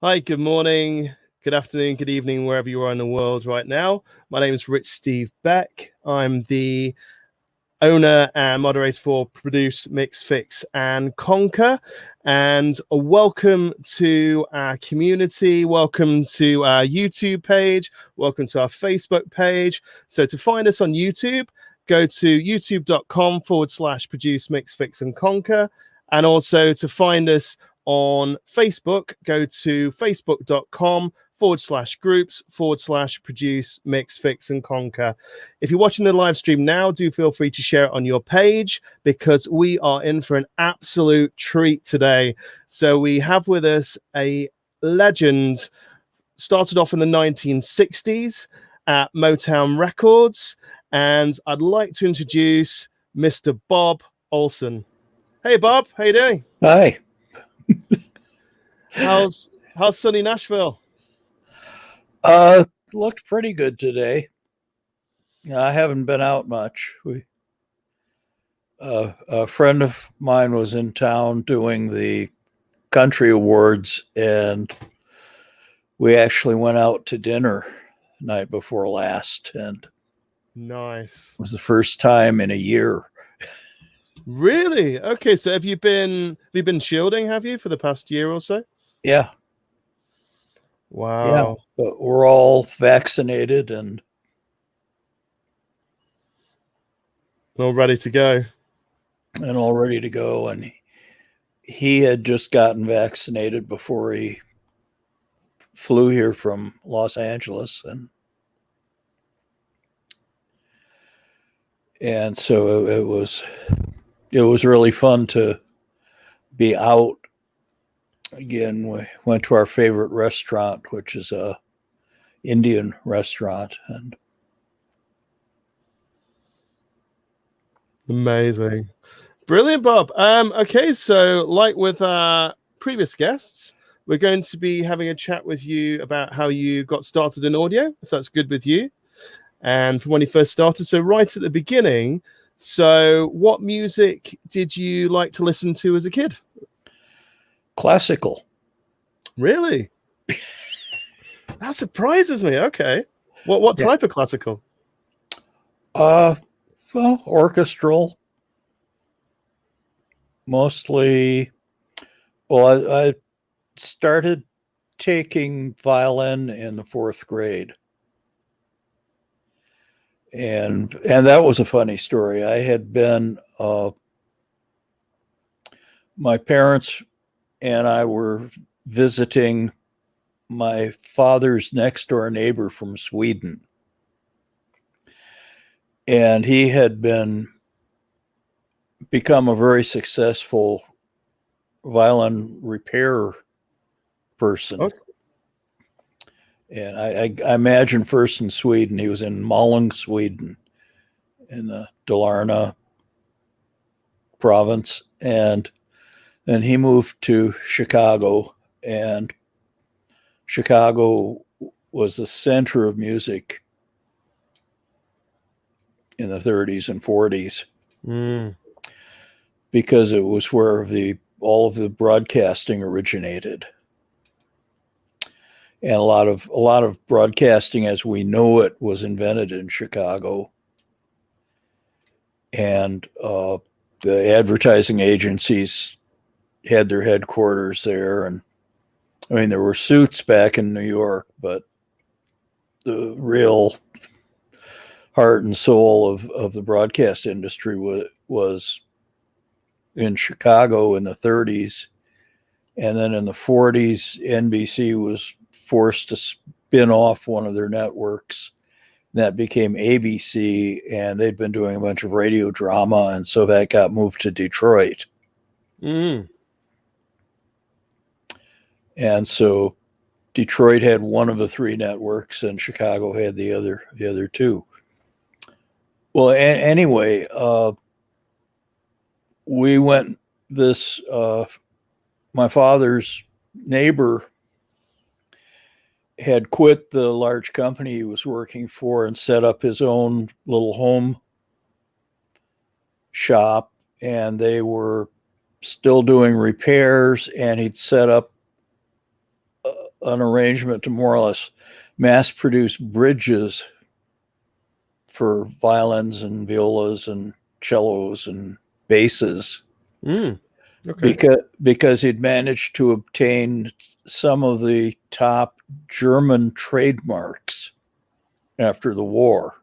Hi, good morning, good afternoon, good evening, wherever you are in the world right now. My name is Rich Steve Beck. I'm the owner and moderator for Produce, Mix, Fix, and Conquer. And a welcome to our community. Welcome to our YouTube page. Welcome to our Facebook page. So to find us on YouTube, go to youtube.com/Produce, Mix, Fix, and Conquer. And also to find us on Facebook, go to facebook.com/groups/Produce, Mix, Fix, and Conquer. If you're watching the live stream now, do feel free to share it on your page because we are in for an absolute treat today. So we have with us a legend, started off in the 1960s at Motown Records, and I'd like to introduce Mr. Bob Olhsson. Hey, Bob, how you doing? Hi. How's sunny Nashville? Looked pretty good today. I haven't been out much. A friend of mine was in town doing the country awards, and we actually went out to dinner the night before last, and nice. It was the first time in a year. Really? Okay, so have you been shielding, have you, for the past year or so? Yeah. Wow. Yeah, but we're all vaccinated and all ready to go. And he had just gotten vaccinated before he flew here from Los Angeles, and so it was really fun to be out again. We went to our favorite restaurant, which is a Indian restaurant, and amazing. Brilliant, Bob. Okay, so like with our previous guests, we're going to be having a chat with you about how you got started in audio, if that's good with you, and from when you first started. So right at the beginning, so what music did you like to listen to as a kid? Classical. Really? That surprises me. Okay. What type of classical? Well, orchestral. Mostly. Well, I started taking violin in the 4th grade. And that was a funny story. I had been, my parents and I were visiting my father's next door neighbor from Sweden. And he had become a very successful violin repair person. Okay. And I imagine first in Sweden, he was in Malung, Sweden, in the Dalarna province. And then he moved to Chicago, and Chicago was the center of music in the 30s and 40s because it was where all of the broadcasting originated. And a lot of broadcasting as we know it was invented in Chicago. And the advertising agencies had their headquarters there. And I mean, there were suits back in New York, but the real heart and soul of the broadcast industry was in Chicago in the 30s And then in the 40s, NBC was forced to spin off one of their networks. That became ABC, and they'd been doing a bunch of radio drama, and so that got moved to Detroit. Mm. And so Detroit had one of the three networks, and Chicago had the other two. Well, anyway, we went this. My father's neighbor had quit the large company he was working for and set up his own little home shop, and they were still doing repairs, and he'd set up an arrangement to more or less mass produce bridges for violins and violas and cellos and basses. Okay. Because he'd managed to obtain some of the top German trademarks after the war.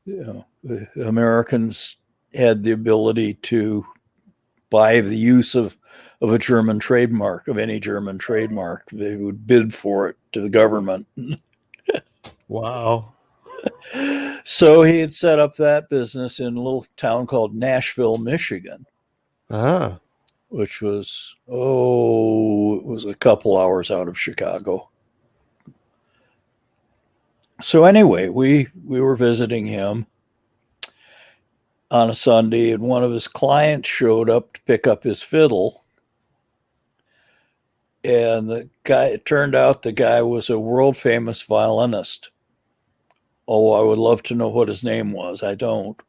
The Americans had the ability to buy the use of a German trademark, of any German trademark. They would bid for it to the government. Wow. So he had set up that business in a little town called Nashville, Michigan. Which was, it was a couple hours out of Chicago. So anyway, we were visiting him on a Sunday, and one of his clients showed up to pick up his fiddle. And it turned out the guy was a world famous violinist. Oh, I would love to know what his name was. I don't.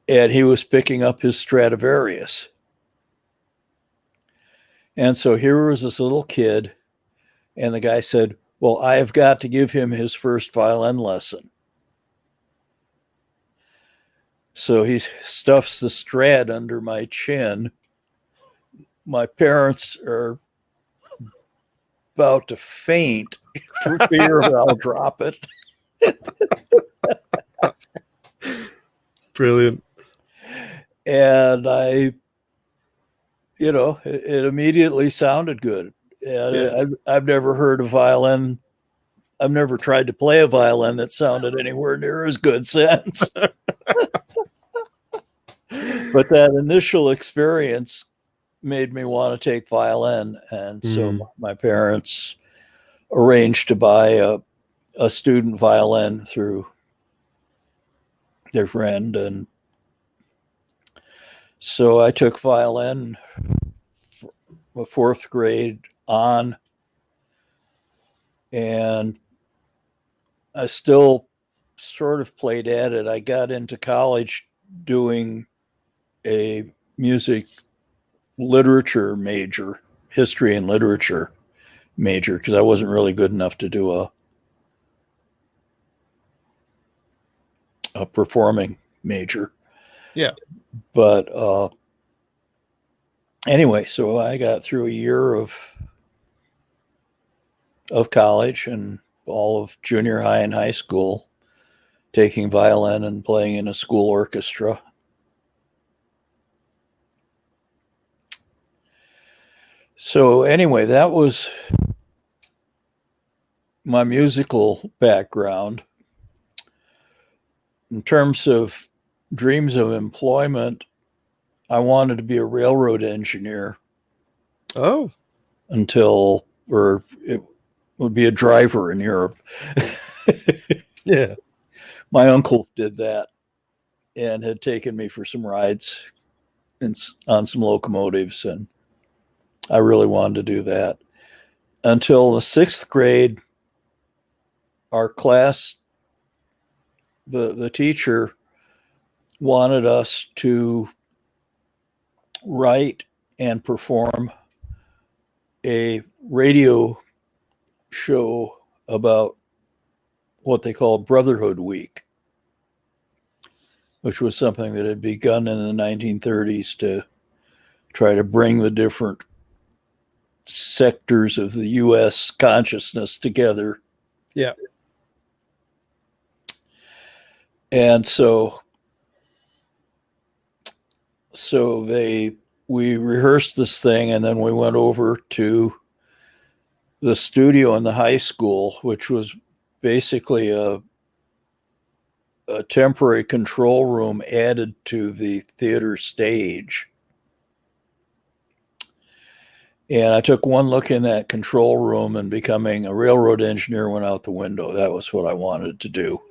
And he was picking up his Stradivarius. And so here was this little kid, and the guy said, well, I have got to give him his first violin lesson. So he stuffs the Strad under my chin. My parents are about to faint for fear I'll drop it. Brilliant. And it immediately sounded good. And I've never heard a violin. I've never tried to play a violin that sounded anywhere near as good since. But that initial experience made me want to take violin. And so my parents arranged to buy a student violin through their friend. And so I took violin from fourth grade on, and I still sort of played at it. I got into college doing a music literature major, history and literature major, because I wasn't really good enough to do a performing major. Yeah. But anyway, so I got through a year of college and all of junior high and high school taking violin and playing in a school orchestra. So anyway, that was my musical background. In terms of dreams of employment, I wanted to be a railroad engineer. Oh. Or it would be a driver in Europe. Yeah. My uncle did that and had taken me for some rides on some locomotives, and I really wanted to do that. Until the sixth grade, our class, the teacher wanted us to write and perform a radio show about what they called Brotherhood Week, which was something that had begun in the 1930s to try to bring the different sectors of the U.S. consciousness together. Yeah. And so So we rehearsed this thing, and then we went over to the studio in the high school, which was basically a temporary control room added to the theater stage. And I took one look in that control room, and becoming a railroad engineer went out the window. That was what I wanted to do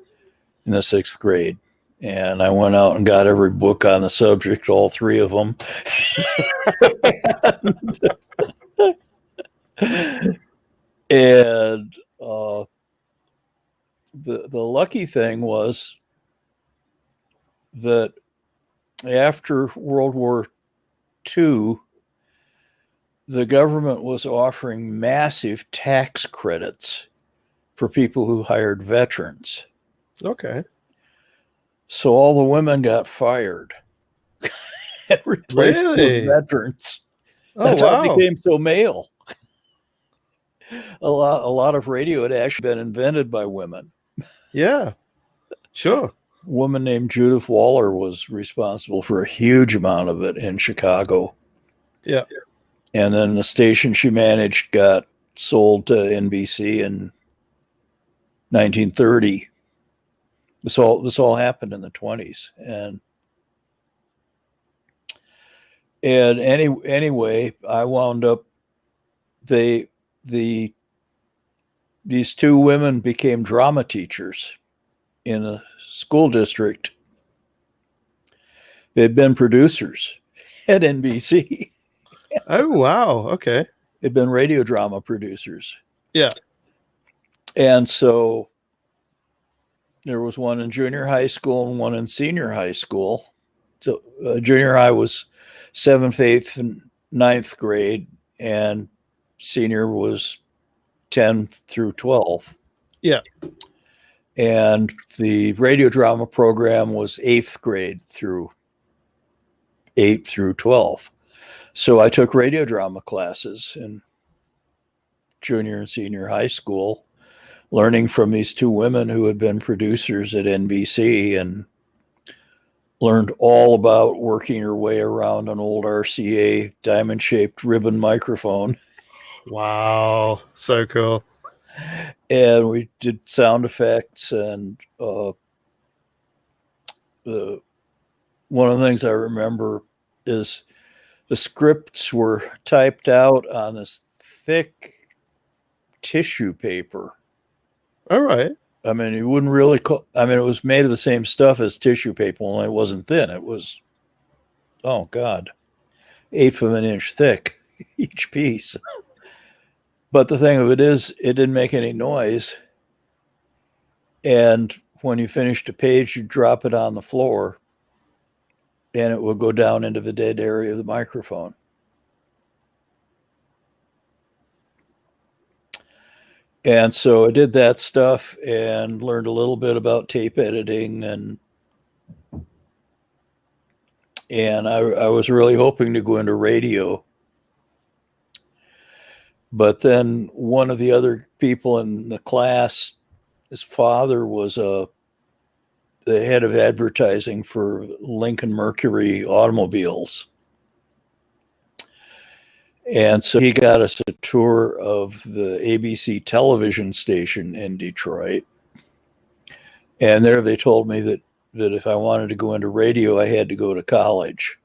in the 6th grade. And I went out and got every book on the subject, all 3 of them. And the lucky thing was that after World War II, the government was offering massive tax credits for people who hired veterans. Okay. So all the women got fired and replaced with veterans. That's how it became so male. A lot of radio had actually been invented by women. Yeah, sure. A woman named Judith Waller was responsible for a huge amount of it in Chicago. Yeah. And then the station she managed got sold to NBC in 1930. This all happened in the 20s. And anyway, I wound up these 2 women became drama teachers in a school district. They'd been producers at NBC. Oh, wow. Okay. They'd been radio drama producers. Yeah. And so there was one in junior high school and one in senior high school. So junior high was 7th, 8th, and 9th grade, and senior was 10 through 12. Yeah. And the radio drama program was 8th grade through 8 through 12. So I took radio drama classes in junior and senior high school, learning from these 2 women who had been producers at NBC, and learned all about working your way around an old RCA diamond-shaped ribbon microphone. Wow, so cool. And we did sound effects, and one of the things I remember is the scripts were typed out on this thick tissue paper. All right. I mean, you wouldn't really call, I mean, it was made of the same stuff as tissue paper, only it wasn't thin. It was, oh God, 1/8 of an inch thick, each piece. But the thing of it is, it didn't make any noise. And when you finished a page, you drop it on the floor, and it would go down into the dead area of the microphone. And so I did that stuff and learned a little bit about tape editing, and I was really hoping to go into radio. But then one of the other people in the class, his father was the head of advertising for Lincoln Mercury automobiles. And so he got us a tour of the ABC television station in Detroit. And there they told me that if I wanted to go into radio, I had to go to college.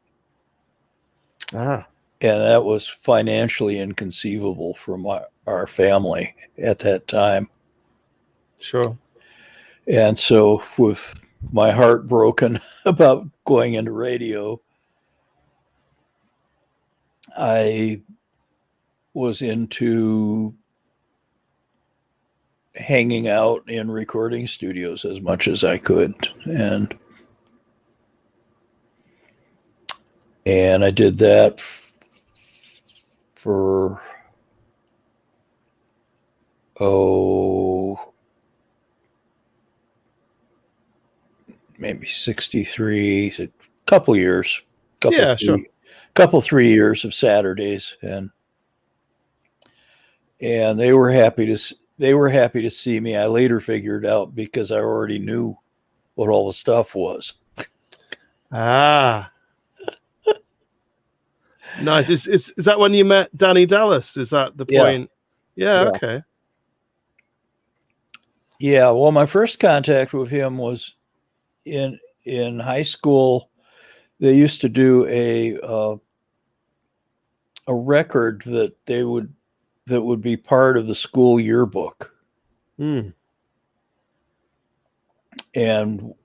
Ah. And that was financially inconceivable for our family at that time. Sure. And so with my heart broken about going into radio, I was into hanging out in recording studios as much as I could. And I did that for, maybe 63, a couple years. Couple 3 years of Saturdays, and they were happy to see me. I later figured out, because I already knew what all the stuff was. Ah. Nice. Is that when you met Danny Dallas? Is that the point? Yeah. Yeah. Okay. Yeah. Well, my first contact with him was in high school. They used to do a record that would be part of the school yearbook. And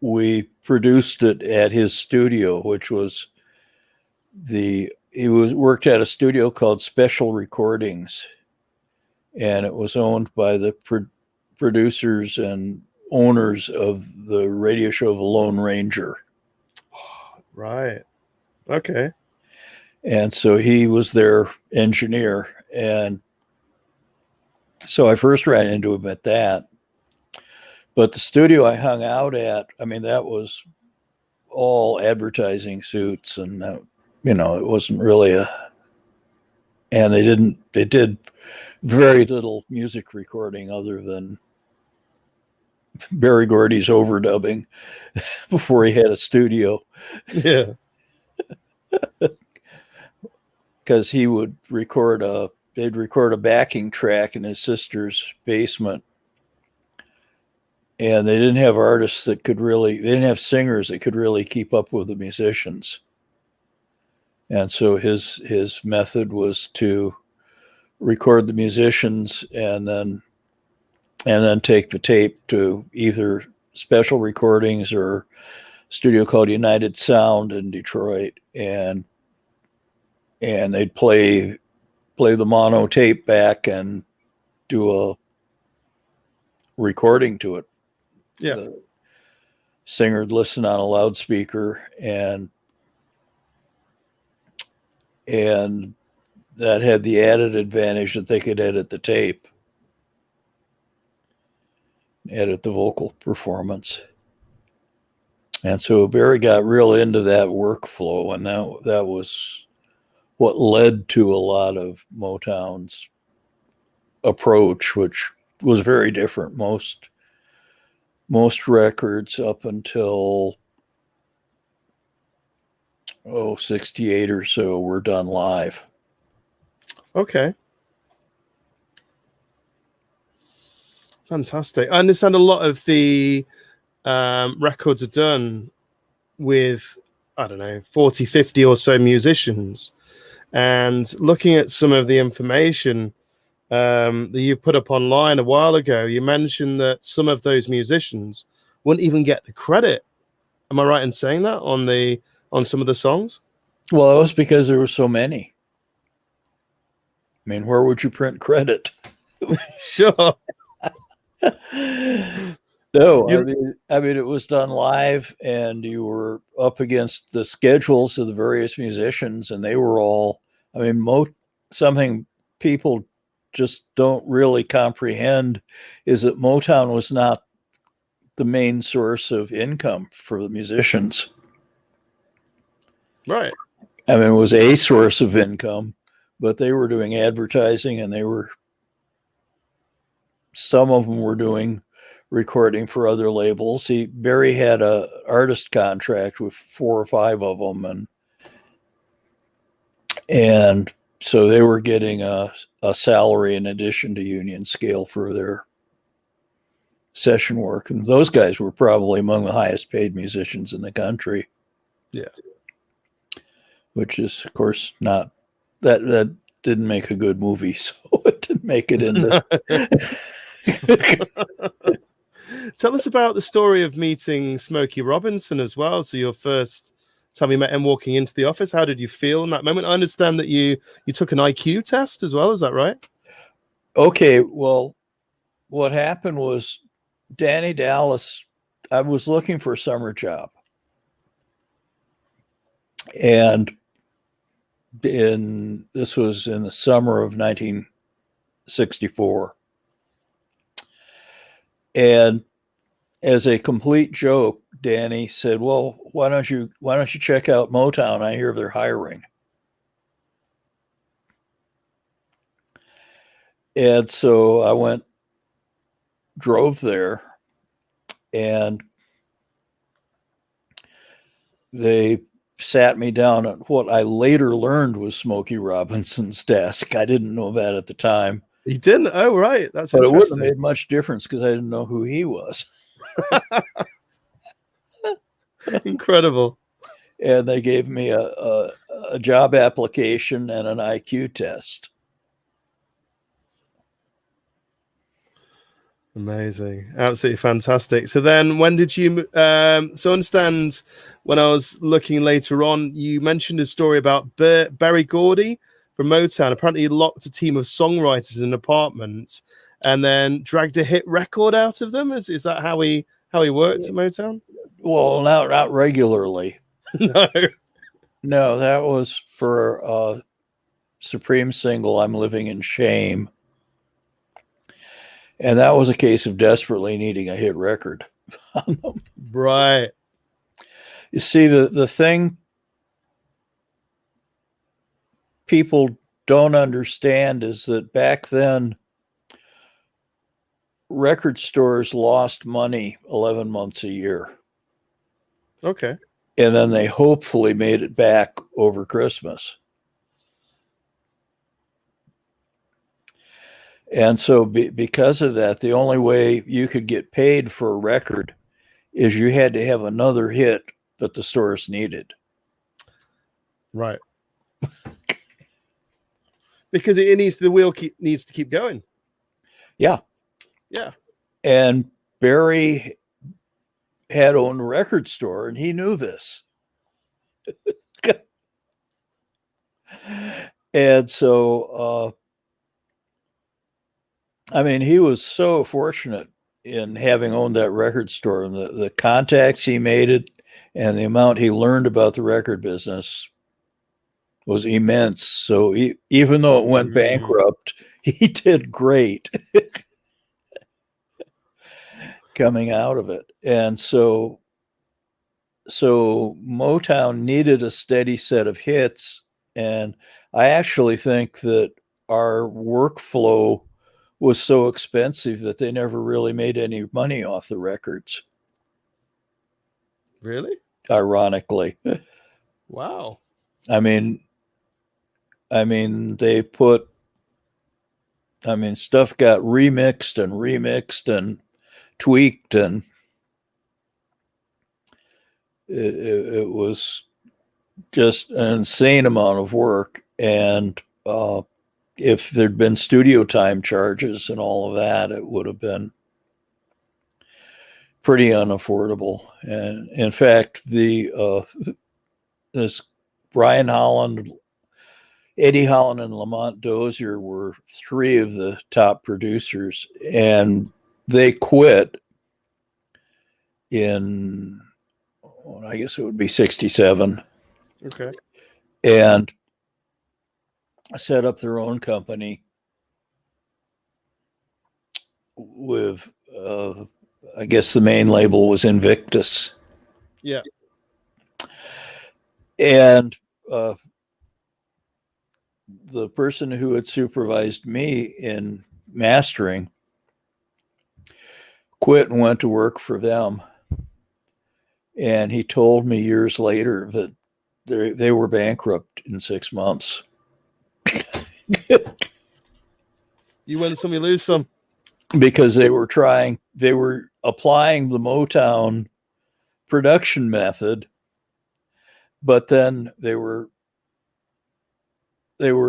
we produced it at his studio, which was he worked at a studio called Special Recordings, and it was owned by the producers and owners of the radio show The Lone Ranger. Right. Okay. And so he was their engineer. And so I first ran into him at that. But the studio I hung out at, I mean, that was all advertising suits, and it wasn't really and they did very little music recording other than Berry Gordy's overdubbing before he had a studio. Yeah. Because he would they'd record a backing track in his sister's basement. And they didn't have artists they didn't have singers that could really keep up with the musicians. And so his method was to record the musicians and then take the tape to either Special Recordings or a studio called United Sound in Detroit, and they'd play the mono tape back and do a recording to it. Yeah. The singer would listen on a loudspeaker, and that had the added advantage that they could edit the tape, edit the vocal performance. And so Barry got real into that workflow, and that was what led to a lot of Motown's approach, which was very different. Most records up until 68 or so were done live. Okay. Fantastic. I understand a lot of the records are done with, I don't know, 40, 50 or so musicians. And looking at some of the information that you put up online a while ago, you mentioned that some of those musicians wouldn't even get the credit. Am I right in saying that on some of the songs? Well, it was because there were so many. I mean, where would you print credit? Sure. No, I mean, it was done live, and you were up against the schedules of the various musicians, and they were all, I mean, something people just don't really comprehend is that Motown was not the main source of income for the musicians. Right. I mean, it was a source of income, but they were doing advertising, and some of them were doing recording for other labels. Barry had a artist contract with 4 or 5 of them, and so they were getting a salary in addition to union scale for their session work. And those guys were probably among the highest paid musicians in the country. Yeah. Which is, of course, not that didn't make a good movie, so it didn't make it into. Tell us about the story of meeting Smokey Robinson as well. So your first time you met him walking into the office, how did you feel in that moment? I understand that you took an IQ test as well. Is that right? Okay. Well, what happened was Danny Dallas, I was looking for a summer job. And this was in the summer of 1964. And as a complete joke, Danny said, "Well, why don't you check out Motown? I hear they're hiring." And so I drove there, and they sat me down at what I later learned was Smokey Robinson's desk. I didn't know that at the time. You didn't? Oh, right. That's but interesting. It wouldn't have made much difference because I didn't know who he was. Incredible. And they gave me a job application and an IQ test. Amazing. Absolutely fantastic. So then when did you so understand, when I was looking later on, you mentioned a story about Berry Gordy from Motown. Apparently he locked a team of songwriters in an apartment and then dragged a hit record out of them. Is that how he worked at Motown? Well, not regularly. No, that was for Supreme single, I'm Living in Shame. And that was a case of desperately needing a hit record. Right. You see, the thing people don't understand is that back then, record stores lost money 11 months a year. Okay. And then they hopefully made it back over Christmas. And so because of that, the only way you could get paid for a record is you had to have another hit that the stores needed. Right. Because the wheel needs to keep going. Yeah. Yeah. And Barry had owned a record store and he knew this. And so, he was so fortunate in having owned that record store, and the contacts he made it and the amount he learned about the record business was immense. So even though it went bankrupt, he did great coming out of it. And so Motown needed a steady set of hits. And I actually think that our workflow was so expensive that they never really made any money off the records. Really? Ironically. Wow. They put, stuff got remixed and tweaked, and it was just an insane amount of work. And if there'd been studio time charges and all of that, it would have been pretty unaffordable. And in fact, this Brian Holland, Eddie Holland, and Lamont Dozier were three of the top producers, and they quit in, I guess it would be 1967. Okay. And set up their own company with, I guess the main label was Invictus. Yeah. And the person who had supervised me in mastering quit and went to work for them. And he told me years later that they were bankrupt in 6 months. You win some, you lose some. Because they were applying the Motown production method, but then they were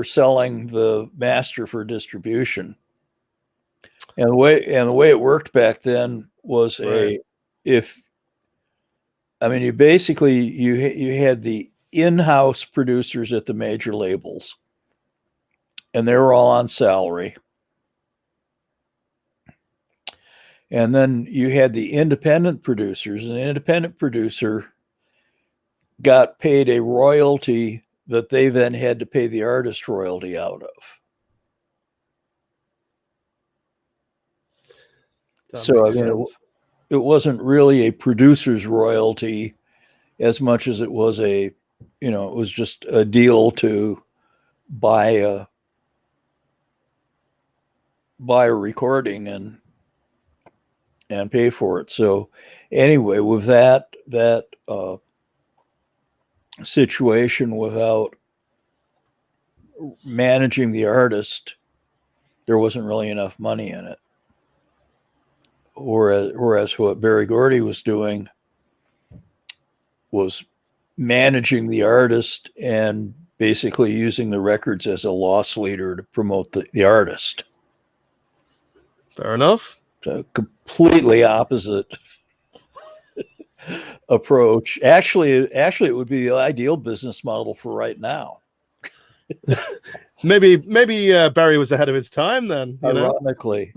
selling the master for distribution. And the way it worked back then was you had the in-house producers at the major labels, and they were all on salary. And then you had the independent producers, and the independent producer got paid a royalty that they then had to pay the artist royalty out of. It wasn't really a producer's royalty as much as it was it was just a deal to buy a recording and pay for it. So anyway, with that situation without managing the artist, there wasn't really enough money in it. Whereas what Berry Gordy was doing was managing the artist and basically using the records as a loss leader to promote the artist. Fair enough. So completely opposite approach. Actually, it would be the ideal business model for right now. Maybe Barry was ahead of his time then. Ironically.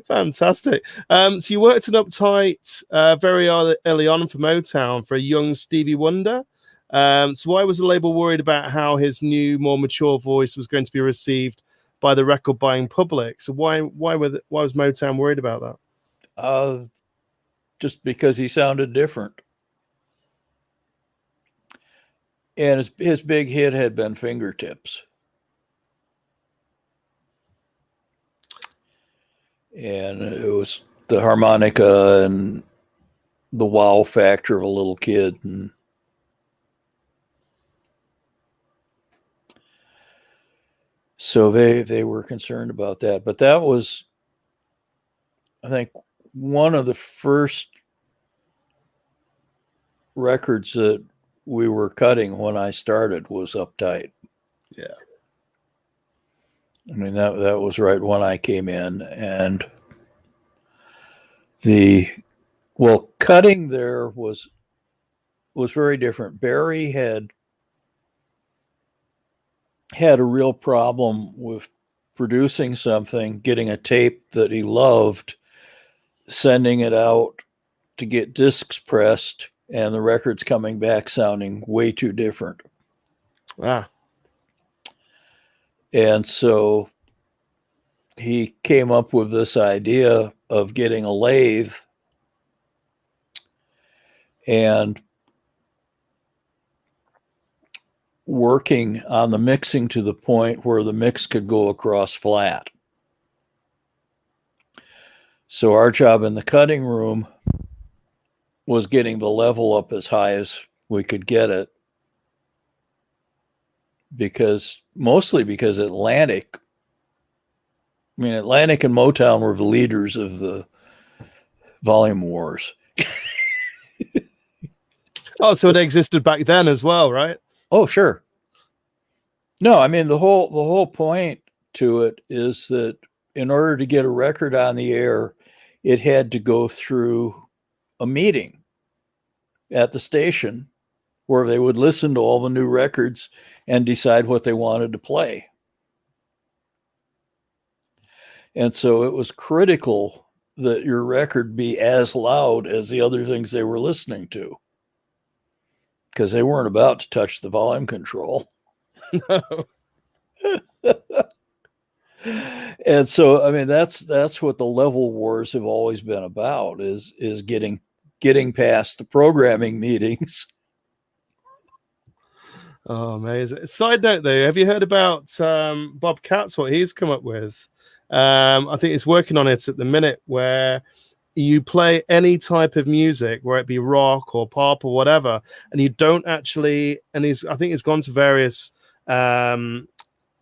Fantastic. So you worked in Uptight very early on for Motown for a young Stevie Wonder. So why was the label worried about how his new, more mature voice was going to be received by the record buying public? So why was Motown worried about that? Just because he sounded different. And his big hit had been Fingertips. And it was the harmonica and the wow factor of a little kid. And so they were concerned about that. But that was, I think, one of the first records that we were cutting when I started was Uptight. Yeah. I mean, that was right when I came in. And cutting there was very different. Barry had a real problem with producing something, getting a tape that he loved, sending it out to get discs pressed, and the record's coming back sounding way too different. And so he came up with this idea of getting a lathe and working on the mixing to the point where the mix could go across flat. So our job in the cutting room was getting the level up as high as we could get it, mostly because Atlantic and Motown were the leaders of the volume wars. Oh, so it existed back then as well, right? Oh, sure. No, I mean, the whole point to it is that in order to get a record on the air, it had to go through a meeting at the station where they would listen to all the new records and decide what they wanted to play. And so it was critical that your record be as loud as the other things they were listening to, because they weren't about to touch the volume control. No. And so, I mean, that's what the level wars have always been about, is getting past the programming meetings. Oh, amazing. Side note though, have you heard about Bob Katz, what he's come up with? I think he's working on it at the minute, where you play any type of music, where it be rock or pop or whatever, and you don't actually, and I think he's gone to various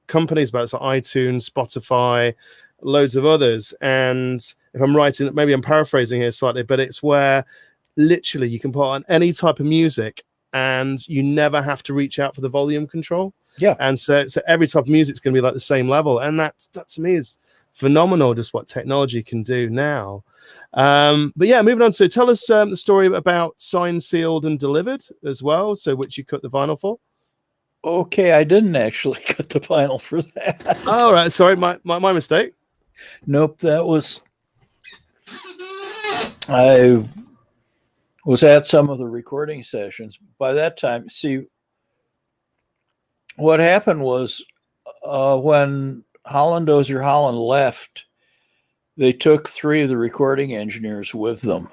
companies about it, so iTunes, Spotify, loads of others. And if I'm writing, maybe I'm paraphrasing here slightly, but it's where literally you can put on any type of music and you never have to reach out for the volume control. Yeah. And so every type of music is going to be like the same level. And that to me is phenomenal, just what technology can do now. But yeah, moving on. So tell us the story about Signed, Sealed and Delivered as well. So which you cut the vinyl for. Okay, I didn't actually cut the vinyl for that. All right, sorry, my mistake. Nope, I was at some of the recording sessions. By that time, see, what happened was when Dozier Holland left, they took 3 of the recording engineers with them.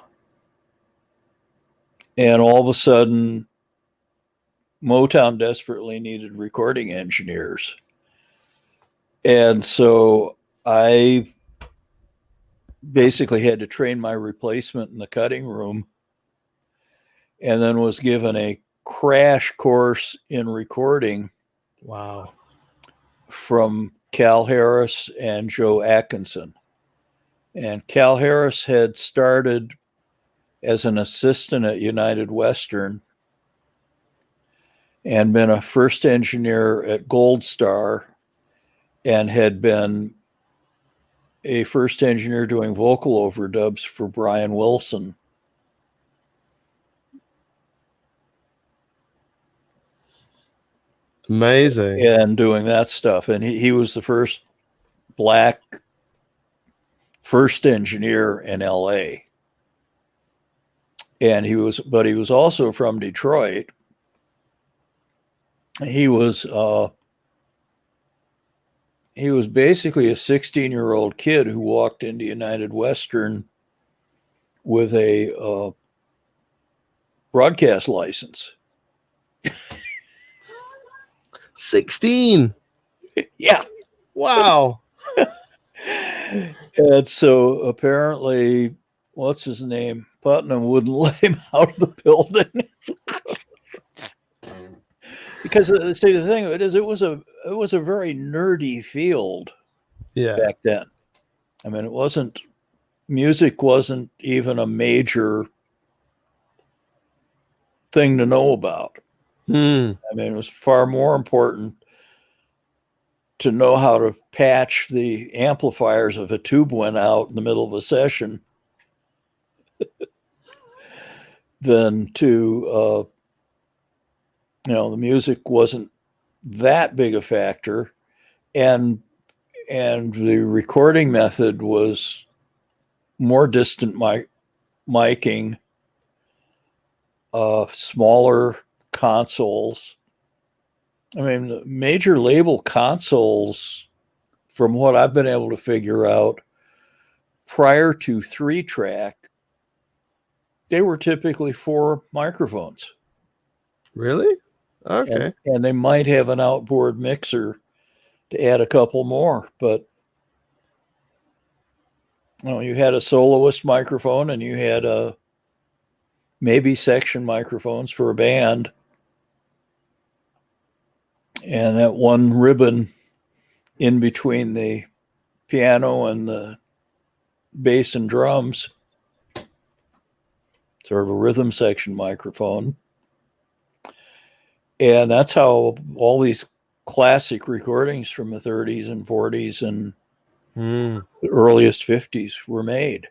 And all of a sudden, Motown desperately needed recording engineers. And so I basically had to train my replacement in the cutting room and then was given a crash course in recording. Wow. From Cal Harris and Joe Atkinson. And Cal Harris had started as an assistant at United Western and been a first engineer at Gold Star and had been a first engineer doing vocal overdubs for Brian Wilson. Amazing. And doing that stuff. And he was the first black first engineer in LA. And he was also from Detroit. He was basically a 16-year-old kid who walked into United Western with a broadcast license. 16. Yeah. Wow. And so apparently, what's his name? Putnam wouldn't let him out of the building. Because see, the thing of it is, it was a very nerdy field back then. I mean, music wasn't even a major thing to know about. I mean, it was far more important to know how to patch the amplifiers if a tube went out in the middle of a session than to, the music wasn't that big a factor. And the recording method was more distant miking, smaller consoles. I mean, major label consoles, from what I've been able to figure out, prior to 3-track, they were typically 4 microphones. Really? Okay. And they might have an outboard mixer to add a couple more, but you had a soloist microphone and you had maybe section microphones for a band. And that one ribbon in between the piano and the bass and drums, sort of a rhythm section microphone. And that's how all these classic recordings from the 30s and 40s and the earliest 50s were made.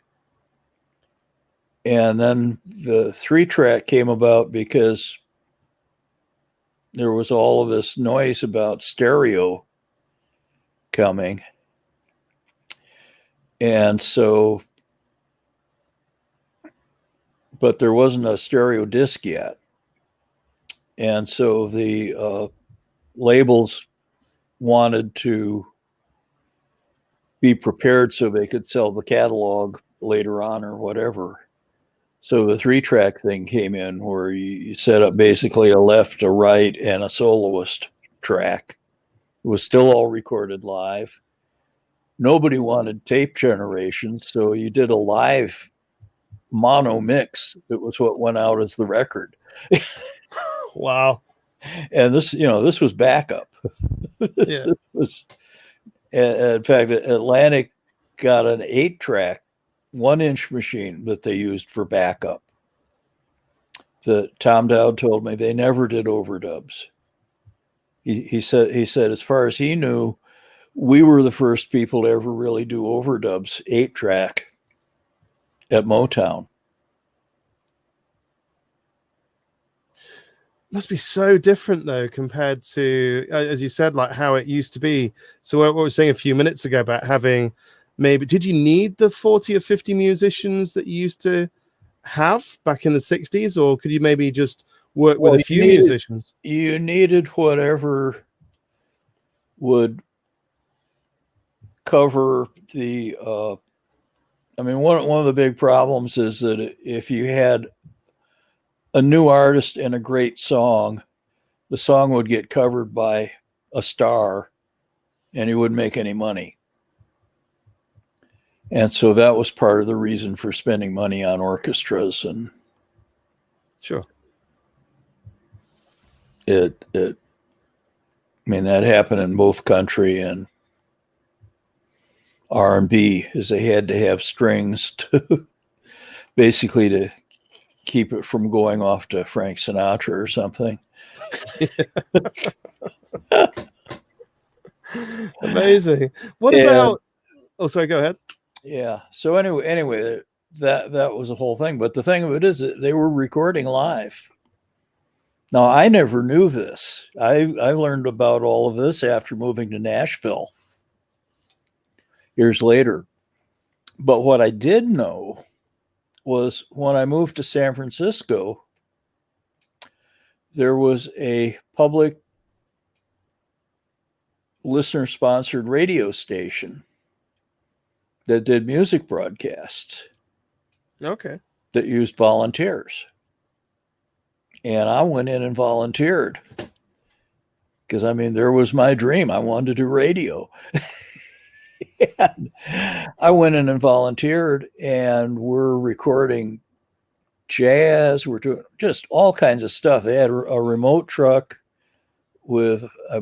And then the 3-track came about because there was all of this noise about stereo coming. And so, but there wasn't a stereo disc yet. And so the labels wanted to be prepared so they could sell the catalog later on or whatever. So the 3-track thing came in where you set up basically a left, a right, and a soloist track. It was still all recorded live. Nobody wanted tape generation, so you did a live mono mix. That was what went out as the record. Wow. And this was backup. Yeah. In fact, Atlantic got an 8-track 1-inch machine that they used for backup. Tom Dowd told me they never did overdubs. He said as far as he knew, we were the first people to ever really do overdubs 8-track at Motown. Must be so different though compared to, as you said, like how it used to be. So what we were saying a few minutes ago about having, maybe, did you need the 40 or 50 musicians that you used to have back in the 60s, or could you maybe just work with a few musicians? You needed whatever would cover the one of the big problems is that if you had a new artist and a great song, the song would get covered by a star and he wouldn't make any money. And so that was part of the reason for spending money on orchestras. And sure. I mean, that happened in both country and R&B, is they had to have strings to basically to keep it from going off to Frank Sinatra or something. Amazing. What about? Oh, sorry. Go ahead. Yeah. So anyway, that was the whole thing. But the thing of it is that they were recording live. Now, I never knew this. I learned about all of this after moving to Nashville years later. But what I did know was when I moved to San Francisco, there was a public listener-sponsored radio station that did music broadcasts. Okay. That used volunteers. And I went in and volunteered because, I mean, there was my dream. I wanted to do radio. And I went in and volunteered, and we're recording jazz. We're doing just all kinds of stuff. They had a remote truck with, I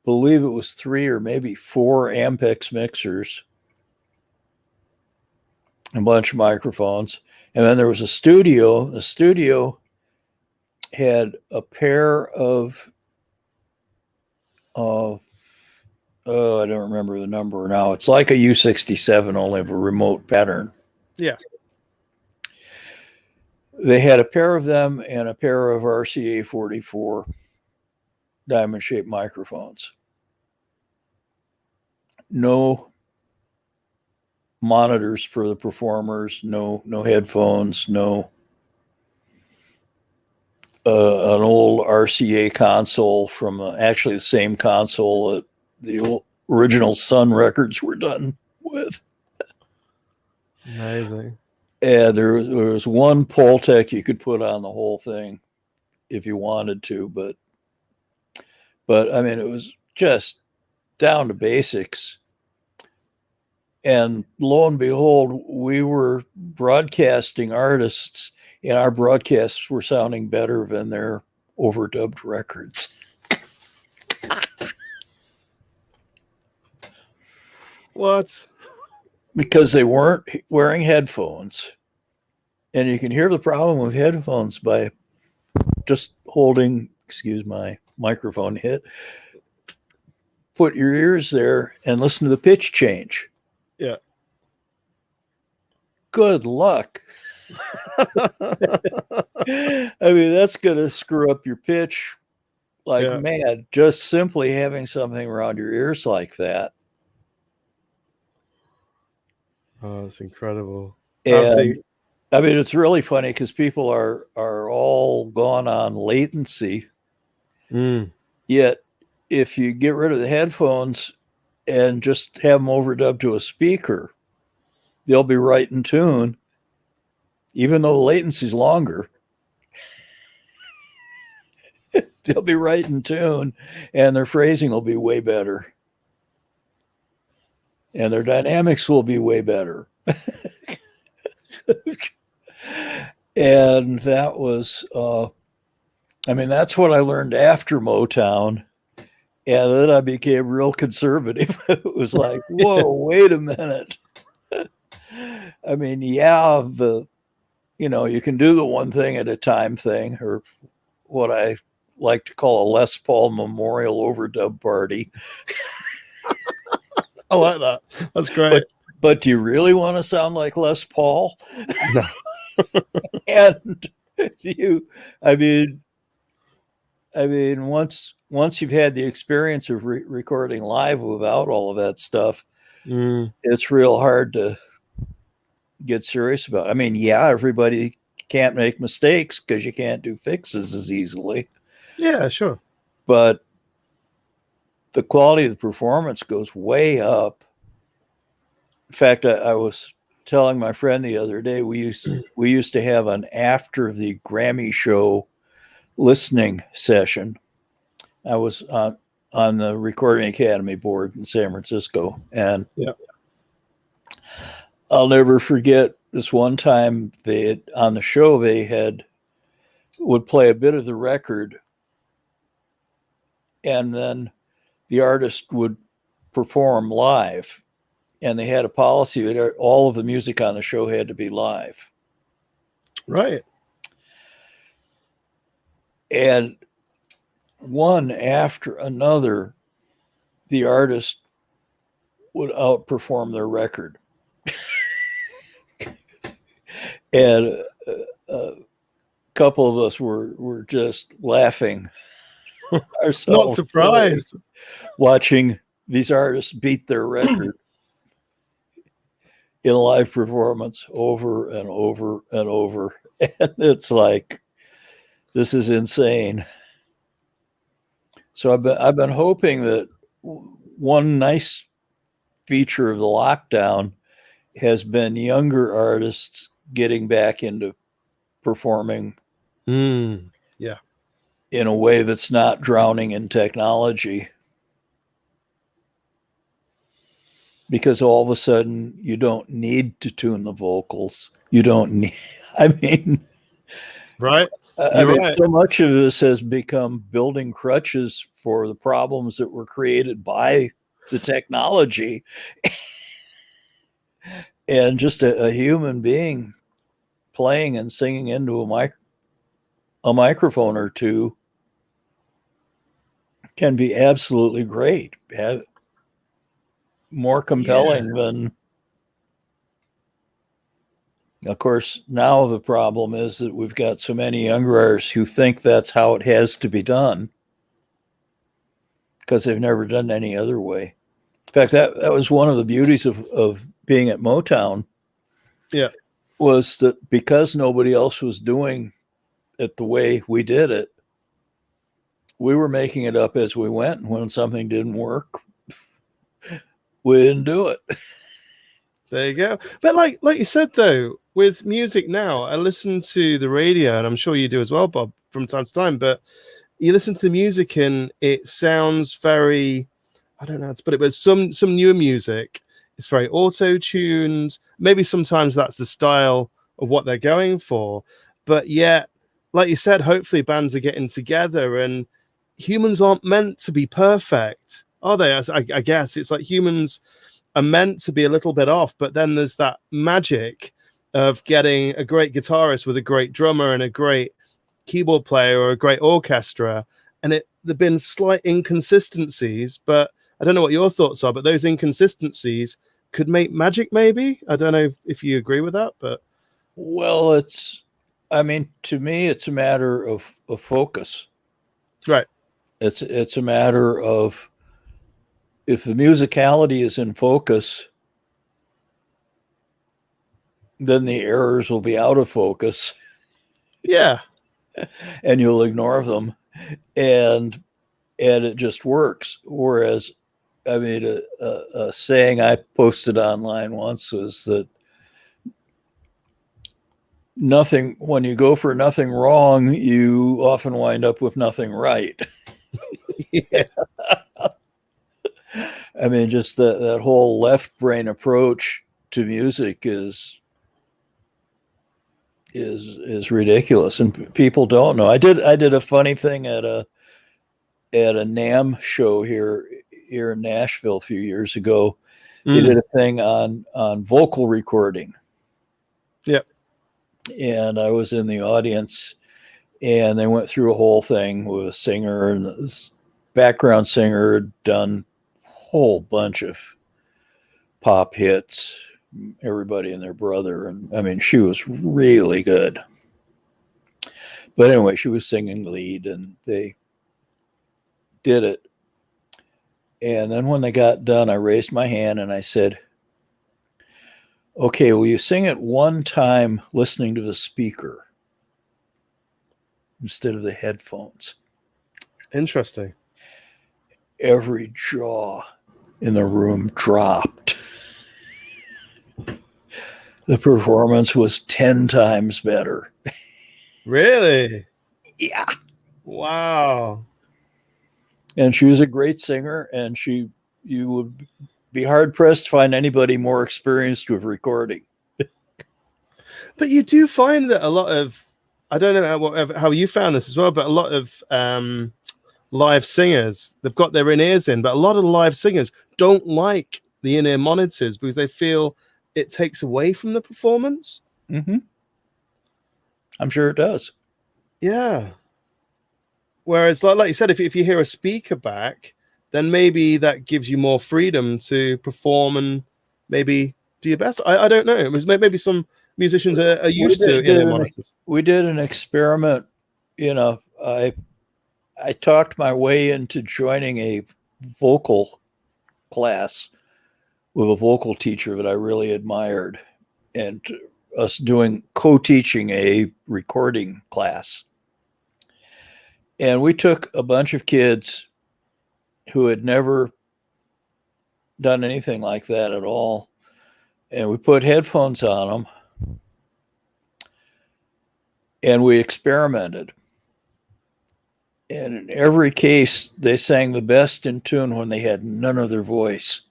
believe it was 3 or maybe 4 Ampex mixers, a bunch of microphones. And then there was a studio. The studio had a pair of, I don't remember the number now. It's like a U67, only of a remote pattern. Yeah. They had a pair of them and a pair of RCA 44 diamond-shaped microphones. No monitors for the performers, no headphones, no an old RCA console from actually the same console that the original Sun records were done with. Amazing. And there was one Pultec you could put on the whole thing if you wanted to, but I mean, it was just down to basics. And lo and behold, we were broadcasting artists, and our broadcasts were sounding better than their overdubbed records. What? Because they weren't wearing headphones. And you can hear the problem with headphones by just holding, excuse my microphone hit, put your ears there and listen to the pitch change. Yeah. Good luck. I mean, that's going to screw up your pitch like mad, just simply having something around your ears like that. Oh, that's incredible. And I mean, it's really funny because people are all gone on latency. Yet, if you get rid of the headphones and just have them overdubbed to a speaker, they'll be right in tune, even though the latency's longer. They'll be right in tune, and their phrasing will be way better. And their dynamics will be way better. And that was, I mean, that's what I learned after Motown. And then I became real conservative. It was like, whoa, wait a minute. I mean, yeah, you can do the one thing at a time thing, or what I like to call a Les Paul Memorial Overdub Party. I like that. That's great. But do you really want to sound like Les Paul? No. And I mean, once you've had the experience of recording live without all of that stuff, it's real hard to get serious about. I mean, yeah, everybody can't make mistakes because you can't do fixes as easily. Yeah, sure. But the quality of the performance goes way up. In fact, I was telling my friend the other day, we used to have an after the Grammy show listening session. I was on the Recording Academy board in San Francisco, and I'll never forget this one time on the show they would play a bit of the record and then the artist would perform live, and they had a policy that all of the music on the show had to be live. Right. And one after another, the artist would outperform their record. And a couple of us were just laughing ourselves. Not surprised. Watching these artists beat their record in a live performance over and over and over. And it's like, this is insane. So I've been hoping that one nice feature of the lockdown has been younger artists getting back into performing Yeah. in a way that's not drowning in technology. Because all of a sudden you don't need to tune the vocals. You don't need, I mean, right. I mean, right. So much of this has become building crutches for the problems that were created by the technology. And just a human being playing and singing into a microphone or two can be absolutely great. More compelling than, of course, now the problem is that we've got so many younger artists who think that's how it has to be done because they've never done any other way. In fact, that was one of the beauties of being at Motown. Yeah. Was that because nobody else was doing it the way we did it, we were making it up as we went. And when something didn't work, we didn't do it. There you go. But like you said, though, with music now, I listen to the radio, and I'm sure you do as well, Bob, from time to time, but you listen to the music and it sounds very, I don't know how to put it, but some newer music, it's very auto-tuned. Maybe sometimes that's the style of what they're going for. But yet, like you said, hopefully bands are getting together, and humans aren't meant to be perfect, are they? I guess it's like humans are meant to be a little bit off, but then there's that magic of getting a great guitarist with a great drummer and a great keyboard player or a great orchestra. And there've been slight inconsistencies, but I don't know what your thoughts are, but those inconsistencies could make magic, maybe. I don't know if you agree with that, but. Well, I mean, to me, it's a matter of focus. Right. It's a matter of, if the musicality is in focus, then the errors will be out of focus. Yeah. And you'll ignore them. And it just works. Whereas, I mean, a saying I posted online once was that when you go for nothing wrong, you often wind up with nothing right. Yeah. I mean, just that whole left brain approach to music is ridiculous, and people don't know. I did a funny thing at a NAMM show here in Nashville a few years ago. They did a thing on vocal recording. Yep. And I was in the audience, and they went through a whole thing with a singer, and this background singer had done whole bunch of pop hits, everybody and their brother, and I mean, she was really good. But anyway, she was singing lead, and they did it. And then when they got done, I raised my hand and I said, "Okay, will you sing it one time listening to the speaker instead of the headphones?" Interesting. Every jaw in the room dropped. The performance was 10 times better. Really? Yeah. Wow. And she was a great singer, and you would be hard pressed to find anybody more experienced with recording. But you do find that a lot of, I don't know how you found this as well, but a lot of live singers, they've got their in-ears in, but a lot of the live singers don't like the in-ear monitors because they feel it takes away from the performance. Mm-hmm. I'm sure it does. Yeah. Whereas, like you said, if you hear a speaker back, then maybe that gives you more freedom to perform and maybe do your best. I don't know. It was maybe some musicians are used to in-ear monitors. We did an experiment. I talked my way into joining a vocal class with a vocal teacher that I really admired, and us co-teaching a recording class. And we took a bunch of kids who had never done anything like that at all, and we put headphones on them, and we experimented. And in every case, they sang the best in tune when they had none of their voice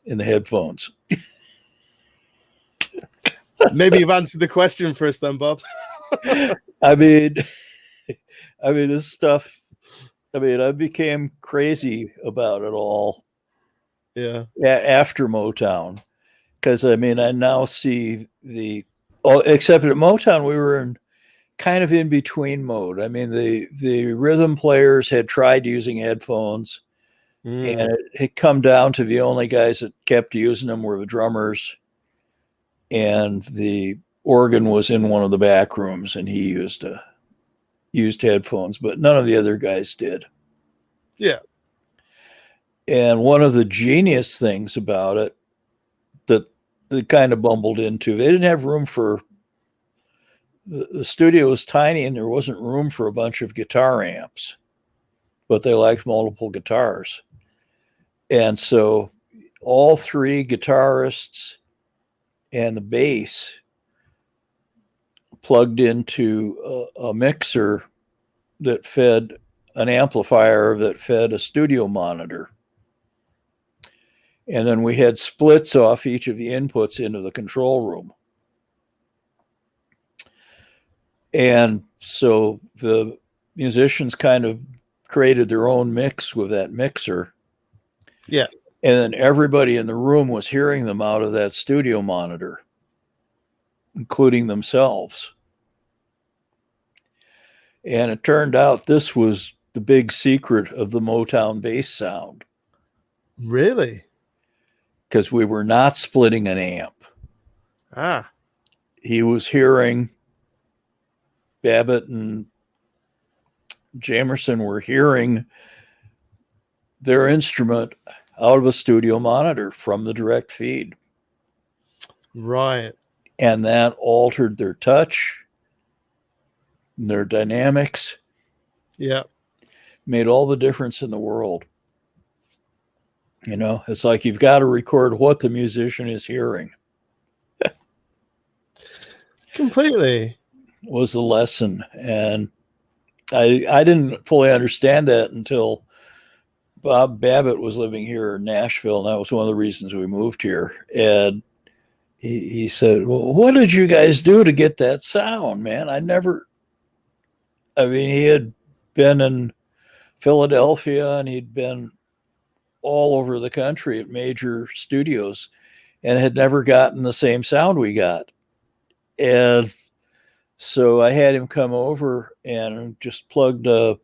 in the headphones. Maybe you've answered the question for us then, Bob. I mean, this stuff, I became crazy about it all. Yeah. After Motown. Because, I now see except at Motown, we were kind of in between mode. The rhythm players had tried using headphones, and it had come down to the only guys that kept using them were the drummers, and the organ was in one of the back rooms, and he used headphones, but none of the other guys did. Yeah. And one of the genius things about it that they kind of bumbled into, they didn't have room for, the studio was tiny and there wasn't room for a bunch of guitar amps, but they liked multiple guitars. And so all three guitarists and the bass plugged into a mixer that fed an amplifier that fed a studio monitor. And then we had splits off each of the inputs into the control room. And so the musicians kind of created their own mix with that mixer. Yeah. And then everybody in the room was hearing them out of that studio monitor, including themselves. And it turned out this was the big secret of the Motown bass sound. Really? Because we were not splitting an amp. He was hearing, Babbitt and Jamerson were hearing their instrument out of a studio monitor from the direct feed. Right. And that altered their touch, their dynamics. Yeah. Made all the difference in the world. It's like you've got to record what the musician is hearing. Completely. Was the lesson. And I didn't fully understand that until Bob Babbitt was living here in Nashville, and that was one of the reasons we moved here. And he said, well, what did you guys do to get that sound, man? He had been in Philadelphia and he'd been all over the country at major studios and had never gotten the same sound we got. And so I had him come over and just plugged a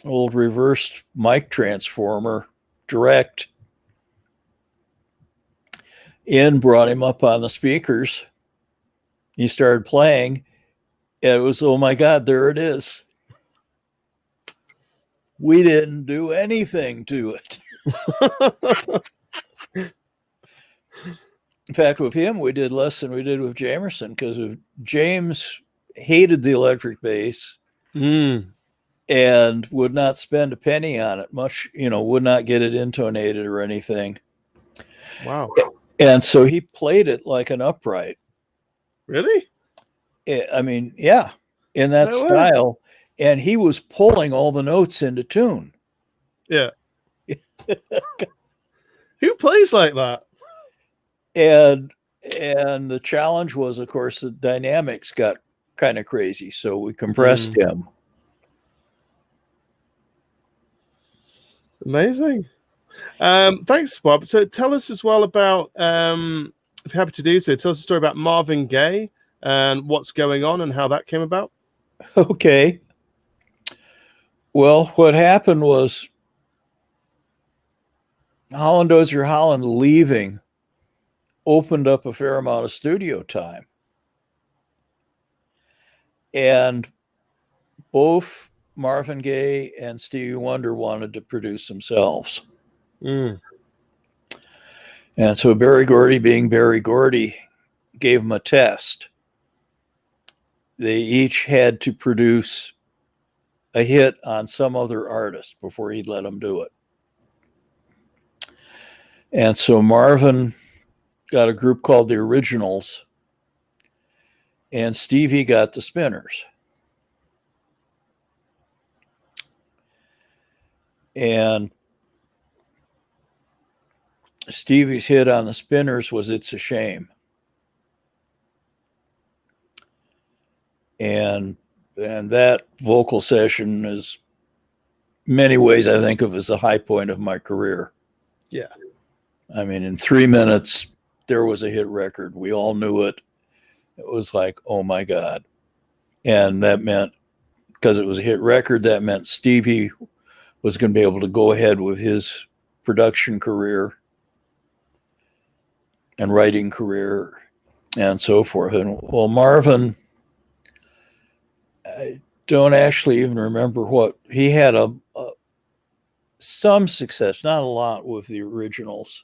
old reversed mic transformer direct in, brought him up on the speakers. He started playing. And it was, oh my God, there it is. We didn't do anything to it. In fact, with him, we did less than we did with Jamerson, because James hated the electric bass and would not spend a penny on it, would not get it intonated or anything. Wow. And so he played it like an upright. Really? Yeah, in that style. And he was pulling all the notes into tune. Yeah. Who plays like that? And the challenge was, of course, the dynamics got kind of crazy. So we compressed him. Amazing. Thanks, Bob. So tell us as well about, if you're happy to do so, tell us a story about Marvin Gaye and what's going on and how that came about. Okay. Well, what happened was Holland Dozier Holland leaving opened up a fair amount of studio time. And both Marvin Gaye and Stevie Wonder wanted to produce themselves. Mm. And so Berry Gordy, being Berry Gordy, gave them a test. They each had to produce a hit on some other artist before he'd let them do it. And so Marvin got a group called the Originals, and Stevie got the Spinners. And Stevie's hit on the Spinners was It's a Shame. And that vocal session is many ways I think of as the high point of my career. Yeah. I mean, in 3 minutes, there was a hit record. We all knew it. It was like, oh my God. And that meant, because it was a hit record, that meant Stevie was going to be able to go ahead with his production career and writing career and so forth. And well, Marvin, I don't actually even remember what he had some success, not a lot, with the Originals.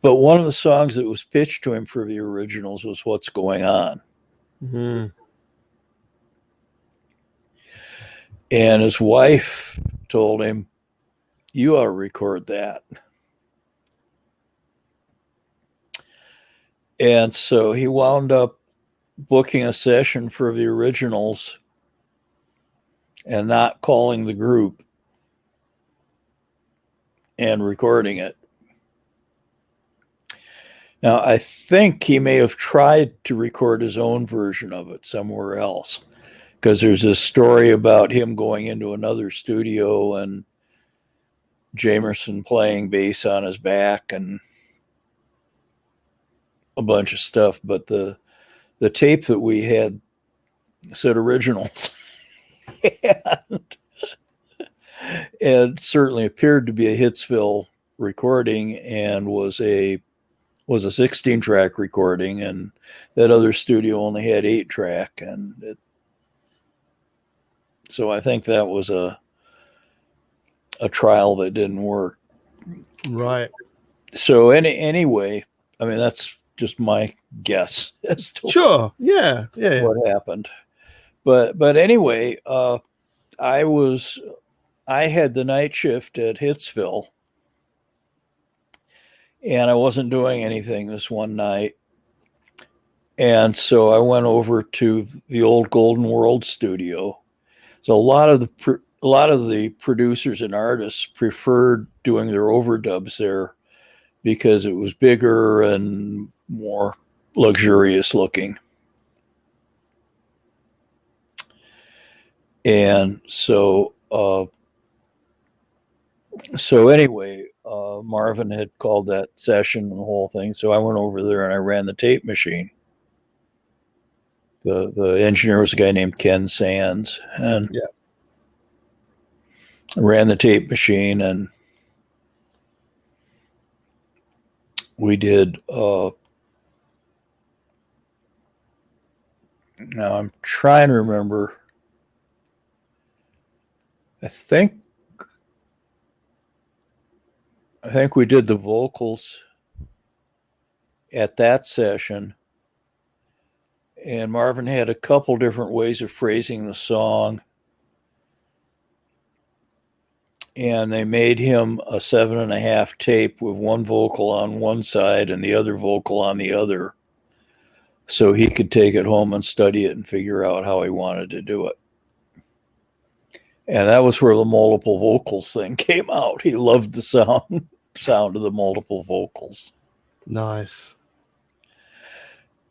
But one of the songs that was pitched to him for the Originals was What's Going On. Mm-hmm. And his wife told him, you ought to record that. And so he wound up booking a session for the Originals and not calling the group and recording it. Now, I think he may have tried to record his own version of it somewhere else, because there's this story about him going into another studio and Jamerson playing bass on his back and a bunch of stuff. But the tape that we had said Originals. and certainly appeared to be a Hitsville recording and was a 16-track recording, and that other studio only had 8-track, and so I think that was a trial that didn't work. Right. So anyway, I mean, that's just my guess as to Sure. Yeah. what happened. But anyway, I had the night shift at Hitsville, and I wasn't doing anything this one night. And so I went over to the old Golden World studio. So a lot of the producers and artists preferred doing their overdubs there because it was bigger and more luxurious looking. And so anyway, Marvin had called that session and the whole thing. So I went over there and I ran the tape machine. The engineer was a guy named Ken Sands, and Yeah. I ran the tape machine, and we did. Now I'm trying to remember. I think we did the vocals at that session, and Marvin had a couple different ways of phrasing the song, and they made him a 7.5 tape with one vocal on one side and the other vocal on the other, so he could take it home and study it and figure out how he wanted to do it. And that was where the multiple vocals thing came out. He loved the sound of the multiple vocals. Nice.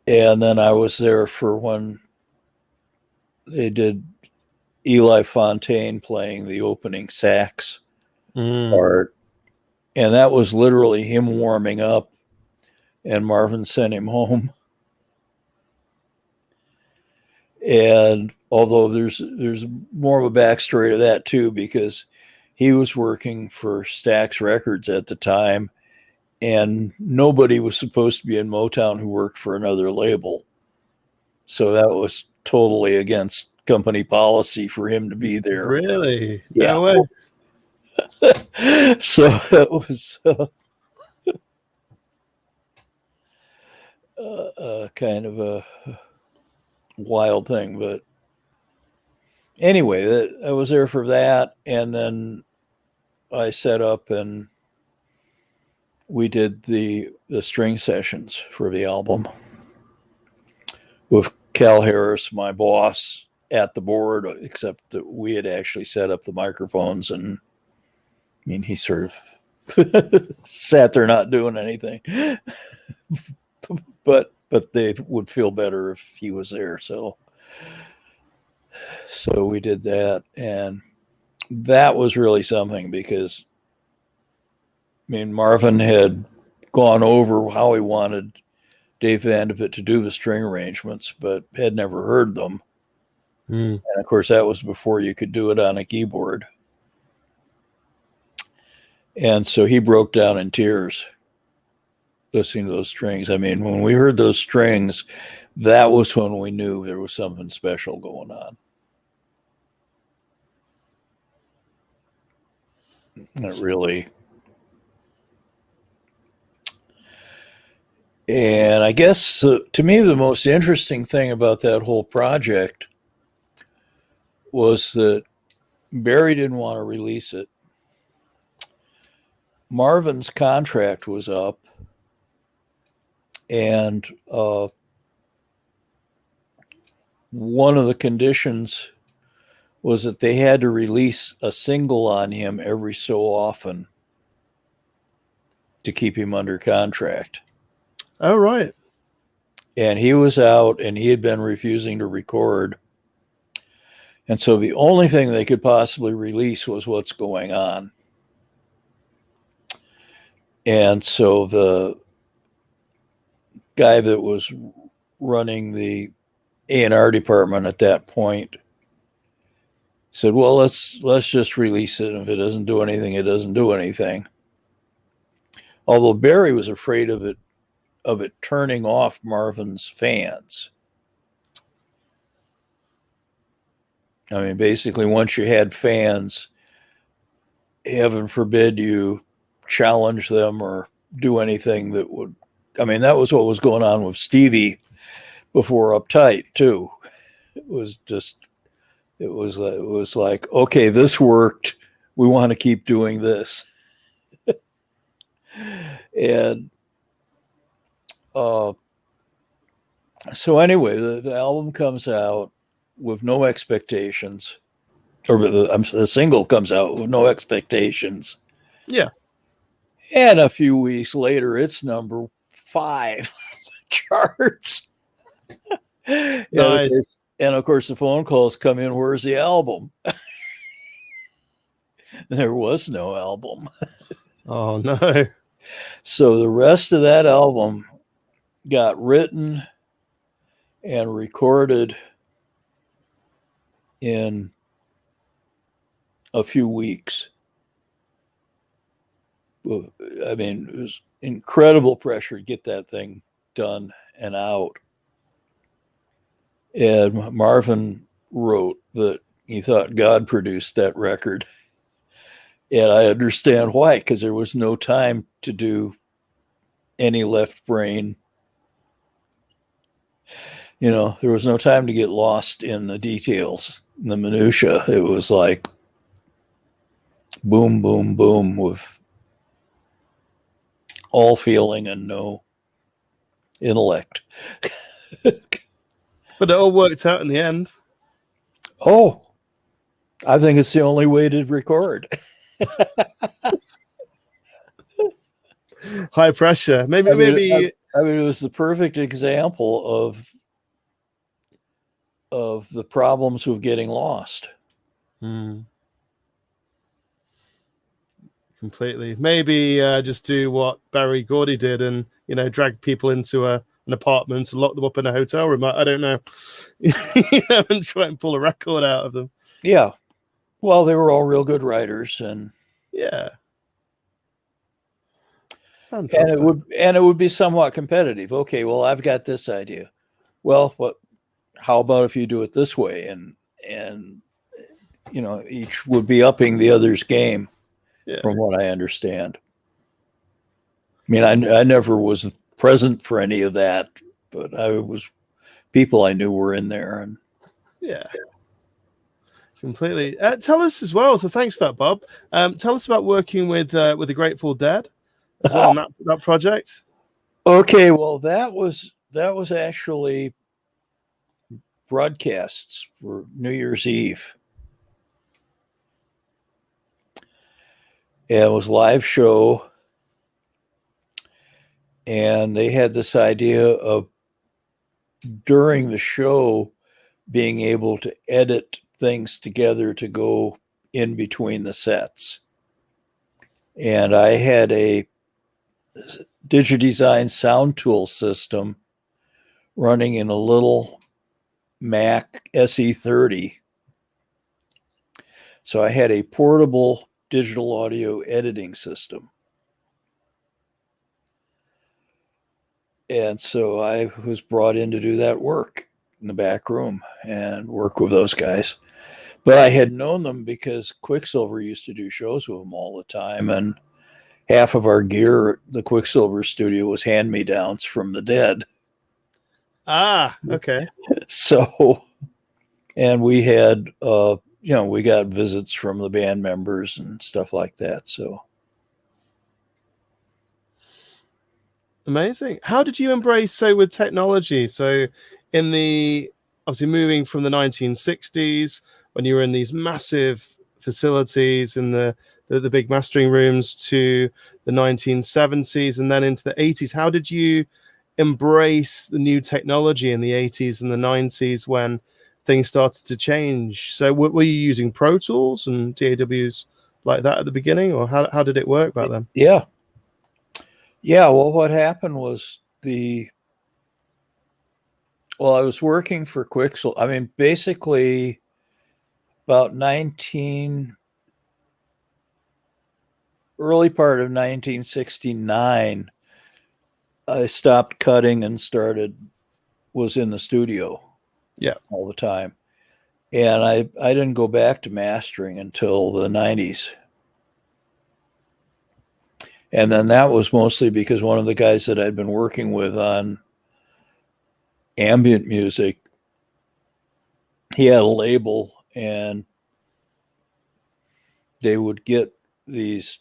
And then I was there for when they did Eli Fontaine playing the opening sax Mm. part. And that was literally him warming up, and Marvin sent him home. And although there's more of a backstory to that too, because he was working for Stax Records at the time, and nobody was supposed to be in Motown who worked for another label. So that was totally against company policy for him to be there. Really? Yeah. No way. So it was kind of a wild thing. But anyway, I was there for that. And then I set up and we did the string sessions for the album with Cal Harris, my boss, at the board, except that we had actually set up the microphones, and I mean, he sort of sat there not doing anything. but they would feel better if he was there. So we did that, and that was really something, because I mean, Marvin had gone over how he wanted Dave Vanderbilt to do the string arrangements, but had never heard them. Mm. And of course, that was before you could do it on a keyboard. And so he broke down in tears listening to those strings. I mean, when we heard those strings, that was when we knew there was something special going on. And it really... And I guess to me, the most interesting thing about that whole project was that Barry didn't want to release it. Marvin's contract was up, and one of the conditions was that they had to release a single on him every so often to keep him under contract. Oh, right. And he was out, and he had been refusing to record. And so the only thing they could possibly release was What's Going On. And so the guy that was running the A&R department at that point said, well, let's just release it. If it doesn't do anything, it doesn't do anything. Although Barry was afraid of it turning off Marvin's fans. I mean, basically, once you had fans, heaven forbid you challenge them or do anything that would... I mean, that was what was going on with Stevie before Uptight, too. It was like, okay, this worked. We want to keep doing this. And so anyway, the album comes out with no expectations, or the single comes out with no expectations. Yeah. And a few weeks later, it's number 5 charts. Nice. And of course, the phone calls come in, where's the album? There was no album. Oh, no. So the rest of that album got written and recorded in a few weeks. I mean, it was incredible pressure to get that thing done and out. And Marvin wrote that he thought God produced that record. And I understand why, because there was no time to do any left brain. You know, there was no time to get lost in the details, in the minutia. It was like boom, boom, boom, with all feeling and no intellect. But it all worked out in the end. Oh, I think it's the only way to record. High pressure. Maybe. I mean, it was the perfect example of the problems with getting lost. Hmm. Completely. Maybe just do what Barry Gordy did and, drag people into an apartment and lock them up in a hotel room. I don't know. And try and pull a record out of them. Yeah. Well, they were all real good writers, and yeah. Fantastic. And it would be somewhat competitive. Okay, well, I've got this idea. Well, how about if you do it this way? And each would be upping the other's game, from what I understand. I mean, I never was present for any of that, but people I knew were in there. And completely. Tell us as well. So thanks for that, Bob. Tell us about working with the Grateful Dead as well on that project. Okay, well, that was actually broadcasts for New Year's Eve. It was a live show, and they had this idea of during the show being able to edit things together to go in between the sets. And I had a DigiDesign sound tool system running in a little Mac SE30. So I had a portable digital audio editing system. And so I was brought in to do that work in the back room and work with those guys. But I had known them because Quicksilver used to do shows with them all the time. And half of our gear at the Quicksilver studio was hand-me-downs from the Dead. Ah, okay. So, and we had, we got visits from the band members and stuff like that. So. Amazing. How did you embrace with technology? So obviously moving from the 1960s when you were in these massive facilities in the big mastering rooms to the 1970s and then into the 80s, how did you embrace the new technology in the 80s and the 90s when things started to change? So were you using Pro Tools and DAWs like that at the beginning, or how did it work back then? Yeah, well, what happened was I was working for Quicksilver. I mean, basically about early part of 1969, I stopped cutting and was in the studio all the time. And I didn't go back to mastering until the 90s. And then that was mostly because one of the guys that I'd been working with on ambient music, he had a label, and they would get these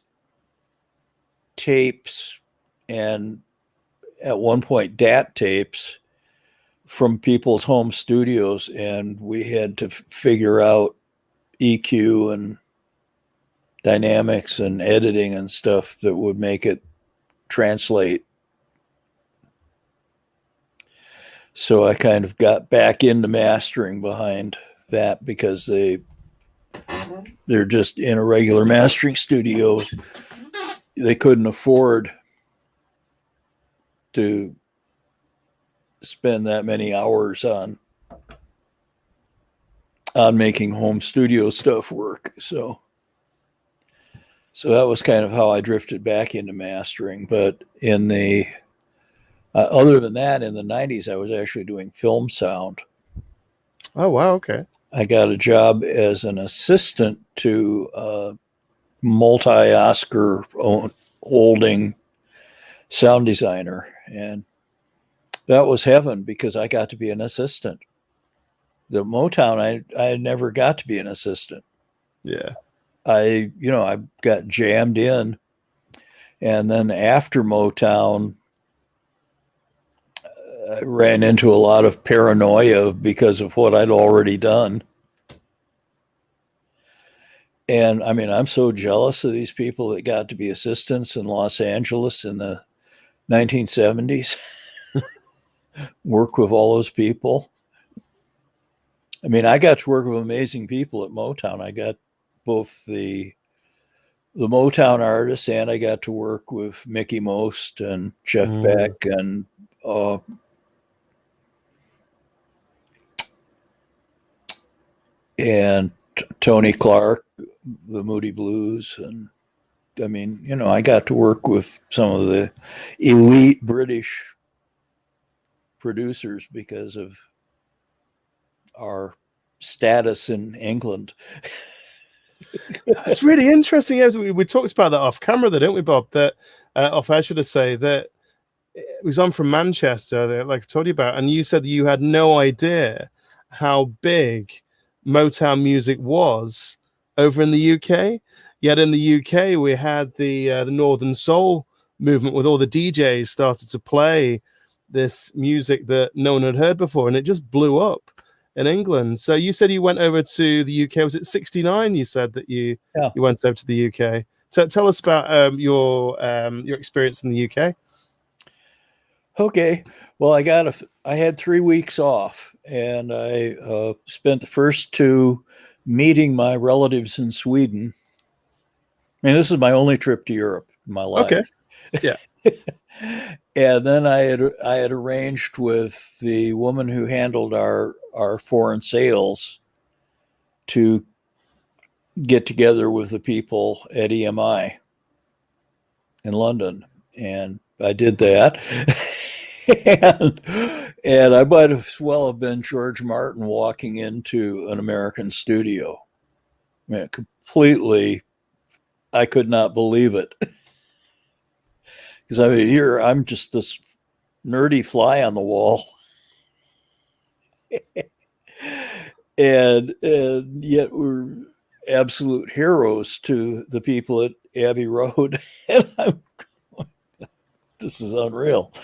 tapes and at one point DAT tapes from people's home studios, and we had to figure out EQ and dynamics and editing and stuff that would make it translate. So I kind of got back into mastering behind that because they're just in a regular mastering studio. They couldn't afford to spend that many hours on making home studio stuff work. So that was kind of how I drifted back into mastering. But in the other than that, in the 90s, I was actually doing film sound. Oh, wow. Okay. I got a job as an assistant to a multi-Oscar holding sound designer. And that was heaven because I got to be an assistant. The Motown, I never got to be an assistant. Yeah. I got jammed in. And then after Motown, I ran into a lot of paranoia because of what I'd already done. And I mean, I'm so jealous of these people that got to be assistants in Los Angeles in the 1970s. Work with all those people. I mean, I got to work with amazing people at Motown. I got both the Motown artists, and I got to work with Mickey Most and Jeff Beck and Tony Clark, the Moody Blues. And I mean, you know, I got to work with some of the elite British producers because of our status in England. It's really interesting. As we talked about that off camera, though, didn't we, Bob? That off air, should I say, that it was on from Manchester, like I told you about, and you said that you had no idea how big Motown music was over in the UK. Yet in the UK, we had the Northern Soul movement, with all the DJs started to play this music that no one had heard before, and it just blew up in England. So you said you went over to the UK. Was it 69? You said that you went over to the UK. So tell us about your experience in the UK. Okay. Well, I had 3 weeks off, and I spent the first 2 meeting my relatives in Sweden. I mean, this is my only trip to Europe in my life. Okay. Yeah. And then I had arranged with the woman who handled our foreign sales to get together with the people at EMI in London, and I did that. and I might as well have been George Martin walking into an American studio. I mean, completely, I could not believe it. Because I mean, here I'm just this nerdy fly on the wall. and yet we're absolute heroes to the people at Abbey Road. And I'm going, this is unreal.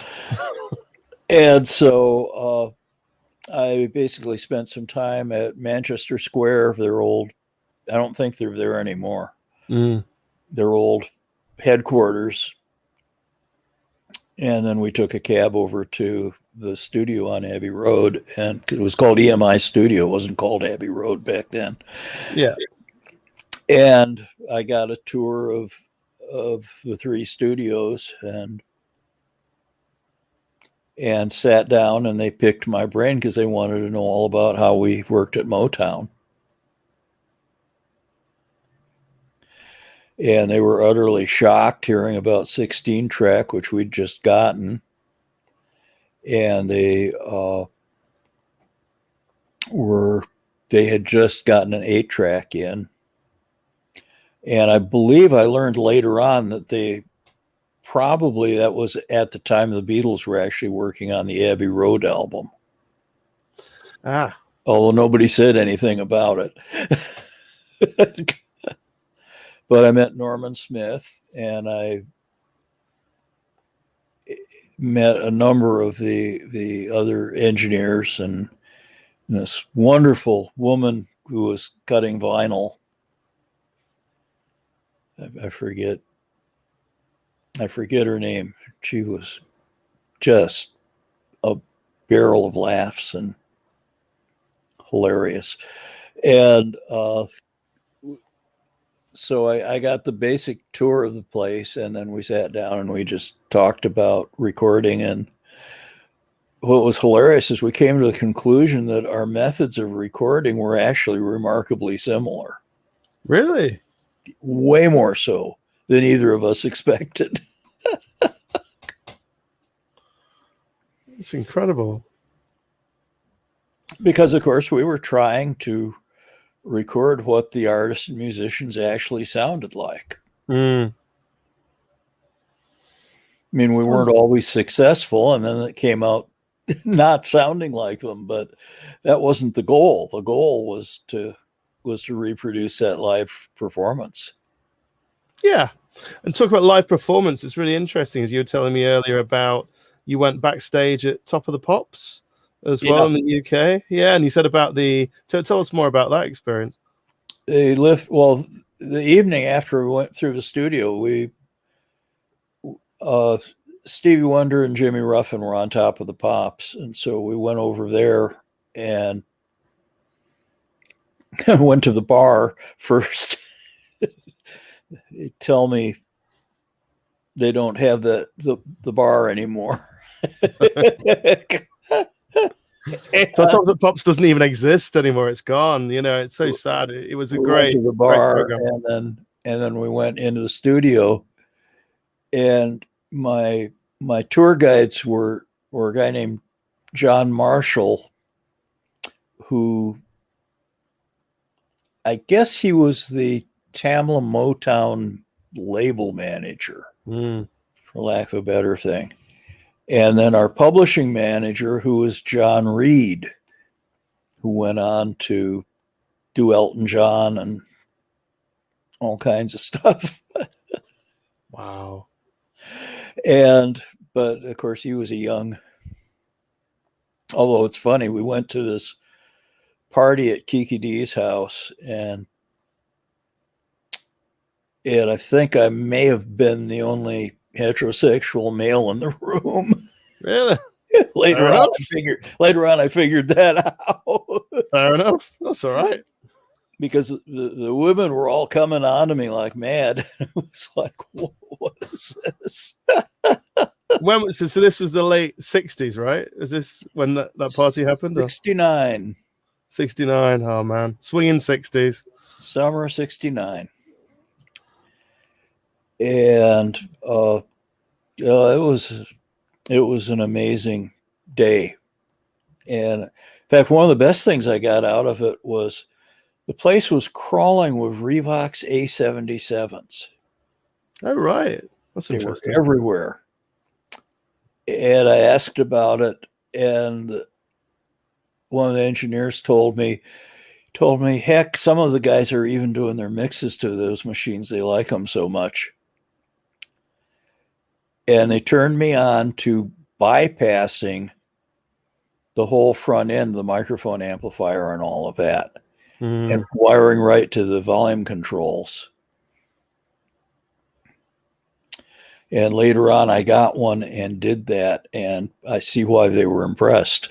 And so I basically spent some time at Manchester Square, their old, I don't think they're there anymore, their old headquarters. And then we took a cab over to the studio on Abbey Road, and it was called EMI Studio. It wasn't called Abbey Road back then. Yeah. And I got a tour of the 3 studios and sat down, and they picked my brain because they wanted to know all about how we worked at Motown. And they were utterly shocked hearing about 16 track, which we'd just gotten. And they had just gotten an 8 track in. And I believe I learned later on that that was at the time the Beatles were actually working on the Abbey Road album. Although nobody said anything about it. But I met Norman Smith, and I met a number of the other engineers, and this wonderful woman who was cutting vinyl. I forget her name. She was just a barrel of laughs and hilarious. And so I got the basic tour of the place, and then we sat down and we just talked about recording. And what was hilarious is we came to the conclusion that our methods of recording were actually remarkably similar. Really? Way more so than either of us expected. It's incredible. Because, of course, we were trying to record what the artists and musicians actually sounded like. I mean, we weren't always successful, and then it came out not sounding like them, but that wasn't the goal. The goal was to reproduce that live performance. Yeah. And talk about live performance. It's really interesting, as you were telling me earlier about you went backstage at Top of the Pops as well in the UK. Yeah. And you said about tell us more about that experience. The evening after we went through the studio, Stevie Wonder and Jimmy Ruffin were on Top of the Pops. And so we went over there, and I went to the bar first. They tell me they don't have the bar anymore. So Top of the Pops doesn't even exist anymore. It's gone. You know, it's so sad. It was a great, went to the bar, great program. and then we went into the studio, and my tour guides were a guy named John Marshall, who I guess he was the Tamla Motown label manager, for lack of a better thing. And then our publishing manager, who was John Reed, who went on to do Elton John and all kinds of stuff. Wow. But of course, he was a young, although it's funny, we went to this party at Kiki D's house, and I think I may have been the only heterosexual male in the room. Really? Later on, I figured that out. Fair enough. That's all right. Because the women were all coming on to me like mad. It was like, what is this? So this was the late 60s, right? Is this when that party happened? 69. 69. Oh, man. Swinging 60s. Summer 69. And it was an amazing day. And in fact, one of the best things I got out of it was the place was crawling with Revox A77s. Oh, right. That's interesting. They were everywhere. And I asked about it, and one of the engineers told me, heck, some of the guys are even doing their mixes to those machines. They like them so much. And they turned me on to bypassing the whole front end, the microphone amplifier and all of that, and wiring right to the volume controls. And later on, I got one and did that, and I see why they were impressed.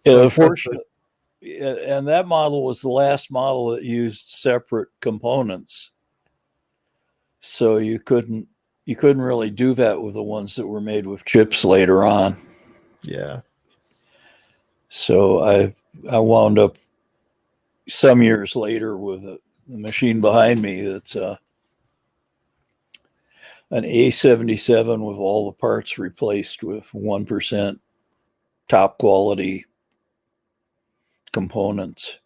Unfortunately, and that model was the last model that used separate components, so you couldn't really do that with the ones that were made with chips later on. Yeah. So I wound up some years later with the machine behind me that's an A77 with all the parts replaced with 1% top quality components.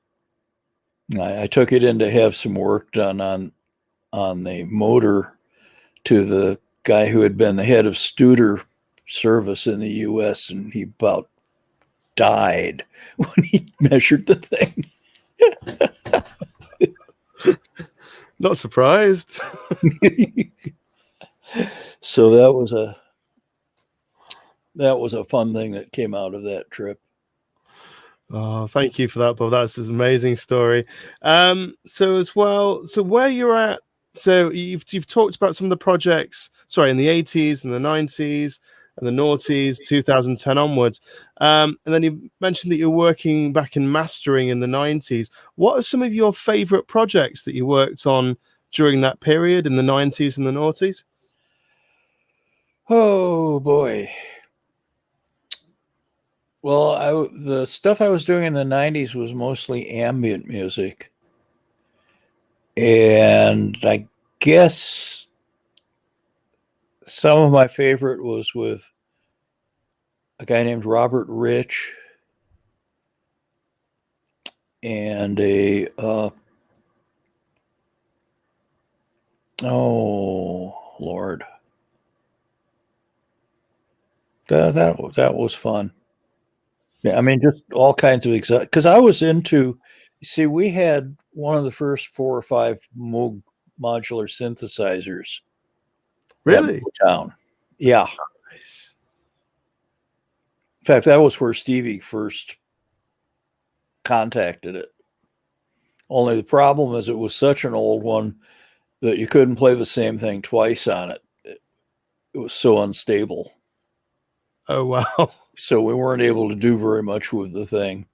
I took it in to have some work done on the motor to the guy who had been the head of Studer service in the U.S., and he about died when he measured the thing. Not surprised. So that was a fun thing that came out of that trip. Oh, thank you for that, Bob. That's an amazing story. So as well, so where you're at, so you've talked about some of the projects, in the 80s and the 90s and the noughties, 2010 onwards. And then you mentioned that you're working back in mastering in the 90s. What are some of your favorite projects that you worked on during that period in the 90s and the noughties? Oh, boy. Well, the stuff I was doing in the 90s was mostly ambient music. And I guess some of my favorite was with a guy named Robert Rich and oh, Lord. That was fun. Yeah, I mean, just all kinds of because I was into. See, we had one of the first 4 or 5 modular synthesizers. Really? Motown. Yeah. Nice. In fact, that was where Stevie first contacted it. Only the problem is it was such an old one that you couldn't play the same thing twice on it. It was so unstable. Oh, wow. So we weren't able to do very much with the thing.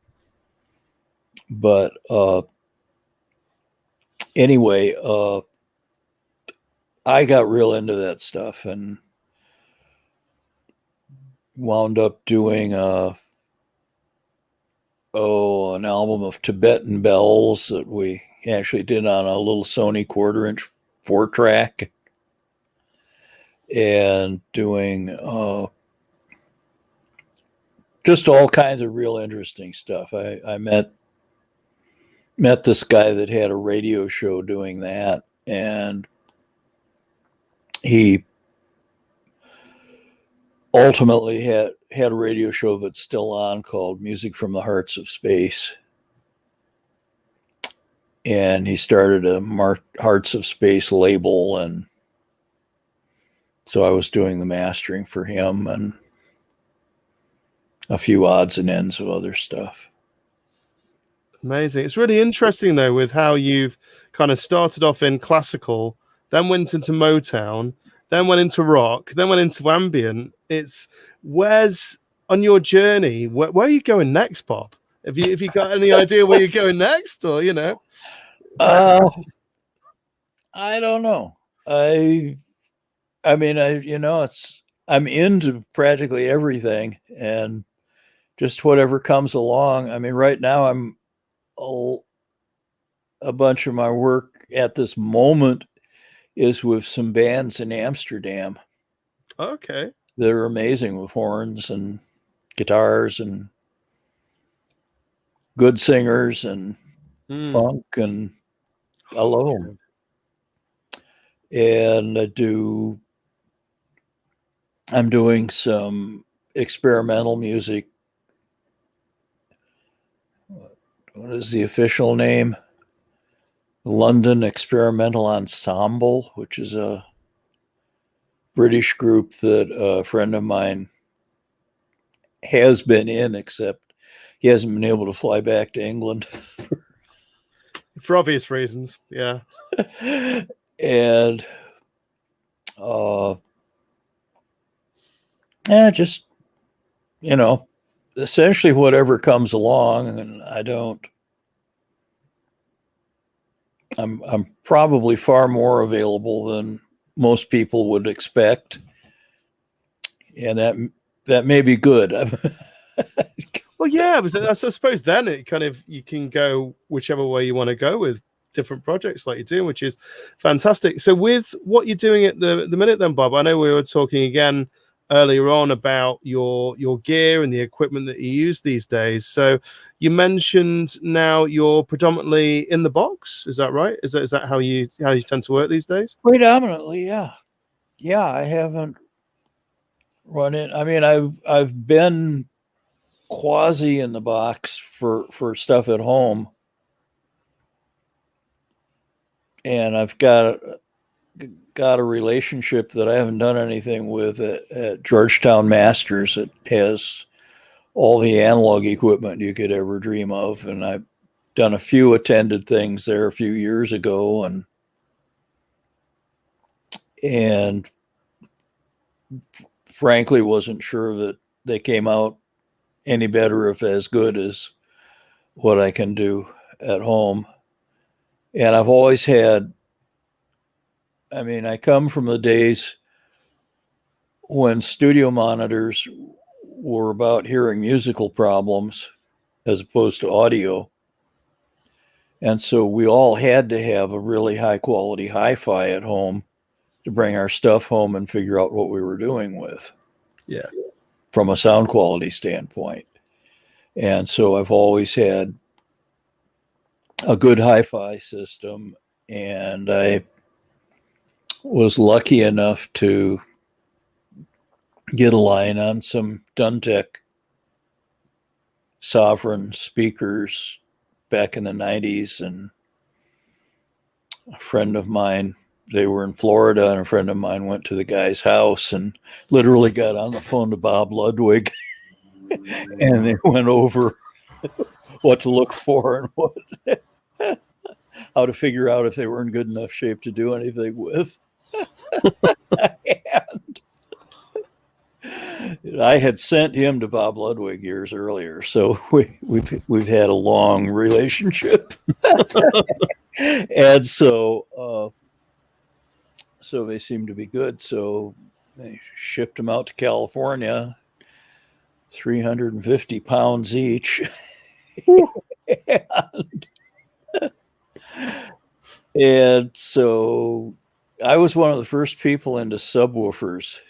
But anyway, I got real into that stuff and wound up doing an album of Tibetan bells that we actually did on a little Sony 1/4-inch 4-track, and doing just all kinds of real interesting stuff. I met this guy that had a radio show doing that, and he ultimately had a radio show that's still on called Music from the Hearts of Space. And he started a Hearts of Space label, and so I was doing the mastering for him and a few odds and ends of other stuff. Amazing. It's really interesting, though, with how you've kind of started off in classical, then went into Motown, then went into rock, then went into ambient. Where's on your journey? Where are you going next, Bob? Have you got any idea where you're going next, or I don't know. I'm into practically everything, and just whatever comes along. I mean, right now a bunch of my work at this moment is with some bands in Amsterdam. Okay. They're amazing with horns and guitars and good singers and funk, and I love them. And I'm doing some experimental music. What is the official name? London Experimental Ensemble, which is a British group that a friend of mine has been in, except he hasn't been able to fly back to England. For obvious reasons, yeah. And just, essentially whatever comes along, and I'm probably far more available than most people would expect, and that may be good. Well, yeah, I suppose then it kind of, you can go whichever way you want to go with different projects like you're doing, which is fantastic. So with what you're doing at the minute then, Bob, I know we were talking again earlier on about your gear and the equipment that you use these days. So you mentioned now you're predominantly in the box. Is that right? Is that how you tend to work these days? Predominantly, yeah. I haven't run in. I mean, I've been quasi in the box for stuff at home, and I've got a relationship that I haven't done anything with at Georgetown Masters. It has all the analog equipment you could ever dream of, and I've done a few attended things there a few years ago, and frankly wasn't sure that they came out any better, if as good as what I can do at home. And I've always had, I come from the days when studio monitors were about hearing musical problems as opposed to audio. And so we all had to have a really high quality hi-fi at home to bring our stuff home and figure out what we were doing with. Yeah. From a sound quality standpoint. And so I've always had a good hi-fi system, and I was lucky enough to get a line on some Duntech Sovereign speakers back in the 90s, and a friend of mine, they were in Florida, and a friend of mine went to the guy's house and literally got on the phone to Bob Ludwig and they went over what to look for and how to figure out if they were in good enough shape to do anything with. And, I had sent him to Bob Ludwig years earlier, so we've had a long relationship, and so they seem to be good. So they shipped them out to California, 350 pounds each. And so I was one of the first people into subwoofers.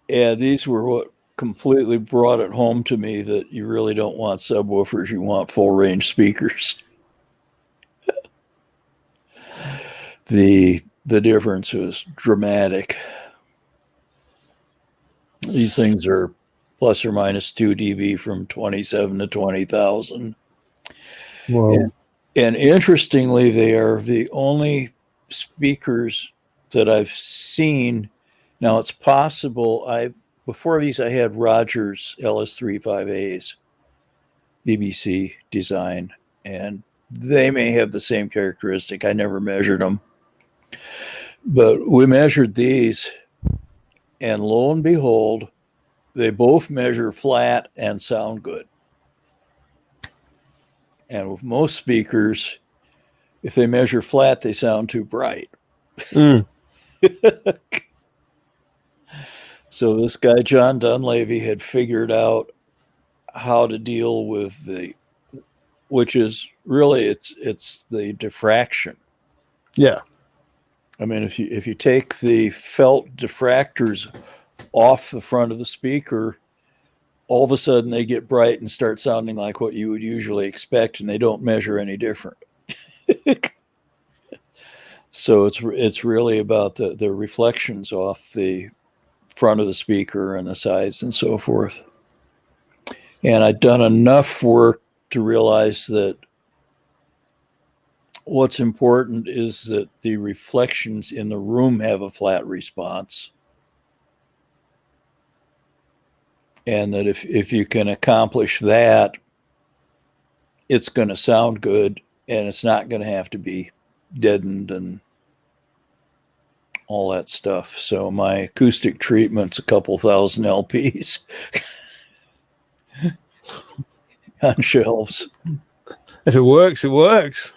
And these were what completely brought it home to me that you really don't want subwoofers. You want full range speakers. The difference was dramatic. These things are plus or minus 2 dB from 27 to 20,000. Wow. And interestingly, they are the only speakers that I've seen. Now, it's possible before these I had Rogers LS35As, BBC design, and they may have the same characteristic. I never measured them. But we measured these, and lo and behold, they both measure flat and sound good. And with most speakers, if they measure flat, they sound too bright. Mm. So this guy, John Dunleavy, had figured out how to deal with which is really, it's the diffraction. Yeah. I mean, if you take the felt diffractors off the front of the speaker, all of a sudden they get bright and start sounding like what you would usually expect, and they don't measure any different. So it's really about the reflections off the front of the speaker and the sides and so forth. And I'd done enough work to realize that what's important is that the reflections in the room have a flat response. And that if you can accomplish that, it's going to sound good, and it's not going to have to be deadened and all that stuff. So my acoustic treatment's a couple thousand LPs on shelves. If it works, it works.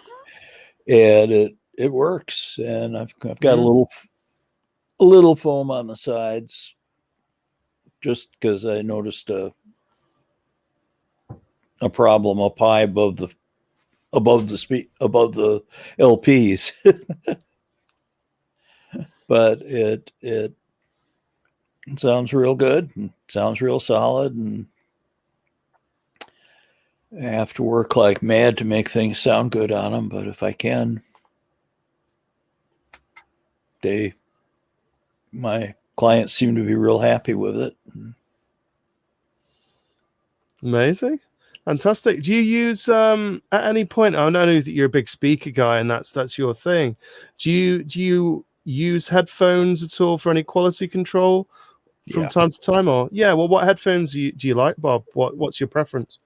And it works. And I've got a little foam on the sides, just because I noticed a problem up high above the LPs. But it sounds real good and sounds real solid, and I have to work like mad to make things sound good on them, but if I can, my clients seem to be real happy with it. Amazing. Fantastic. Do you use at any point, I know that you're a big speaker guy and that's your thing. Do you use headphones at all for any quality control from time to time? Or what headphones do you like, Bob? What's your preference?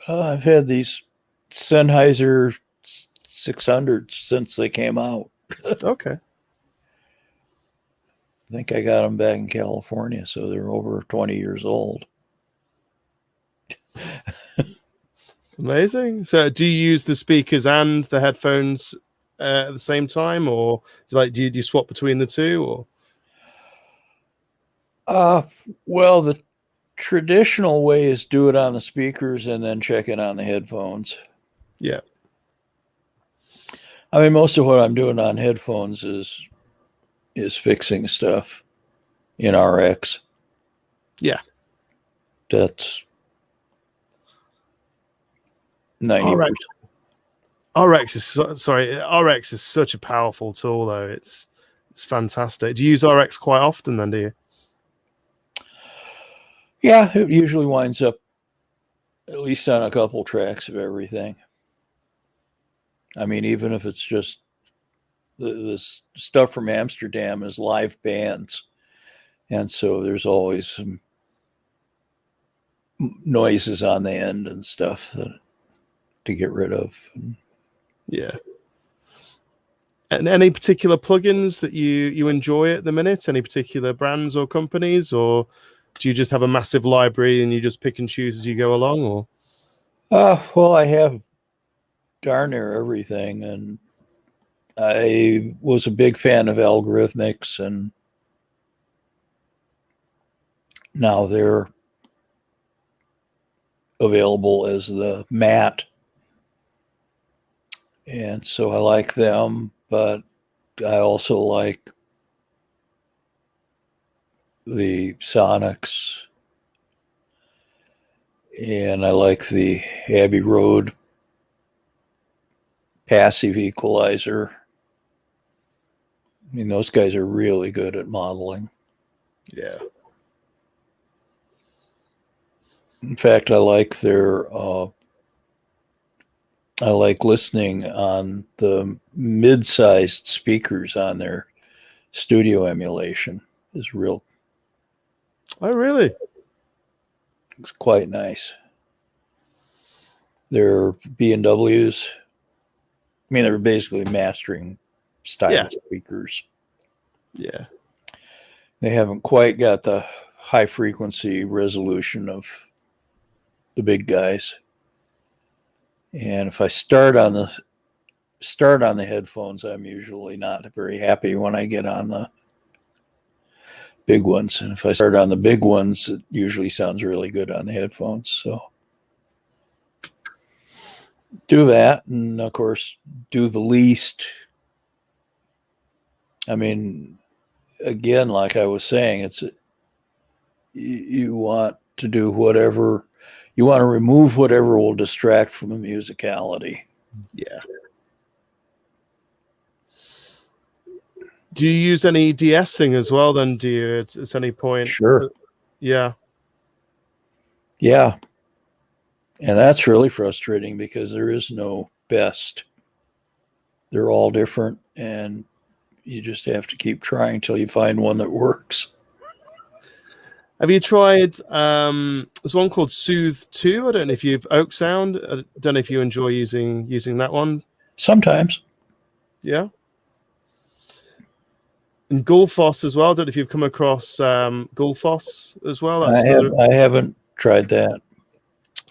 I've had these Sennheiser 600s since they came out. Okay. I think I got them back in California, so they're over 20 years old. Amazing. So do you use the speakers and the headphones at the same time, or do you swap between the two? Or well, the traditional way is do it on the speakers and then check it on the headphones. Yeah. I mean, most of what I'm doing on headphones is fixing stuff in RX. Yeah. That's 90%. RX is such a powerful tool, though. It's fantastic. Do you use RX quite often then, do you? Yeah, it usually winds up at least on a couple tracks of everything. I mean, even if it's just this stuff from Amsterdam is live bands. And so there's always some noises on the end and stuff to get rid of. Yeah. And any particular plugins that you enjoy at the minute? Any particular brands or companies, or do you just have a massive library and you just pick and choose as you go along, or? Well, I have darn near everything, and I was a big fan of algorithmics, and now they're available as the MAT. And so I like them, but I also like the Sonics, and I like the Abbey Road passive equalizer. I mean, those guys are really good at modeling. Yeah. In fact, I like I like listening on the mid-sized speakers on their studio emulation. It's real. Oh, really? It's quite nice. They're B&Ws. I mean, they're basically mastering style speakers. Yeah. They haven't quite got the high frequency resolution of the big guys. And if I start on the headphones, I'm usually not very happy when I get on the big ones. And if I start on the big ones, it usually sounds really good on the headphones. So do that, and of course do the least. I mean, again, like I was saying, you want to do whatever, you want to remove whatever will distract from the musicality. Yeah. Do you use any de-essing as well then, do you, at any point? Sure. Yeah. Yeah. And that's really frustrating because there is no best. They're all different, and you just have to keep trying until you find one that works. Have you tried there's one called Soothe 2? I don't know if you've Oak Sound. I don't know if you enjoy using that one. Sometimes. Yeah. And Gullfoss as well. I don't know if you've come across Gullfoss as well. I haven't tried that.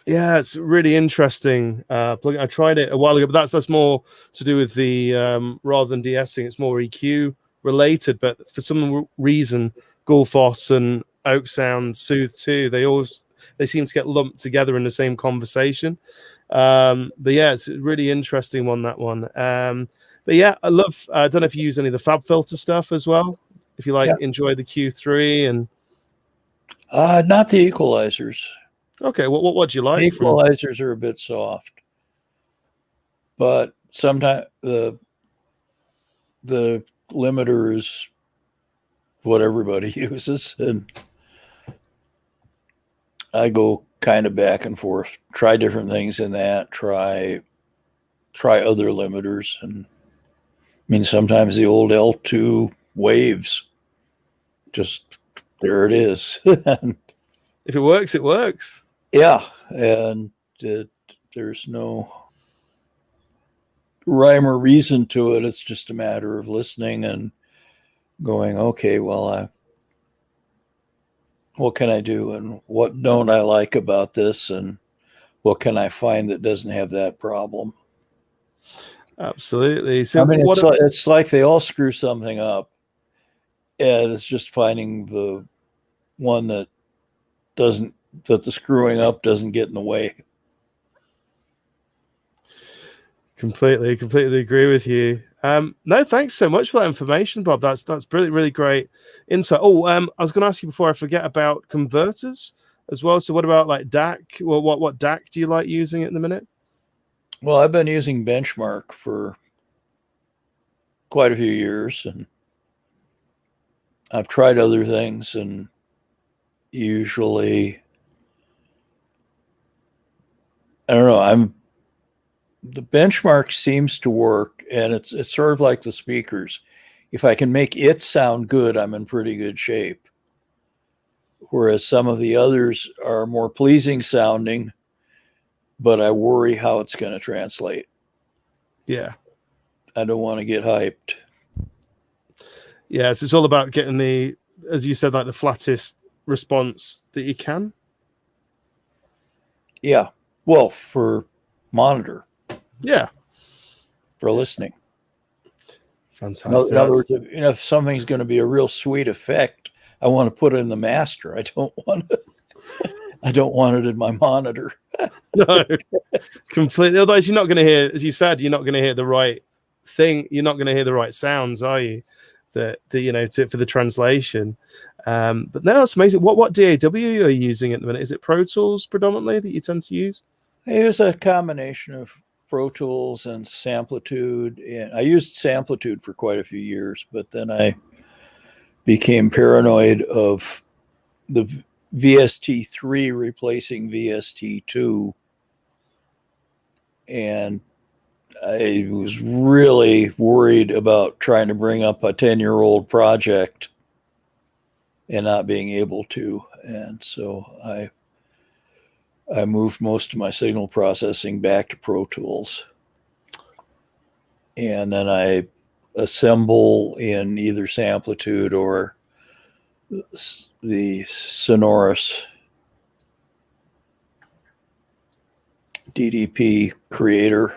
Yeah, it's really interesting. I tried it a while ago, but that's more to do with the rather than de-essing, it's more EQ related. But for some reason, Gullfoss and Oak Sound, Soothe 2, they seem to get lumped together in the same conversation. But yeah, it's a really interesting one, that one. But yeah, I don't know if you use any of the Fab Filter stuff as well. If you enjoy the Q3 and not the equalizers. Okay, what do you like? Equalizers are a bit soft, but sometimes the limiter is what everybody uses, and I go kind of back and forth. Try different things in that. Try other limiters, and I mean sometimes the old L2 waves, just there it is. If it works, it works. Yeah, and there's no rhyme or reason to it. It's just a matter of listening and going, okay, well, what can I do, and what don't I like about this, and what can I find that doesn't have that problem? Absolutely. So I mean, it's like they all screw something up, and it's just finding the one that the screwing up doesn't get in the way. Completely agree with you. No, thanks so much for that information, Bob. That's brilliant, really great insight. Oh, I was going to ask you before I forget about converters as well. So what about like DAC? Well, what DAC do you like using at the minute? Well, I've been using Benchmark for quite a few years, and I've tried other things, and usually, I don't know, the Benchmark seems to work, and it's sort of like the speakers. If I can make it sound good, I'm in pretty good shape. Whereas some of the others are more pleasing sounding, but I worry how it's going to translate. Yeah. I don't want to get hyped. Yeah, so it's all about getting as you said, like the flattest response that you can? Yeah. Well, for monitor. Yeah. For listening. Fantastic. In other words, if something's going to be a real sweet effect, I want to put it in the master. I don't want it in my monitor. No, completely. Otherwise, you're not going to hear, as you said, you're not going to hear the right thing. You're not going to hear the right sounds, are you? For the translation. But no, that's amazing. What DAW are you using at the minute? Is it Pro Tools predominantly that you tend to use? I use a combination of Pro Tools and Samplitude, and I used Samplitude for quite a few years, but then I became paranoid of the VST3 replacing VST2, and I was really worried about trying to bring up a 10-year-old project and not being able to, and so I moved most of my signal processing back to Pro Tools. And then I assemble in either Samplitude or the Sonorous DDP creator,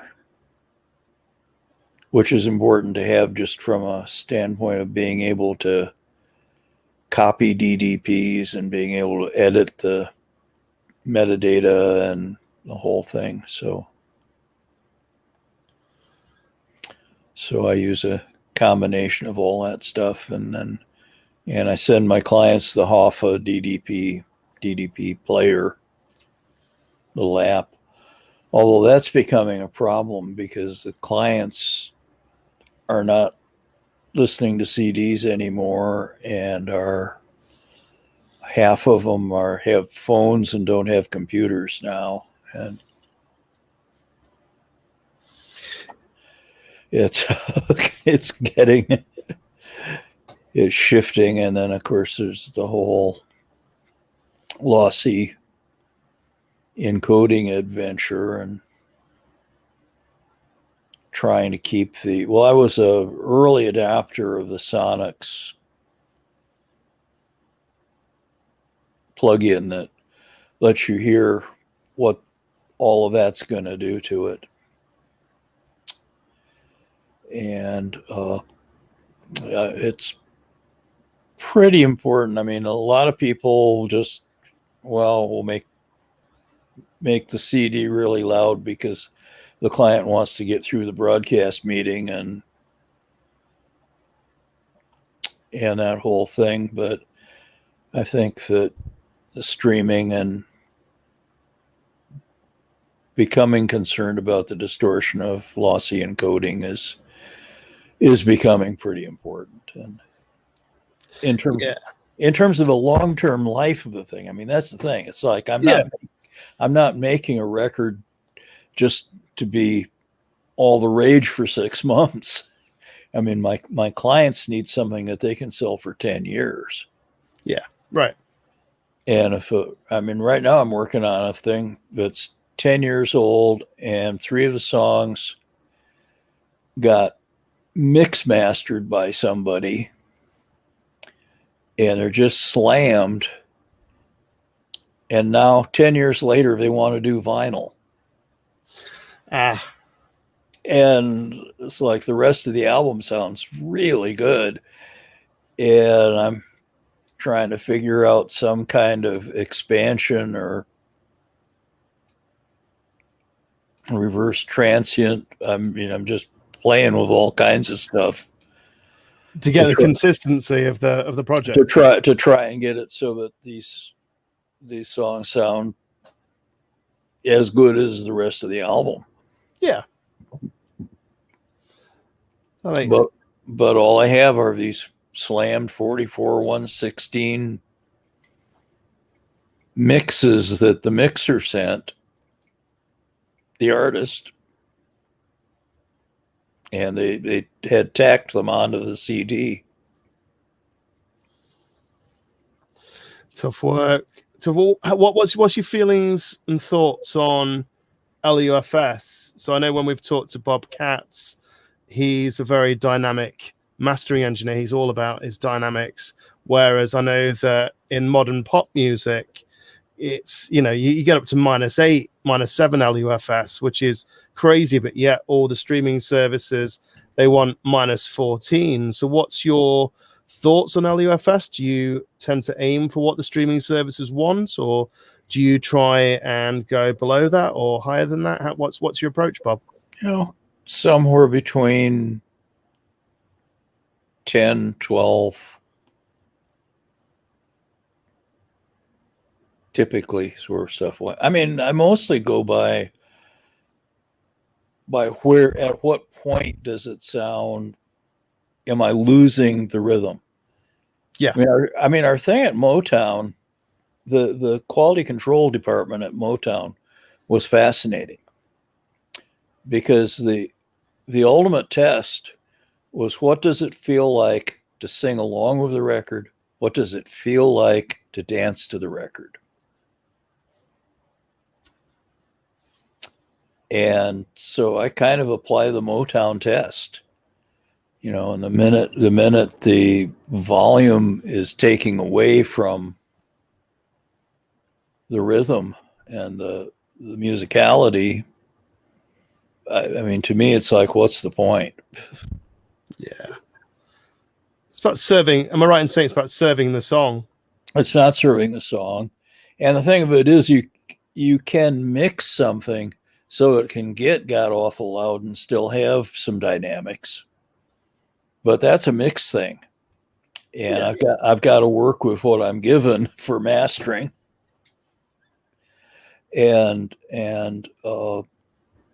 which is important to have just from a standpoint of being able to copy DDPs and being able to edit the metadata and the whole thing. So I use a combination of all that stuff, and I send my clients the Hoffa DDP player, little app. Although that's becoming a problem because the clients are not listening to CDs anymore, and half of them have phones and don't have computers now, and it's shifting. And then of course there's the whole lossy encoding adventure and trying to keep I was a early adopter of the Sonics plugin that lets you hear what all of that's going to do to it. And it's pretty important. I mean, a lot of people just, will make the CD really loud because the client wants to get through the broadcast meeting and that whole thing. But I think that the streaming and becoming concerned about the distortion of lossy encoding is becoming pretty important. And in terms of the long-term life of the thing, I mean, that's the thing. It's like I'm not making a record just to be all the rage for 6 months. I mean, my clients need something that they can sell for 10 years. Yeah, right. And right now I'm working on a thing that's 10 years old, and 3 of the songs got mix mastered by somebody, and they're just slammed. And now 10 years later, they want to do vinyl. And it's like the rest of the album sounds really good. And I'm trying to figure out some kind of expansion or reverse transient. I'm just playing with all kinds of stuff to get the consistency of the project. To try and get it so that these songs sound as good as the rest of the album. Yeah. But all I have are these slammed 44 116 mixes that the mixer sent the artist, and they had tacked them onto the CD. Tough work. What's your feelings and thoughts on LUFS? So I know when we've talked to Bob Katz, he's a very dynamic mastering engineer. He's all about his dynamics. Whereas I know that in modern pop music, it's, you know, you get up to -8, -7 LUFS, which is crazy, but yet all the streaming services, they want -14. So what's your thoughts on LUFS? Do you tend to aim for what the streaming services want, or do you try and go below that or higher than that? What's your approach, Bob? You know, somewhere between 10, 12, typically sort of stuff. I mean, I mostly go by where, at what point does it sound, am I losing the rhythm? Yeah. I mean, our thing at Motown, the quality control department at Motown was fascinating, because the ultimate test was, what does it feel like to sing along with the record? What does it feel like to dance to the record? And so I kind of apply the Motown test, you know, and the minute the volume is taking away from the rhythm and the musicality, I mean, to me, it's like, what's the point? Yeah. It's about serving. Am I right in saying it's about serving the song? It's not serving the song. And the thing of it is, you can mix something so it can get god awful loud and still have some dynamics. But that's a mix thing. And yeah. I've got to work with what I'm given for mastering. And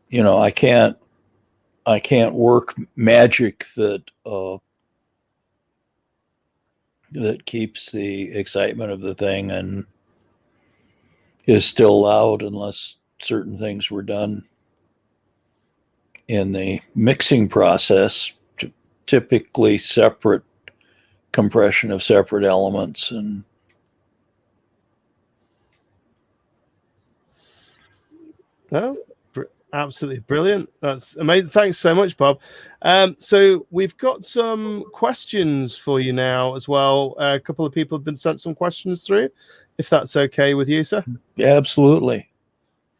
you know, I can't work magic that keeps the excitement of the thing and is still loud, unless certain things were done in the mixing process, typically separate compression of separate elements. And oh, absolutely brilliant. That's amazing. Thanks so much, Bob. So we've got some questions for you now as well. A couple of people have been sent some questions through, if that's okay with you, sir. Yeah, absolutely.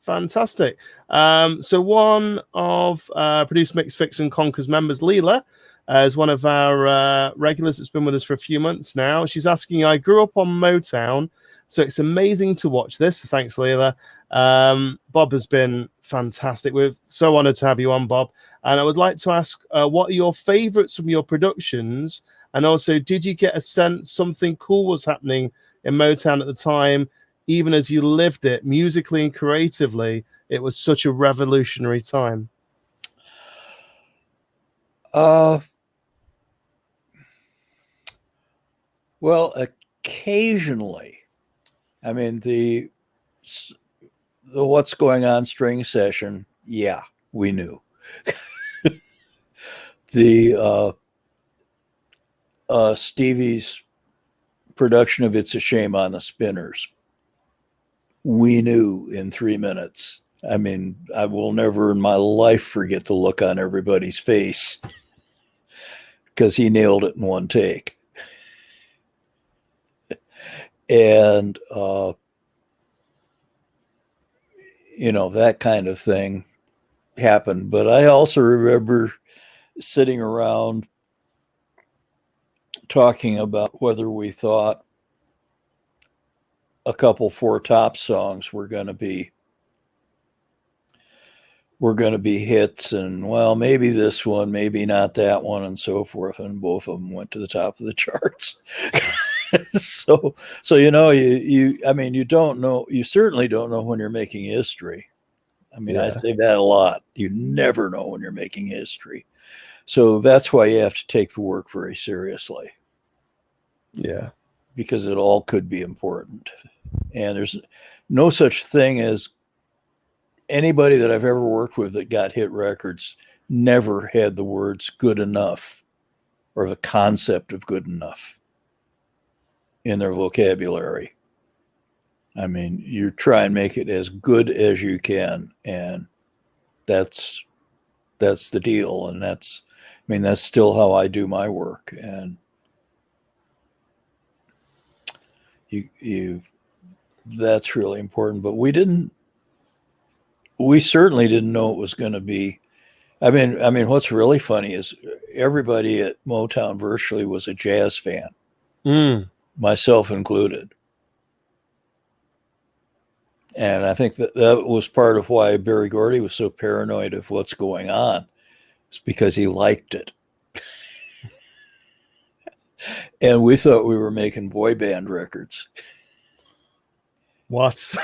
Fantastic. So one of Produce, Mix, Fix and Conquer's members, Leela, is one of our regulars that's been with us for a few months now. She's asking, I grew up on Motown, so it's amazing to watch this. Thanks, Leela. Bob has been fantastic. We're so honored to have you on, Bob. And I would like to ask, what are your favorites from your productions? And also, did you get a sense something cool was happening in Motown at the time, even as you lived it musically and creatively? It was such a revolutionary time. Well, occasionally. I mean, the What's Going On string session, yeah, we knew. The Stevie's production of It's a Shame on the Spinners, we knew in 3 minutes. I mean, I will never in my life forget the look on everybody's face, because he nailed it in one take. And you know, that kind of thing happened. But I also remember sitting around talking about whether we thought a couple Four Top songs were going to be hits, and well, maybe this one, maybe not that one, and so forth. And both of them went to the top of the charts. So you know, I mean, you don't know, you certainly don't know when you're making history. I mean, yeah. I say that a lot. You never know when you're making history. So that's why you have to take the work very seriously. Yeah. Because it all could be important. And there's no such thing as anybody that I've ever worked with that got hit records never had the words good enough or the concept of good enough in their vocabulary. I mean, you try and make it as good as you can, and that's the deal. And that's still how I do my work. And you that's really important. But we certainly didn't know it was going to be. I mean, what's really funny is everybody at Motown virtually was a jazz fan, myself included. And I think that was part of why Berry Gordy was so paranoid of what's going on. It's because he liked it. And we thought we were making boy band records. What?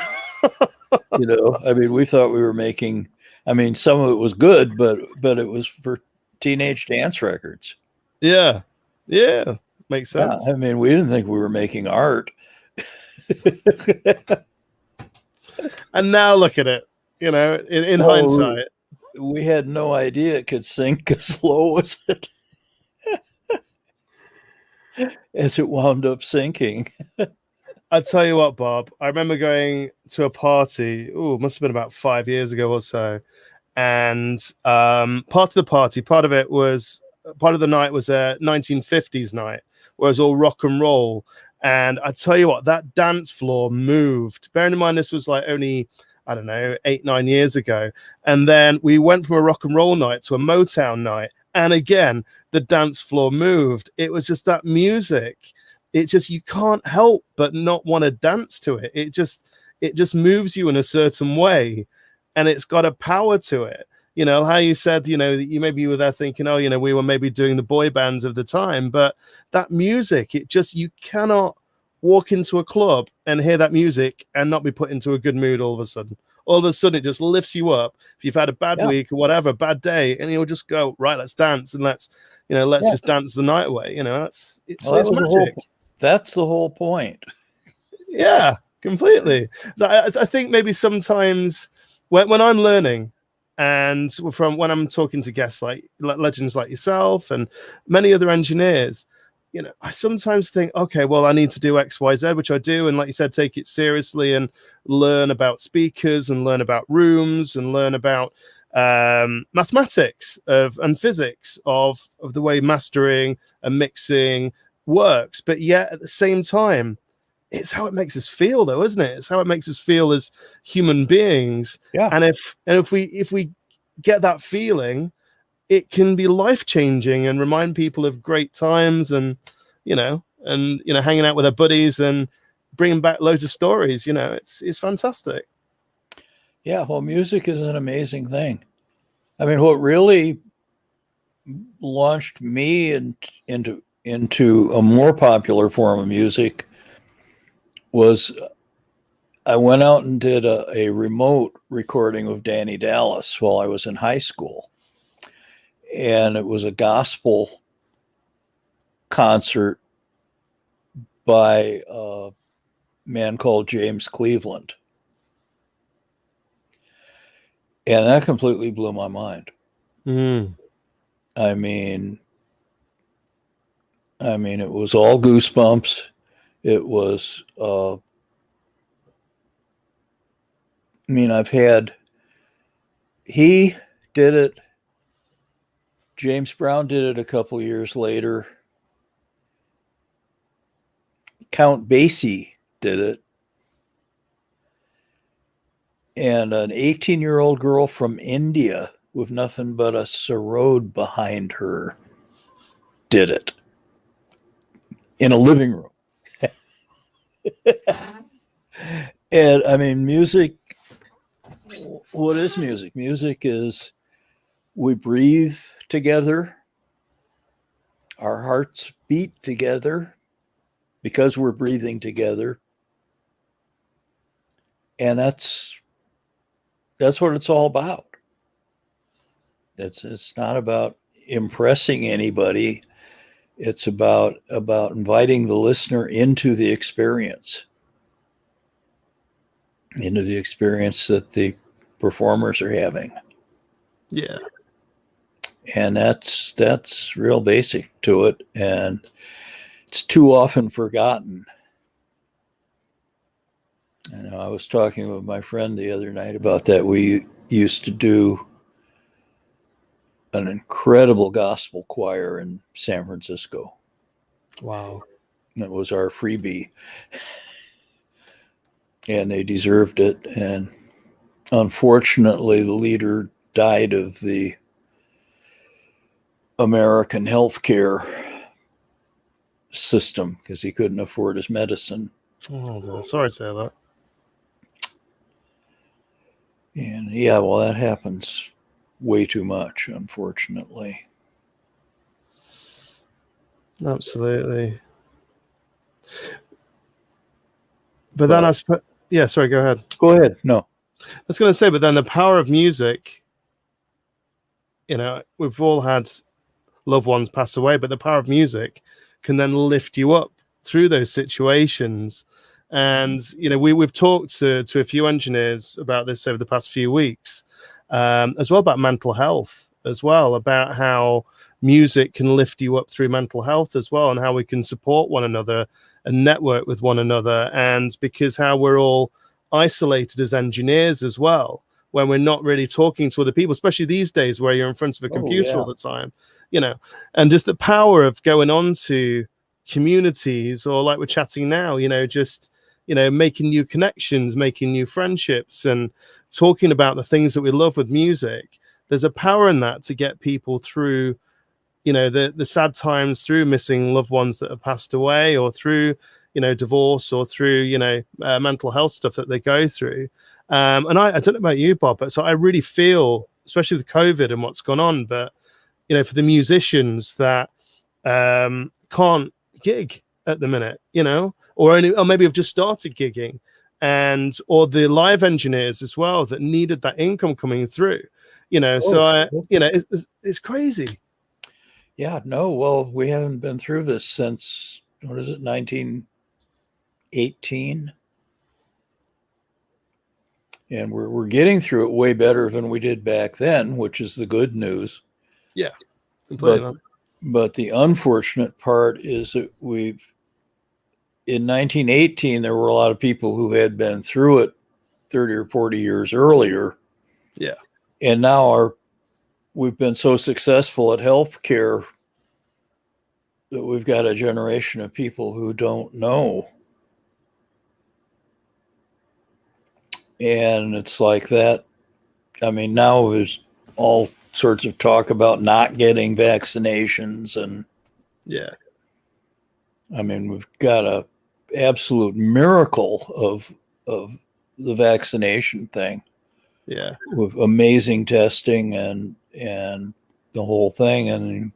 I mean, we thought we were making, I mean, some of it was good, but it was for teenage dance records. Yeah. Yeah. Makes sense. Yeah, I mean, we didn't think we were making art. And now look at it, in hindsight. We had no idea it could sink as low as it wound up sinking. I'll tell you what, Bob, I remember going to a party, must have been about 5 years ago or so. And part of the night was a 1950s night, where it was all rock and roll. And I tell you what, that dance floor moved. Bearing in mind, this was like only, I don't know, 8-9 years ago. And then we went from a rock and roll night to a Motown night. And again, the dance floor moved. It was just that music. It just, you can't help but not want to dance to it. It just moves you in a certain way. And it's got a power to it. How you said, that you were there thinking, we were maybe doing the boy bands of the time, but that music, you cannot walk into a club and hear that music and not be put into a good mood all of a sudden. All of a sudden, it just lifts you up. If you've had a bad week or whatever, bad day, and you'll just go, right, let's dance and let's just dance the night away. It's magic. That's the whole point. Yeah, completely. So I think maybe sometimes when I'm learning, and from when I'm talking to guests like legends like yourself and many other engineers, I sometimes think, okay, well, I need to do X, Y, Z, which I do. And like you said, take it seriously and learn about speakers and learn about rooms and learn about mathematics and physics of the way mastering and mixing works. But yet at the same time, it's how it makes us feel, though, isn't it? It's how it makes us feel as human beings. Yeah. And if we get that feeling, it can be life-changing and remind people of great times and hanging out with our buddies and bringing back loads of stories. It's fantastic. Yeah, well, music is an amazing thing. I mean, what really launched me into a more popular form of music was I went out and did a remote recording of Danny Dallas while I was in high school. And it was a gospel concert by a man called James Cleveland. And that completely blew my mind. I mean, it was all goosebumps. It was, he did it. James Brown did it a couple years later. Count Basie did it. And an 18-year-old girl from India with nothing but a sarod behind her did it in a living room. And I mean, music, what is music? Music is we breathe together. Our hearts beat together because we're breathing together. And that's what it's all about. It's not about impressing anybody. It's about inviting the listener into the experience that the performers are having. Yeah. And that's real basic to it. And it's too often forgotten. I know I was talking with my friend the other night about that. We used to do an incredible gospel choir in San Francisco. Wow. That was our freebie. and they deserved it. And unfortunately, the leader died of the American healthcare system because he couldn't afford his medicine. Oh, sorry to hear that. And yeah, well, that happens way too much, unfortunately. Absolutely. But then I suppose, yeah, sorry, go ahead. Go ahead. No. I was going to say, but then the power of music, you know, we've all had loved ones pass away, but the power of music can then lift you up through those situations. And, you know, we've talked to a few engineers about this over the past few weeks, as well, about mental health as well, about how music can lift you up through mental health as well, and how we can support one another and network with one another. And because how we're all isolated as engineers as well, when we're not really talking to other people, especially these days where you're in front of a computer all the time, you know, and just the power of going on to communities, or like we're chatting now, you know, just, you know, making new connections, making new friendships, and talking about the things that we love with music. There's a power in that to get people through, you know, the sad times, through missing loved ones that have passed away, or through, you know, divorce, or through, you know, mental health stuff that they go through. And I don't know about you, Bob, but so I really feel, especially with COVID and what's gone on, but, you know, for the musicians that can't gig at the minute, you know, or maybe have just started gigging, and or the live engineers as well that needed that income coming through, you know. You know, it's crazy. Yeah, no, well, we haven't been through this since, what is it, 1918? And we're getting through it way better than we did back then, which is the good news. Yeah, completely. But the unfortunate part is that in 1918, there were a lot of people who had been through it 30 or 40 years earlier. Yeah. And now we've been so successful at healthcare that we've got a generation of people who don't know. And it's like that. I mean, now there's all sorts of talk about not getting vaccinations. And yeah, I mean, we've got a absolute miracle of the vaccination thing. Yeah. With amazing testing and the whole thing.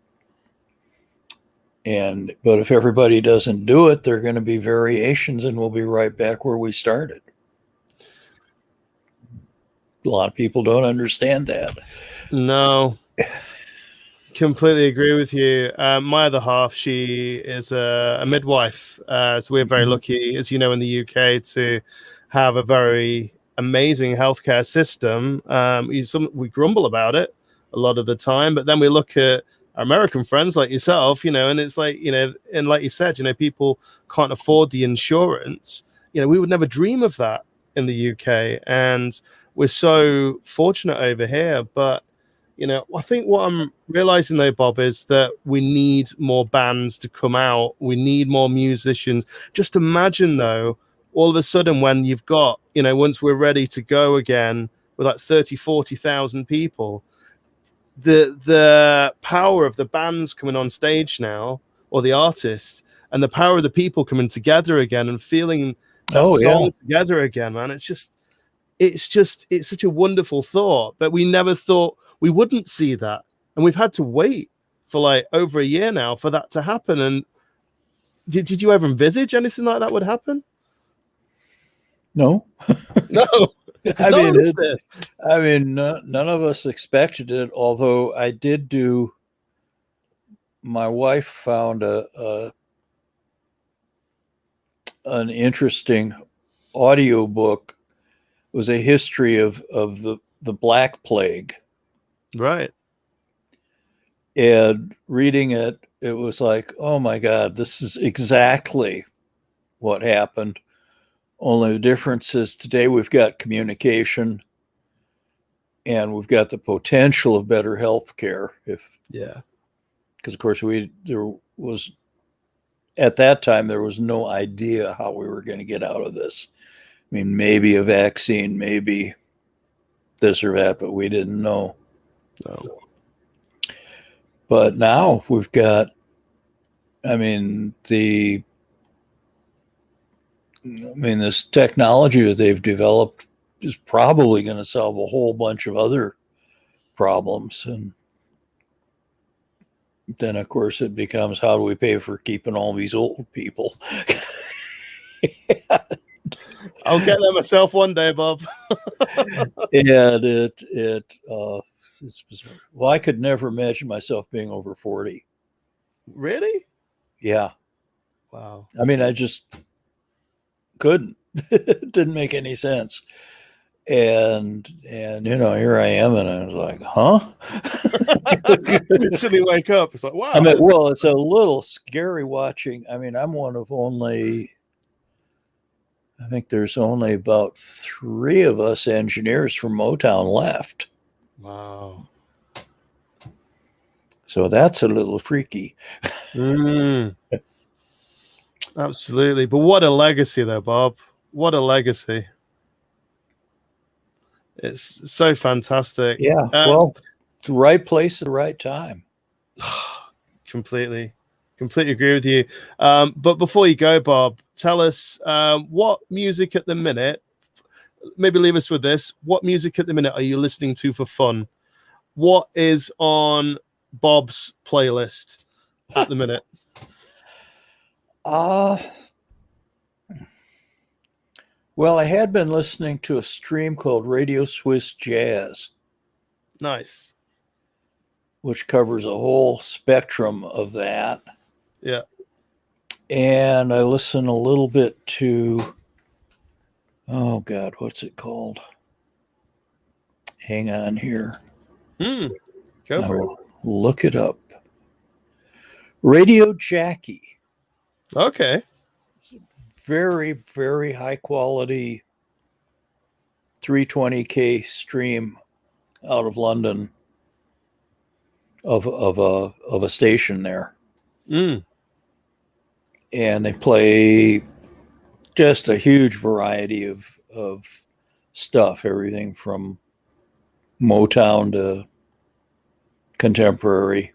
But if everybody doesn't do it, there are going to be variations, and we'll be right back where we started. A lot of people don't understand that. No, completely agree with you. My other half, she is a midwife. So we're very lucky, as you know, in the UK, to have a very amazing healthcare system. We grumble about it a lot of the time, but then we look at our American friends like yourself, you know, and it's like, you know, and like you said, you know, people can't afford the insurance. You know, we would never dream of that in the UK, and we're so fortunate over here. But, you know, I think what I'm realizing though, Bob, is that we need more bands to come out. We need more musicians. Just imagine though, all of a sudden when you've got, you know, once we're ready to go again with like 40,000 people, the power of the bands coming on stage now, or the artists, and the power of the people coming together again and feeling that song together again, man. It's such a wonderful thought, but we never thought we wouldn't see that. And we've had to wait for like over a year now for that to happen. And did you ever envisage anything like that would happen? No. No. I mean, none of us expected it, although I did my wife found an interesting audio book. It was a history of the Black Plague. Right. And reading it, it was like, oh my God, this is exactly what happened. Only the difference is today we've got communication, and we've got the potential of better health care. Because of course at that time there was no idea how we were going to get out of this. mean, maybe a vaccine, maybe this or that, but we didn't know. No. But now we've got, I mean, this technology that they've developed is probably going to solve a whole bunch of other problems. And then, of course, it becomes, how do we pay for keeping all these old people? I'll get there myself one day, Bob. And well, I could never imagine myself being over 40. Really? Yeah. Wow. I mean, I just couldn't. It didn't make any sense. And here I am, and I was like, huh? Suddenly wake up. It's like, wow. I mean, well, it's a little scary watching. I mean, I'm one of only, I think there's only about 3 of us engineers from Motown left. Wow. So that's a little freaky. Absolutely. But what a legacy, though, Bob. What a legacy. It's so fantastic. Yeah. Well, the right place at the right time. Completely agree with you. But before you go, Bob, tell us what music at the minute, maybe leave us with this. What music at the minute are you listening to for fun? What is on Bob's playlist at the minute? Well, I had been listening to a stream called Radio Swiss Jazz. Nice. Which covers a whole spectrum of that. Yeah. And I listen a little bit to, oh God, what's it called? Hang on here. Go for it. Look it up. Radio Jackie. Okay. Very, very high quality 320K stream out of London of a station there. And they play just a huge variety of stuff, everything from Motown to contemporary,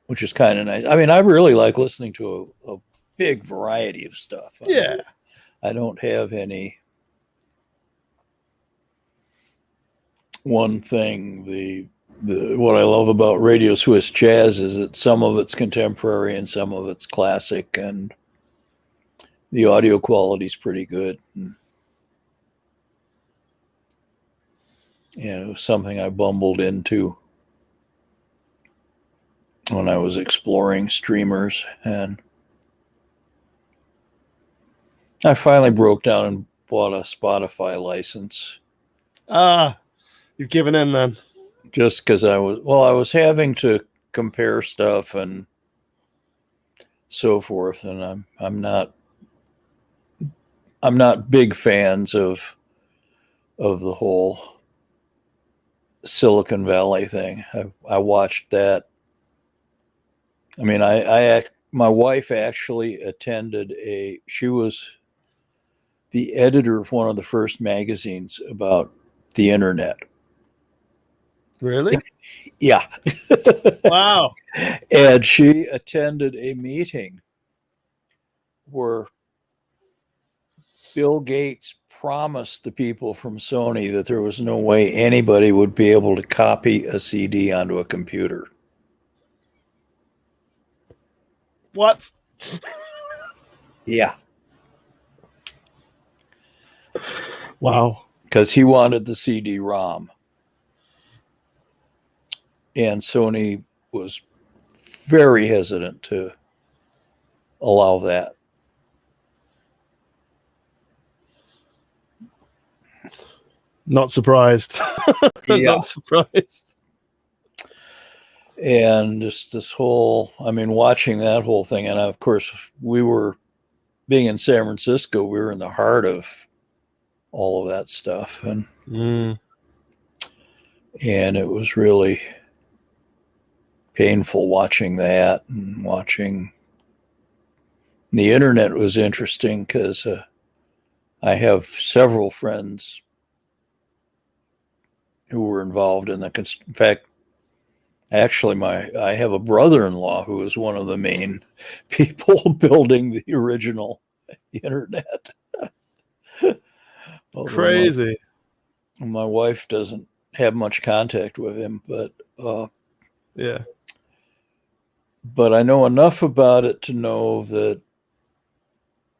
which is kind of nice. I mean, I really like listening to a big variety of stuff. Yeah. I don't have any one thing. The what I love about Radio Swiss Jazz is that some of it's contemporary and some of it's classic, and the audio quality is pretty good. And it was something I bumbled into when I was exploring streamers, and I finally broke down and bought a Spotify license. You've given in then. Just because I was having to compare stuff and so forth, and I'm not big fans of the whole Silicon Valley thing. I watched that. I mean, my wife actually attended she was the editor of one of the first magazines about the internet. Really? Yeah. Wow. And she attended a meeting where Bill Gates promised the people from Sony that there was no way anybody would be able to copy a CD onto a computer. What? Yeah. Wow. Because he wanted the CD-ROM. And Sony was very hesitant to allow that. Not surprised. Yeah. Not surprised. And just this whole, I mean, watching that whole thing. And of course, we were, being in San Francisco, we were in the heart of all of that stuff. And it was really painful watching that and watching the internet was interesting because I have several friends who were involved in in fact, actually, I have a brother-in-law who was one of the main people building the original internet. Crazy. My wife doesn't have much contact with him, but yeah. But I know enough about it to know that,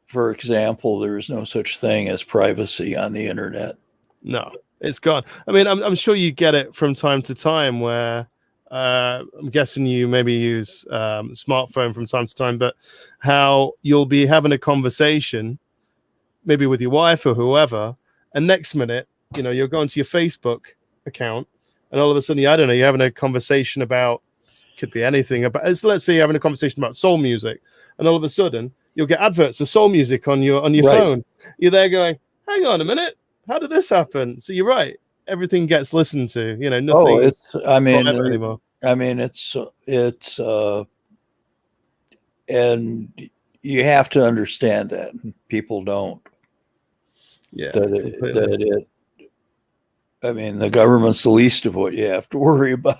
for example, there is no such thing as privacy on the internet. No, it's gone. I mean, I'm sure you get it from time to time where I'm guessing you maybe use smartphone from time to time, but how you'll be having a conversation maybe with your wife or whoever, and next minute, you know, you're going to your Facebook account, and all of a sudden, I don't know, you're having a conversation about, could be anything about, let's say you're having a conversation about soul music, and all of a sudden you'll get adverts for soul music on your right. phone. You're there going, hang on a minute, how did this happen? So you're right, everything gets listened to, you know, nothing anymore. I mean, it's and you have to understand that people don't. Yeah, I mean, the government's the least of what you have to worry about.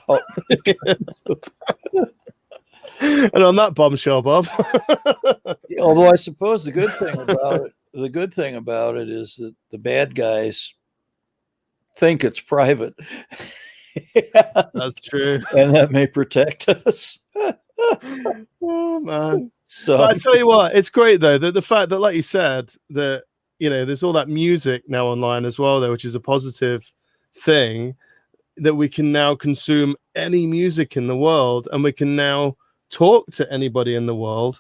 And on that bombshell, Bob. Although I suppose the good thing about it is that the bad guys think it's private. That's true. And that may protect us. Oh man. So but I tell you what, it's great though, the fact that, like you said, that, you know, there's all that music now online as well, though, which is a positive thing, that we can now consume any music in the world, and we can now talk to anybody in the world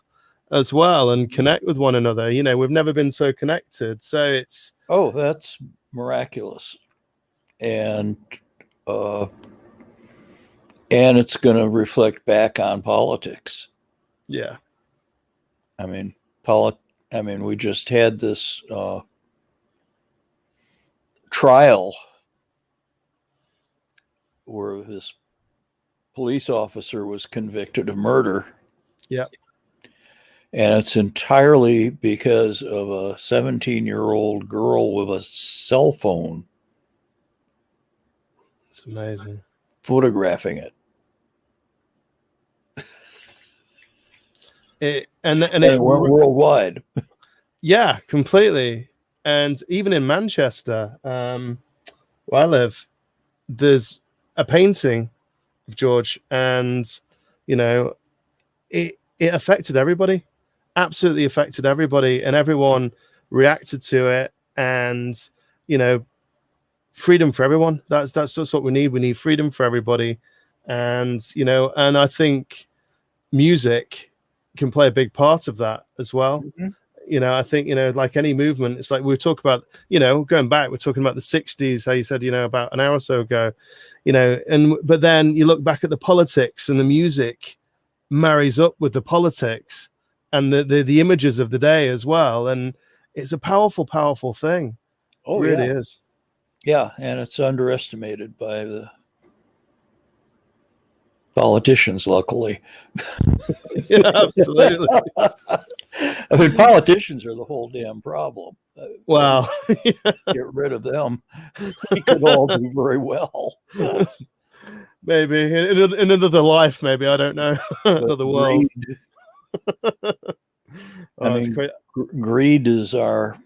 as well and connect with one another. You know, we've never been so connected. So it's that's miraculous. And it's going to reflect back on politics. Yeah. I mean, we just had this trial where this police officer was convicted of murder. Yeah. And it's entirely because of a 17-year-old girl with a cell phone. It's amazing. Photographing it. It went worldwide. Yeah, completely. And even in Manchester, where I live, there's a painting of George, and you know, it affected everybody, absolutely affected everybody, and everyone reacted to it. And you know, freedom for everyone. That's just what we need. We need freedom for everybody. And you know, and I think music can play a big part of that as well. Mm-hmm. You know, I think, you know, like any movement, it's like we talk about, you know, going back, we're talking about the 60s, how you said, you know, about an hour or so ago, you know, but then you look back at the politics, and the music marries up with the politics and the images of the day as well. And it's a powerful, powerful thing. Oh, it really is. Yeah. And it's underestimated by the politicians, luckily. Yeah, absolutely. I mean, politicians are the whole damn problem. Wow. Get rid of them. We could all do very well. Maybe in another life, maybe, I don't know. Another world. I mean, greed is our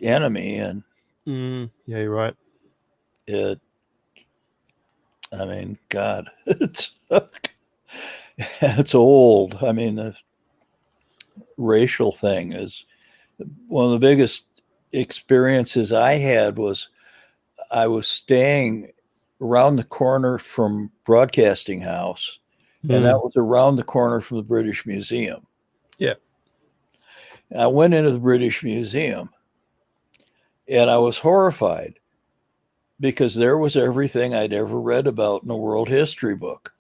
enemy, and yeah, you're right. I mean, God, it's old. I mean, the racial thing is one of the biggest experiences I had. Was I was staying around the corner from Broadcasting House, and that was around the corner from the British Museum. Yeah. And I went into the British Museum, and I was horrified, because there was everything I'd ever read about in a world history book.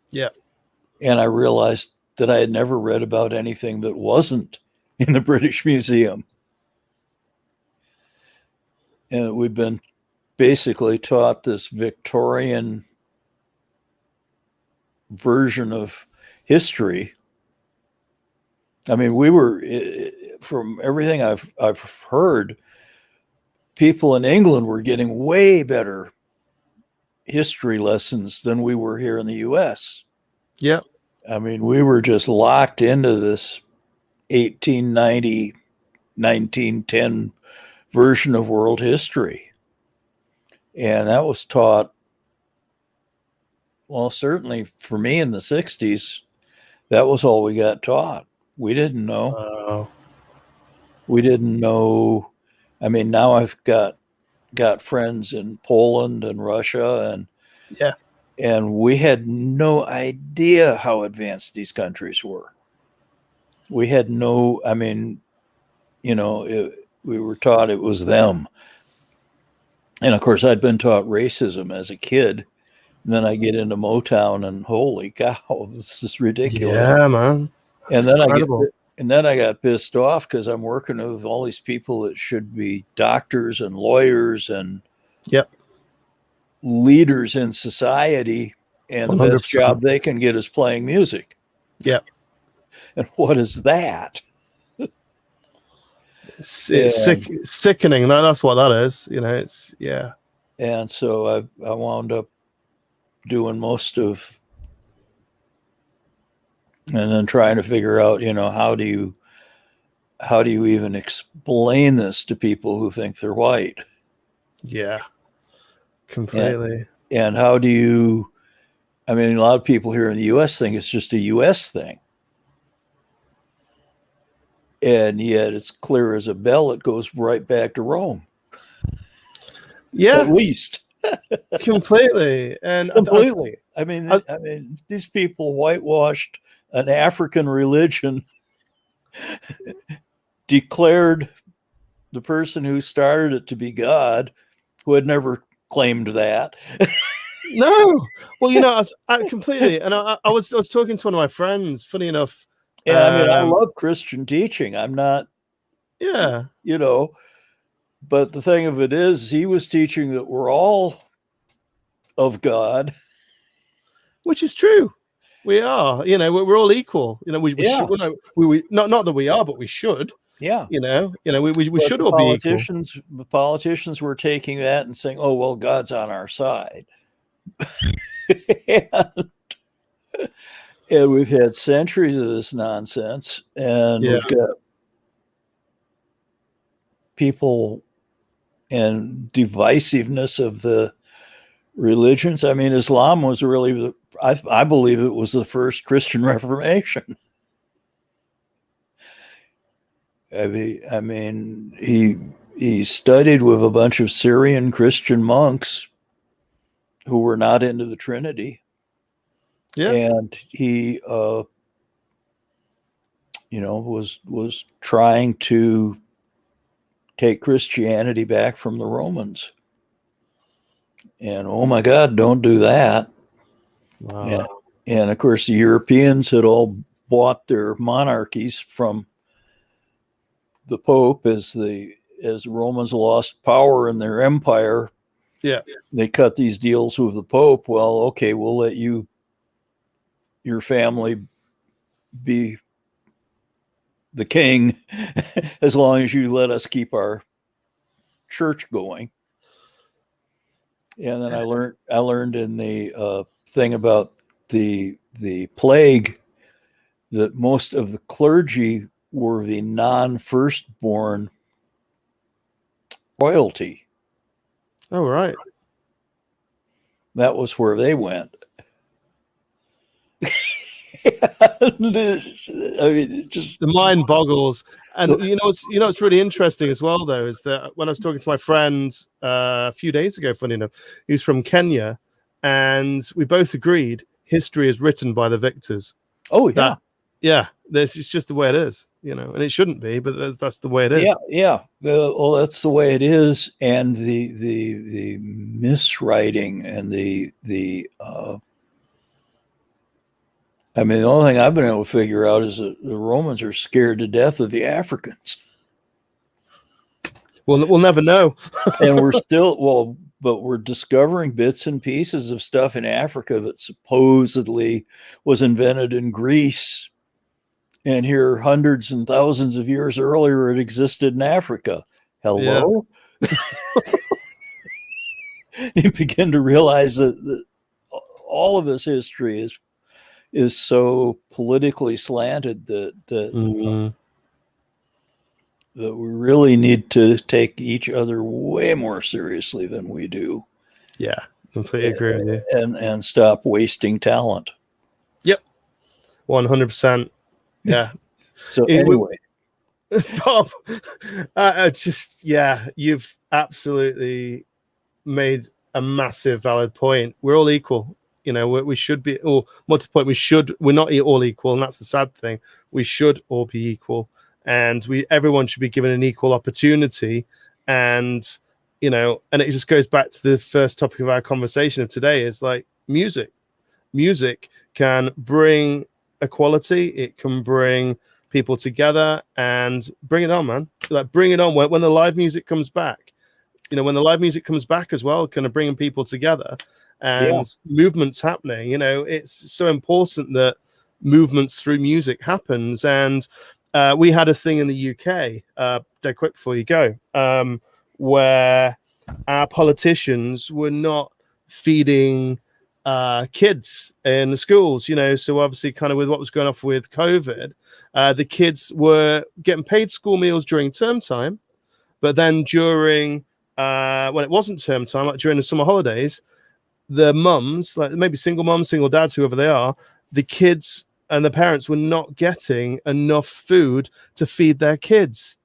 Yeah. And I realized that I had never read about anything that wasn't in the British Museum. And we've been basically taught this Victorian version of history I mean, we were, from everything I've heard, people in England were getting way better history lessons than we were here in the U.S. Yeah. I mean, we were just locked into this 1890, 1910 version of world history. And that was taught, well, certainly for me in the 60s, that was all we got taught. We didn't know. We didn't know. I mean, now I've got friends in Poland and Russia, and we had no idea how advanced these countries were. We had no, I mean, you know, we were taught it was them. And of course, I'd been taught racism as a kid. And then I get into Motown and holy cow, this is ridiculous. Yeah, man. And then I got pissed off because I'm working with all these people that should be doctors and lawyers and leaders in society, and 100%. The best job they can get is playing music. Yeah. And what is that? It's sickening. That's what that is. You know, it's, yeah. And so I wound up doing most of, and then trying to figure out, you know, how do you even explain this to people who think they're white? Yeah, completely. And how do you, I mean, a lot of people here in the U.S. think it's just a U.S. thing. And yet it's clear as a bell, it goes right back to Rome. Yeah. At least. Completely. And completely. I mean, these people whitewashed an African religion, declared the person who started it to be God, who had never claimed that. No. Well, you know, I completely. And I was talking to one of my friends, funny enough. And I mean, I love Christian teaching. I'm not, you know, but the thing of it is, he was teaching that we're all of God. Which is true. We are, you know, we're all equal. You know, we should, we not that we are, but we should. Yeah. You know, we should all be equal. The politicians were taking that and saying, oh, well, God's on our side. And we've had centuries of this nonsense, and we've got people and divisiveness of the religions. I mean, Islam was really, I believe it was the first Christian Reformation. I mean, he studied with a bunch of Syrian Christian monks who were not into the Trinity. Yeah. And he, you know, was trying to take Christianity back from the Romans. And oh my God, don't do that. Wow. And of course, the Europeans had all bought their monarchies from the Pope as the Romans lost power in their empire. Yeah. They cut these deals with the Pope. Well, okay, we'll let your family be the king as long as you let us keep our church going. And then I learned in the thing about the plague that most of the clergy were the non-firstborn royalty. Oh, right. That was where they went. I mean, just the mind boggles. And you know what's really interesting as well, though, is that when I was talking to my friend a few days ago, funny enough, who's from Kenya, and we both agreed history is written by the victors. Oh yeah, it's just the way it is, you know, and it shouldn't be, but that's the way it is. Yeah. Well, that's the way it is, and the miswriting and the I mean, the only thing I've been able to figure out is that the Romans are scared to death of the Africans. We'll never know. And we're discovering bits and pieces of stuff in Africa that supposedly was invented in Greece And here, hundreds and thousands of years earlier, it existed in Africa. Hello? Yeah. You begin to realize that all of his history is so politically slanted that that we really need to take each other way more seriously than we do. Yeah, completely agree with you. And stop wasting talent. Yep, 100%. Yeah. So anyway, Bob, you've absolutely made a massive valid point. We're all equal. We should be, or more to the point, we're not all equal, and that's the sad thing. We should all be equal, and everyone should be given an equal opportunity. And and it just goes back to the first topic of our conversation of today, is like music can bring equality. It can bring people together, and bring it on, man. Like, bring it on when the live music comes back. When the live music comes back as well, kind of bringing people together and movements happening. It's so important that movements through music happens. And we had a thing in the UK, dead quick before you go, where our politicians were not feeding kids in the schools, so obviously kind of with what was going on with COVID, the kids were getting paid school meals during term time, but then during when it wasn't term time, like during the summer holidays, the mums, like maybe single moms, single dads, whoever they are, the kids and the parents were not getting enough food to feed their kids.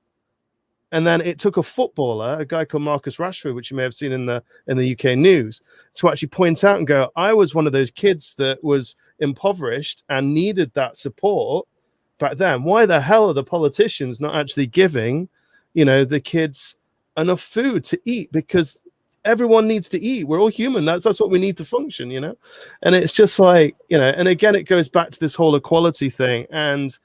And then it took a footballer, a guy called Marcus Rashford, which you may have seen in the UK news, to actually point out and go, I was one of those kids that was impoverished and needed that support back then. Why the hell are the politicians not actually giving, the kids enough food to eat? Because everyone needs to eat. We're all human. That's what we need to function, And it's just like, and again, it goes back to this whole equality thing. And,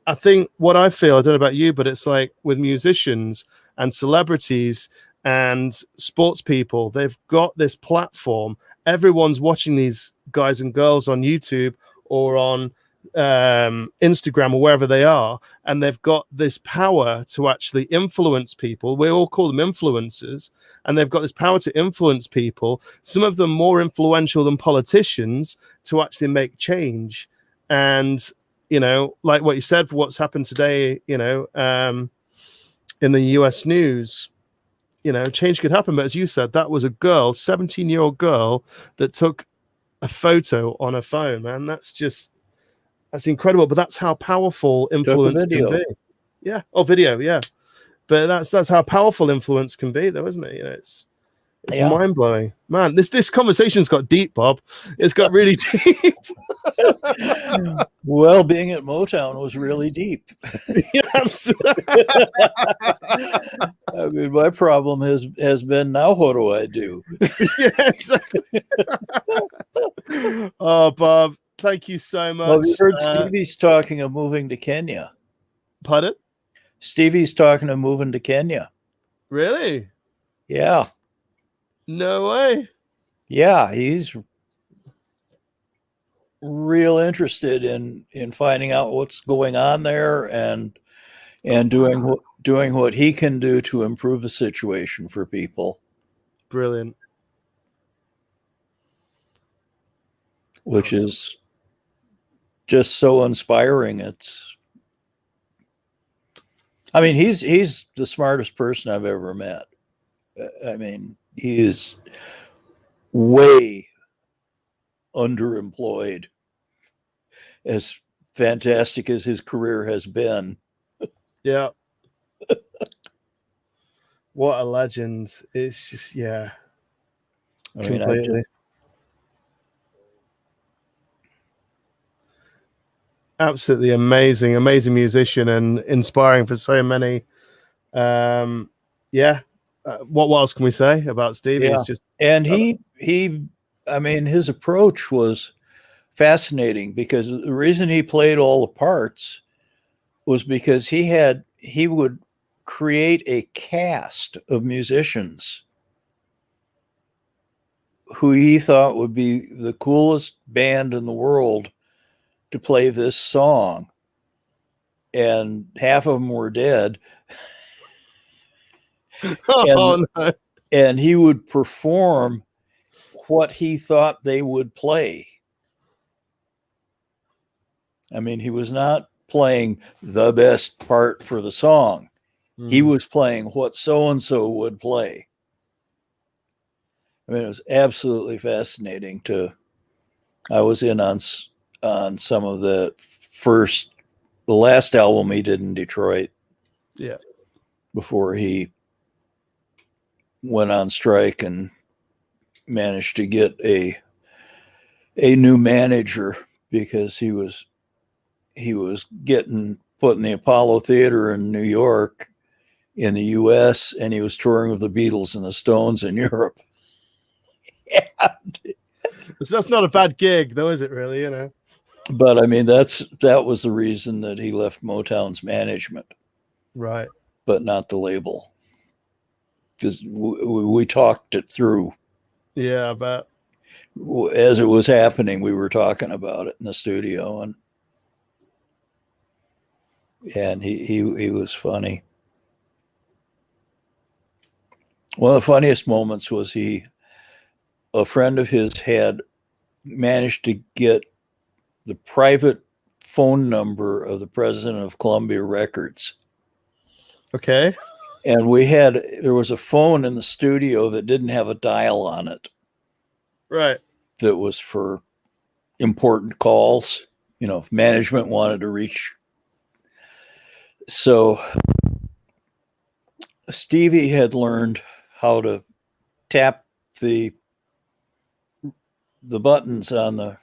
I think what I feel, I don't know about you, but it's like with musicians and celebrities and sports people, they've got this platform. Everyone's watching these guys and girls on YouTube or on Instagram or wherever they are, and they've got this power to actually influence people. We all call them influencers, and they've got this power to influence people, some of them more influential than politicians, to actually make change. And like what you said, for what's happened today, in the US news, change could happen. But as you said, that was a girl, 17-year-old girl, that took a photo on her phone, man. That's incredible. But that's how powerful influence can be. Yeah. Oh, video. Yeah. But that's how powerful influence can be, though, isn't it? It's mind blowing, man. This conversation's got deep, Bob. It's got really deep. Well, being at Motown was really deep. Yes. I mean, my problem has been, now what do I do? Yeah, exactly. Oh, Bob, thank you so much. Well, you heard Stevie's talking of moving to Kenya. Pardon? Stevie's talking of moving to Kenya. Really? Yeah. No way. Yeah, he's real interested in finding out what's going on there and doing what he can do to improve the situation for people. Brilliant. Which is just so inspiring. I mean, he's the smartest person I've ever met. I mean, he is way underemployed, as fantastic as his career has been. Yeah. What a legend. It's just, yeah. I mean, completely. Absolutely amazing musician and inspiring for so many. What else can we say about Stevie? Yeah. It's just, and he I mean, his approach was fascinating, because the reason he played all the parts was because he would create a cast of musicians who he thought would be the coolest band in the world to play this song, and half of them were dead. Oh, no. And he would perform what he thought they would play. I mean, he was not playing the best part for the song. He was playing what so-and-so would play. I mean, it was absolutely fascinating I was in on some of the last album he did in Detroit. Yeah. Before he went on strike and managed to get a new manager, because he was getting put in the Apollo Theater in New York in the US, and he was touring with the Beatles and the Stones in Europe. So that's not a bad gig though, is it really, you know? But I mean, that was the reason that he left Motown's management. Right. But not the label. Because we talked it through. Yeah, I bet. As it was happening, we were talking about it in the studio, and he was funny. One of the funniest moments was a friend of his had managed to get the private phone number of the president of Columbia Records. Okay. And there was a phone in the studio that didn't have a dial on it. Right. That was for important calls, if management wanted to reach. So Stevie had learned how to tap the buttons on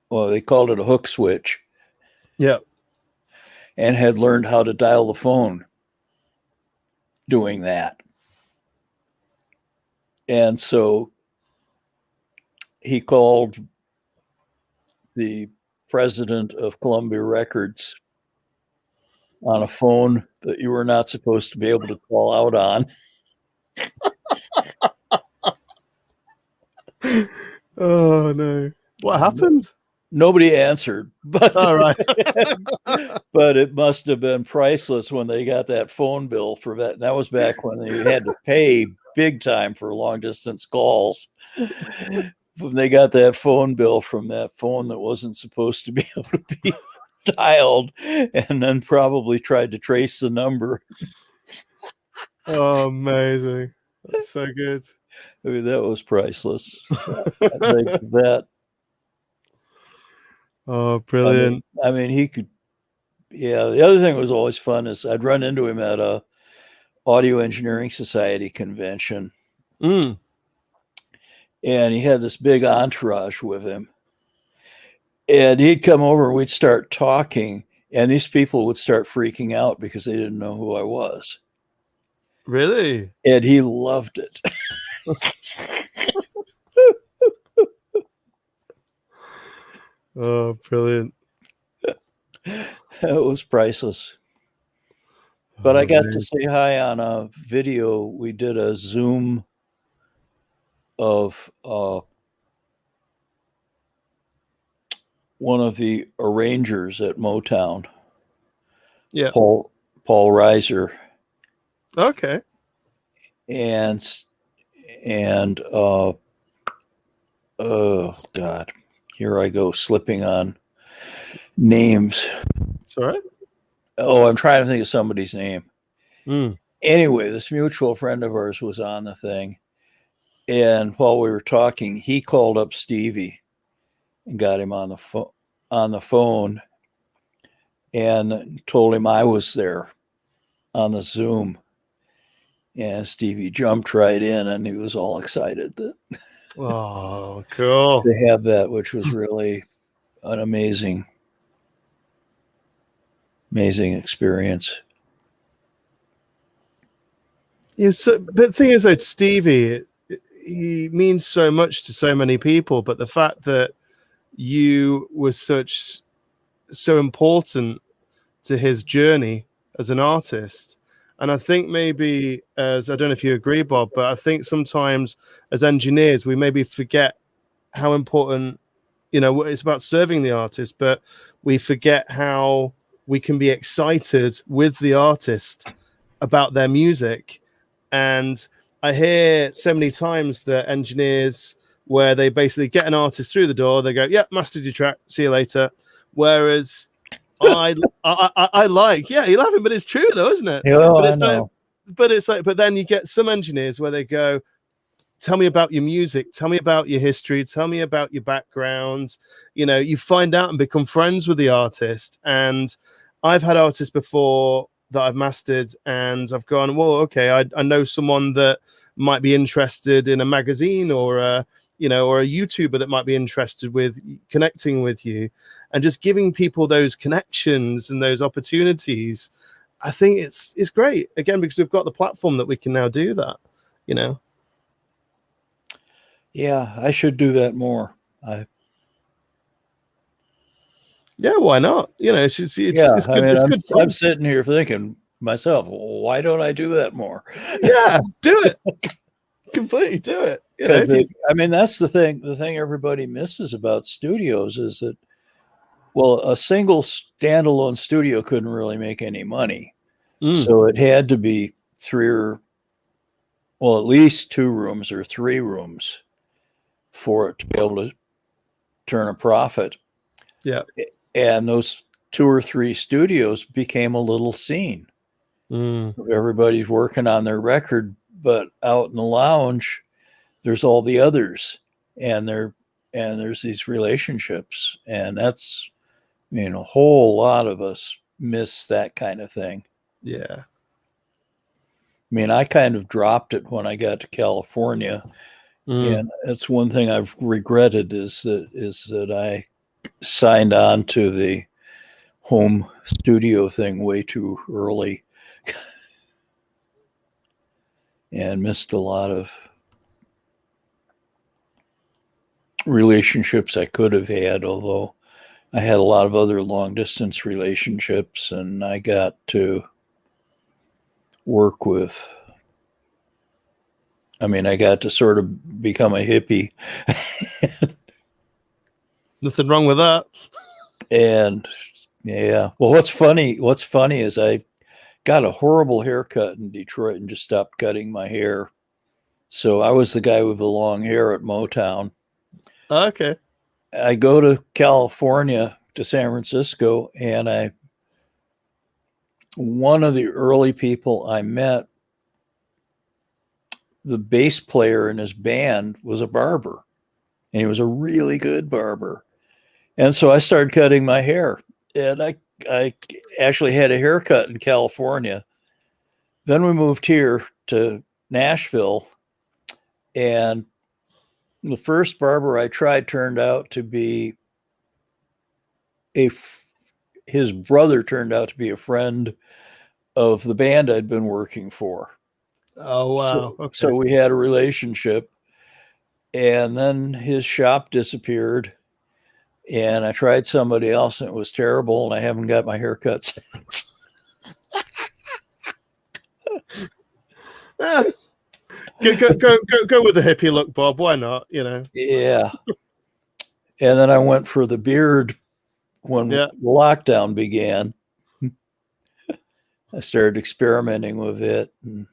they called it a hook switch. Yeah. And had learned how to dial the phone doing that. And so he called the president of Columbia Records on a phone that you were not supposed to be able to call out on. Oh no. What happened? Nobody answered, but all right. But it must have been priceless when they got that phone bill for that. That was back when they had to pay big time for long distance calls. When they got that phone bill from that phone that wasn't supposed to be able to be dialed, and then probably tried to trace the number. Oh, amazing. That's so good. I mean, that was priceless. That. Oh, brilliant. I mean, he could. Yeah, the other thing that was always fun is I'd run into him at a Audio Engineering Society convention. And he had this big entourage with him. And he'd come over and we'd start talking, and these people would start freaking out because they didn't know who I was. Really? And he loved it. Oh, brilliant. It was priceless. But I got to say hi on a video. We did a Zoom of one of the arrangers at Motown. Yeah. Paul Reiser. Okay. And oh God, here I go slipping on names. It's all right. Oh, I'm trying to think of somebody's name. Anyway, this mutual friend of ours was on the thing. And while we were talking, he called up Stevie and got him on the phone and told him I was there on the Zoom. And Stevie jumped right in, and he was all excited that oh, cool to have that, which was really an amazing experience. Yeah, so, but the thing is, that Stevie, he means so much to so many people, but the fact that you were so important to his journey as an artist. And I think maybe, I don't know if you agree, Bob, but I think sometimes as engineers, we maybe forget how important it's about serving the artist, but we forget how we can be excited with the artist about their music. And I hear so many times that engineers, where they basically get an artist through the door, they go, "Yeah, mastered your track, see you later." Whereas I like, yeah, you're laughing, but it's true though, isn't it? Yeah, But I it's like, know. but then you get some engineers where they go, "Tell me about your music, tell me about your history, tell me about your background." You find out and become friends with the artist. And I've had artists before that I've mastered, and I've gone, "Well, okay, I know someone that might be interested in a magazine, or a YouTuber that might be interested with connecting with you," and just giving people those connections and those opportunities. I think it's great, again, because we've got the platform that we can now do that. Yeah, I should do that more. Yeah, why not? It's I good. mean, It's good I'm fun. sitting here thinking myself, why don't I do that more? Yeah, do it. Completely do it. Because I mean, that's the thing. The thing everybody misses about studios is that, well, a single standalone studio couldn't really make any money, so it had to be at least 2 rooms or 3 rooms for it to be able to turn a profit. Yeah. And those 2 or 3 studios became a little scene. Everybody's working on their record, but out in the lounge, there's all the others, and there's these relationships, and that's, a whole lot of us miss that kind of thing. Yeah. I mean, I kind of dropped it when I got to California, and that's one thing I've regretted is that I signed on to the home studio thing way too early and missed a lot of relationships I could have had, although I had a lot of other long distance relationships, and I got to work with, I got to sort of become a hippie. Nothing wrong with that. And yeah, well, what's funny is I got a horrible haircut in Detroit and just stopped cutting my hair. So I was the guy with the long hair at Motown. Okay. I go to California, to San Francisco, and one of the early people I met, the bass player in his band was a barber, and he was a really good barber. And so I started cutting my hair, and I actually had a haircut in California. Then we moved here to Nashville, and the first barber I tried turned out to be his brother turned out to be a friend of the band I'd been working for. Oh, wow. So we had a relationship, and then his shop disappeared, and I tried somebody else, and it was terrible, and I haven't got my hair cut since. Go with the hippie look, Bob. Why not? Yeah. And then I went for the beard when lockdown began. I started experimenting with it, and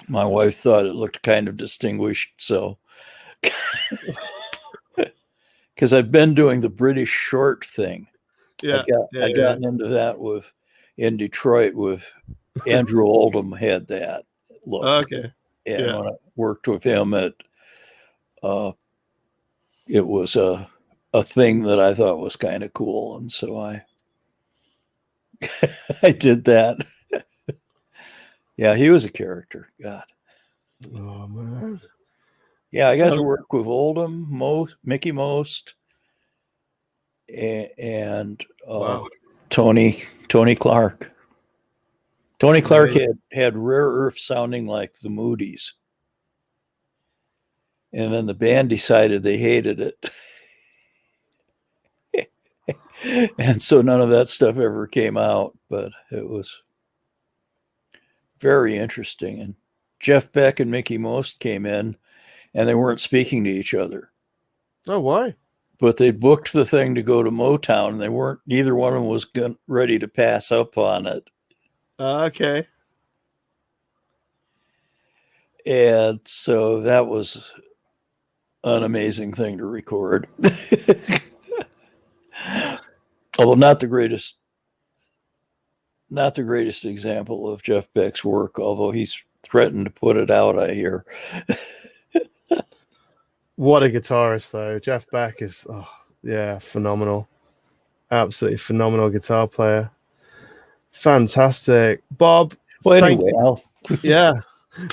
my wife thought it looked kind of distinguished. So, because I've been doing the British short thing. I got into that in Detroit with Andrew Oldham had that look. Okay. And when I worked with him it was a thing that I thought was kind of cool. And so I did that. Yeah, he was a character. God. Oh, man. Yeah, I got to work with Oldham, Mickey Most, and wow. Tony Clark. Tony Clark had Rare Earth sounding like the Moody's. And then the band decided they hated it. And so none of that stuff ever came out, but it was very interesting. And Jeff Beck and Mickey Most came in, and they weren't speaking to each other. Oh, why? but they booked the thing to go to Motown, and they weren't. Neither one of them was ready to pass up on it. Okay. And so that was an amazing thing to record. Although not the greatest example of Jeff Beck's work, although he's threatened to put it out, I hear. What a guitarist, though. Jeff Beck is, phenomenal. Absolutely phenomenal guitar player. Fantastic. Bob, well, anyway, yeah,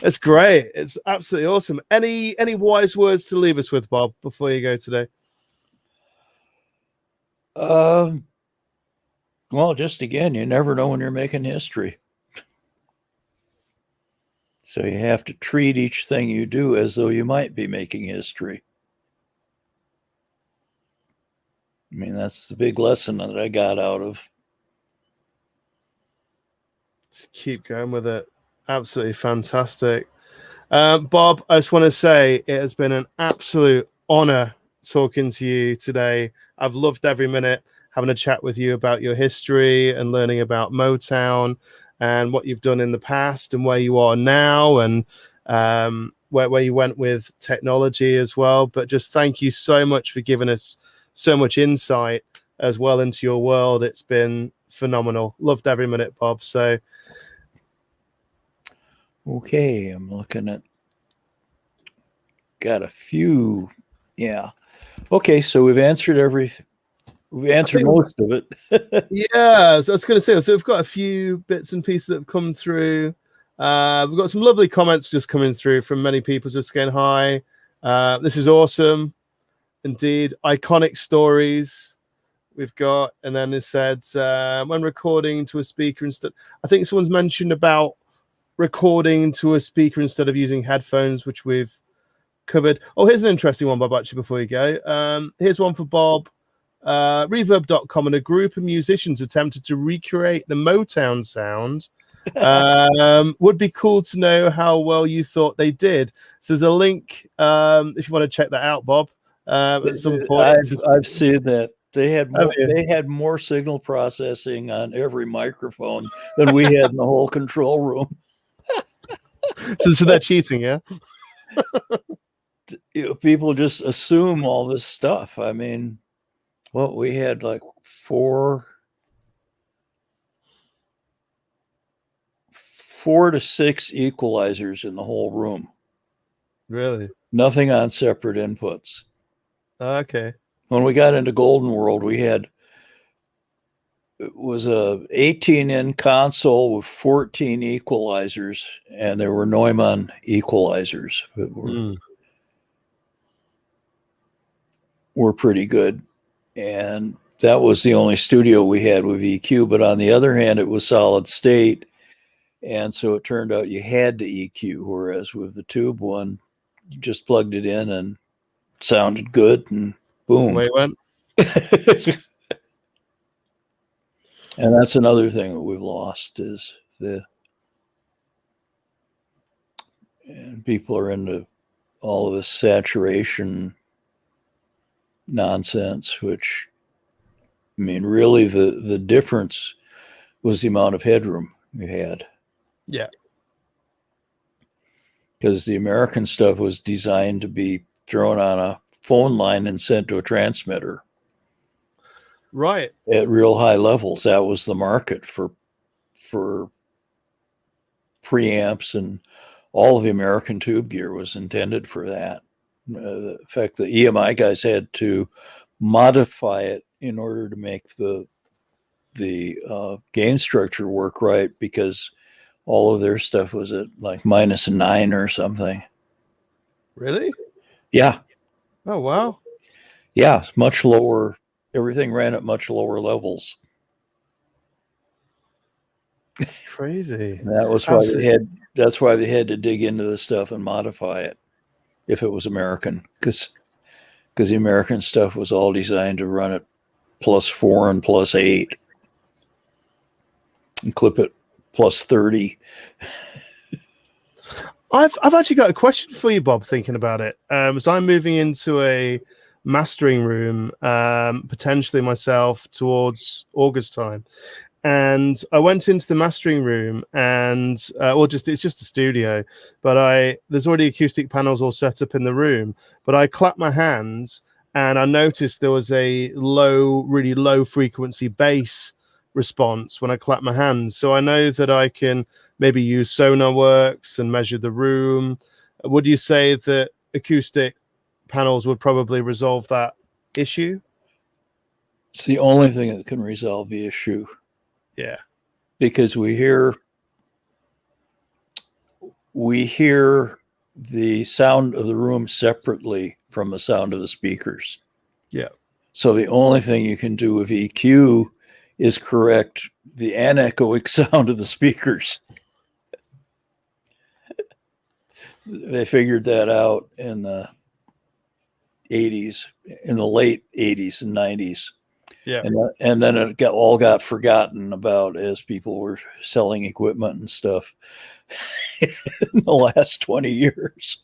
it's great. It's absolutely awesome. Any wise words to leave us with, Bob, before you go today? Well, just again, you never know when you're making history. So you have to treat each thing you do as though you might be making history. I mean, that's the big lesson that I got out of. Just keep going with it. Absolutely fantastic. Bob, I just want to say it has been an absolute honor talking to you today. I've loved every minute having a chat with you about your history and learning about Motown and what you've done in the past and where you are now, and where you went with technology as well. But just thank you so much for giving us so much insight as well into your world. It's been phenomenal. Loved every minute, Bob. So okay, I'm looking at, got a few. Yeah. Okay, so we've answered everything. We answered most of it. Yeah, I was going to say, so we've got a few bits and pieces that have come through. We've got some lovely comments just coming through from many people just saying hi. This is awesome. Indeed. Iconic stories we've got. And then it said, when recording to a speaker instead, I think someone's mentioned about recording to a speaker instead of using headphones, which we've covered. Oh, here's an interesting one, Bob, actually, before you go. Here's one for Bob. Reverb.com and a group of musicians attempted to recreate the Motown sound. Would be cool to know how well you thought they did. So there's a link if you want to check that out, Bob. At some point, I've seen that they had more signal processing on every microphone than we had in the whole control room. So they're cheating, yeah. People just assume all this stuff. I mean, well, we had like four to six equalizers in the whole room. Really? Nothing on separate inputs. Okay. When we got into Golden World, it was a 18-in console with 14 equalizers, and there were Neumann equalizers that were pretty good. And that was the only studio we had with EQ. But on the other hand, it was solid state. And so it turned out you had to EQ, whereas with the tube one, you just plugged it in and it sounded good, and boom. Away it went. And that's another thing that we've lost is and people are into all of this saturation nonsense, which, I mean, really the difference was the amount of headroom we had. Yeah. Because the American stuff was designed to be thrown on a phone line and sent to a transmitter. Right. At real high levels. That was the market for preamps, and all of the American tube gear was intended for that. In fact, the EMI guys had to modify it in order to make the gain structure work right, because all of their stuff was at like -9 or something. Really? Yeah. Oh, wow. Yeah, much lower. Everything ran at much lower levels. That's crazy. That was why that's why they had to dig into the stuff and modify it if it was American, because the American stuff was all designed to run at +4 and +8 and clip it +30. I've actually got a question for you, Bob, thinking about it. So I'm moving into a mastering room, potentially myself, towards August time. And I went into the mastering room, and it's just a studio, but there's already acoustic panels all set up in the room. But I clapped my hands, and I noticed there was a really low frequency bass response when I clapped my hands. So I know that I can maybe use SonarWorks and measure the room. Would you say that acoustic panels would probably resolve that issue? It's the only thing that can resolve the issue. Yeah. Because we hear the sound of the room separately from the sound of the speakers. Yeah. So the only thing you can do with EQ is correct the anechoic sound of the speakers. They figured that out in the 80s, in the late 80s and 90s. Yeah. And then it all got forgotten about as people were selling equipment and stuff in the last 20 years.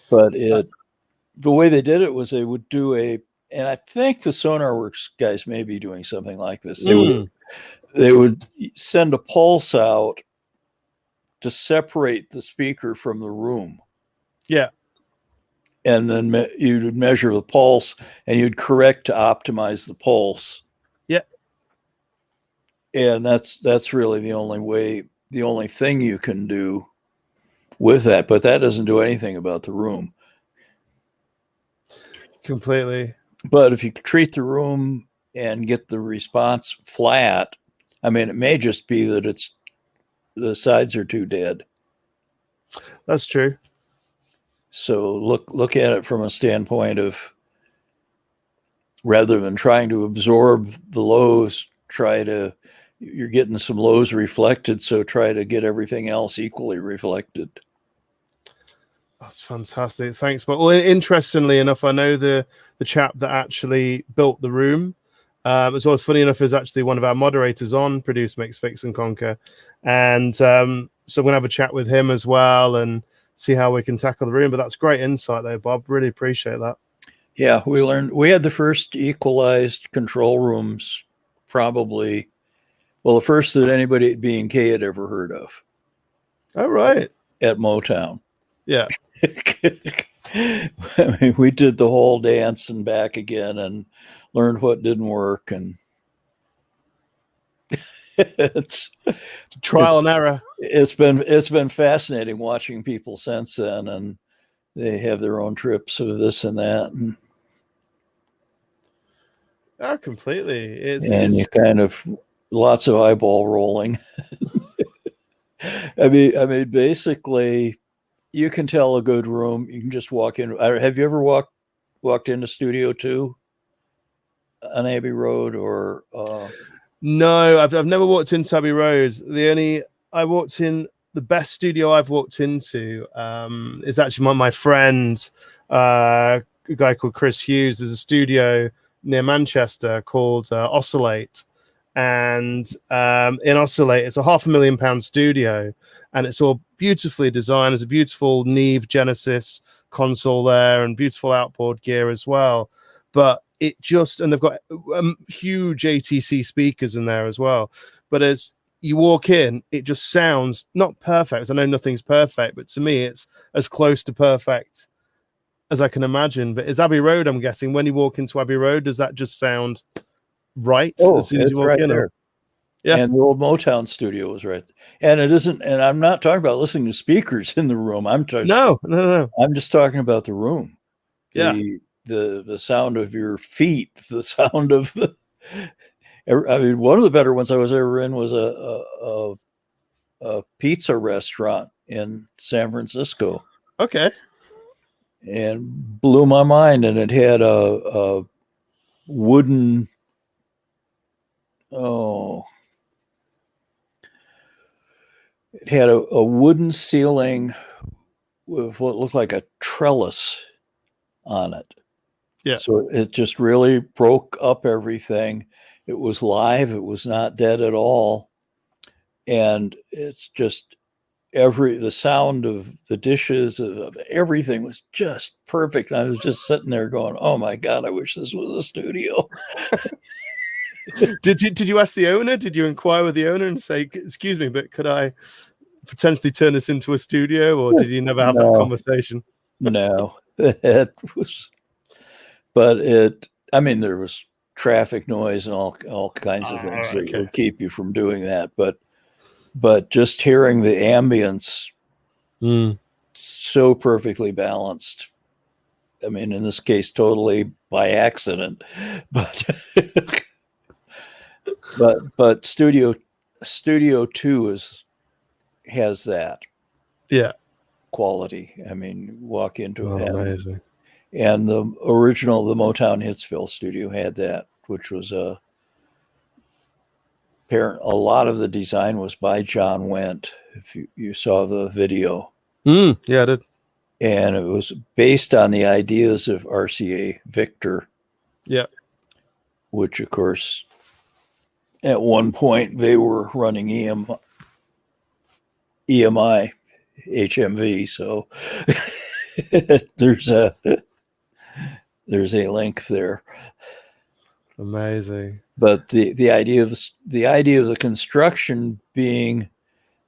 But the way they did it was they would do and I think the SonarWorks guys may be doing something like this. They would send a pulse out to separate the speaker from the room. Yeah. And then you would measure the pulse, and you'd correct to optimize the pulse. Yeah. And that's really the only thing you can do with that. But that doesn't do anything about the room. Completely. But if you treat the room and get the response flat, I mean, it may just be that the sides are too dead. That's true. So look at it from a standpoint of, rather than trying to absorb the lows, you're getting some lows reflected, so try to get everything else equally reflected. That's fantastic. Thanks. But well, interestingly enough, I know the chap that actually built the room. As well as funny enough, is actually one of our moderators on Produce, Mix, Fix, and Conquer. And so I'm going to have a chat with him as well and see how we can tackle the room. But that's great insight there, Bob. Really appreciate that. Yeah, we had the first equalized control rooms, probably, well, the first that anybody at B&K had ever heard of. Oh, right. At Motown. Yeah. I mean, we did the whole dance and back again and learned what didn't work. And it's trial and error. It's been fascinating watching people since then, and they have their own trips of this and that. And, oh, completely. You kind of lots of eyeball rolling. I mean, basically, you can tell a good room. You can just walk in. Have you ever walked into Studio 2 on Abbey Road or? No, I've never walked into Abbey Road. The best studio I've walked into is actually my friend, a guy called Chris Hughes. There's a studio near Manchester called Oscillate, and in Oscillate, it's a £500,000 studio, and it's all beautifully designed. There's a beautiful Neve Genesis console there, and beautiful outboard gear as well. But and they've got huge ATC speakers in there as well. But as you walk in, it just sounds not perfect. I know nothing's perfect, but to me, it's as close to perfect as I can imagine. But is Abbey Road, I'm guessing, when you walk into Abbey Road, does that just sound right as soon as you walk right in? There. Yeah. And the old Motown studio was right. And it isn't, and I'm not talking about listening to speakers in the room. No. I'm just talking about the room. The sound of your feet, the sound of I mean, one of the better ones I was ever in was a pizza restaurant in San Francisco. Okay. And blew my mind. And it had a wooden, it had a wooden ceiling with what looked like a trellis on it. Yeah. So it just really broke up everything. It was live. It was not dead at all. And it's just the sound of the dishes, of everything was just perfect. And I was just sitting there going, oh my God, I wish this was a studio. Did you ask the owner? Did you inquire with the owner and say, excuse me, but could I potentially turn this into a studio? Or did you never have that conversation? No, it was, but there was traffic noise and all kinds of things that would keep you from doing that. But just hearing the ambience so perfectly balanced. I mean, in this case, totally by accident, but but Studio 2 has that quality. I mean, walk into it. Amazing. And the Motown Hitsville studio had that, which was a lot of the design was by John Wendt. If you saw the video. Yeah, I did. And it was based on the ideas of RCA Victor. Yeah. Which, of course, at one point they were running EMI, HMV. So there's a link there. Amazing. But the idea of the construction being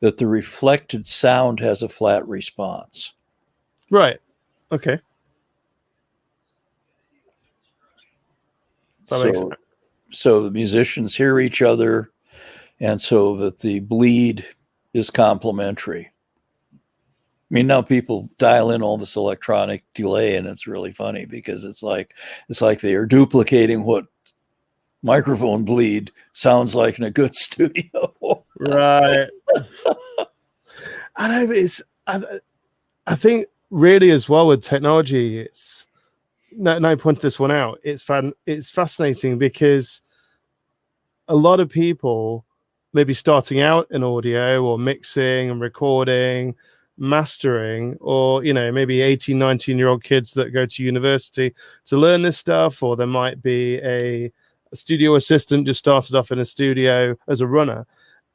that the reflected sound has a flat response. Right. Okay. So the musicians hear each other, and so that the bleed is complementary. I mean, now people dial in all this electronic delay, and it's really funny because it's like they are duplicating what microphone bleed sounds like in a good studio. Right. I think really as well with technology, it's no point this one out. It's fascinating because a lot of people maybe starting out in audio or mixing and recording, mastering, or maybe 18, 19-year-old kids that go to university to learn this stuff, or there might be a studio assistant just started off in a studio as a runner,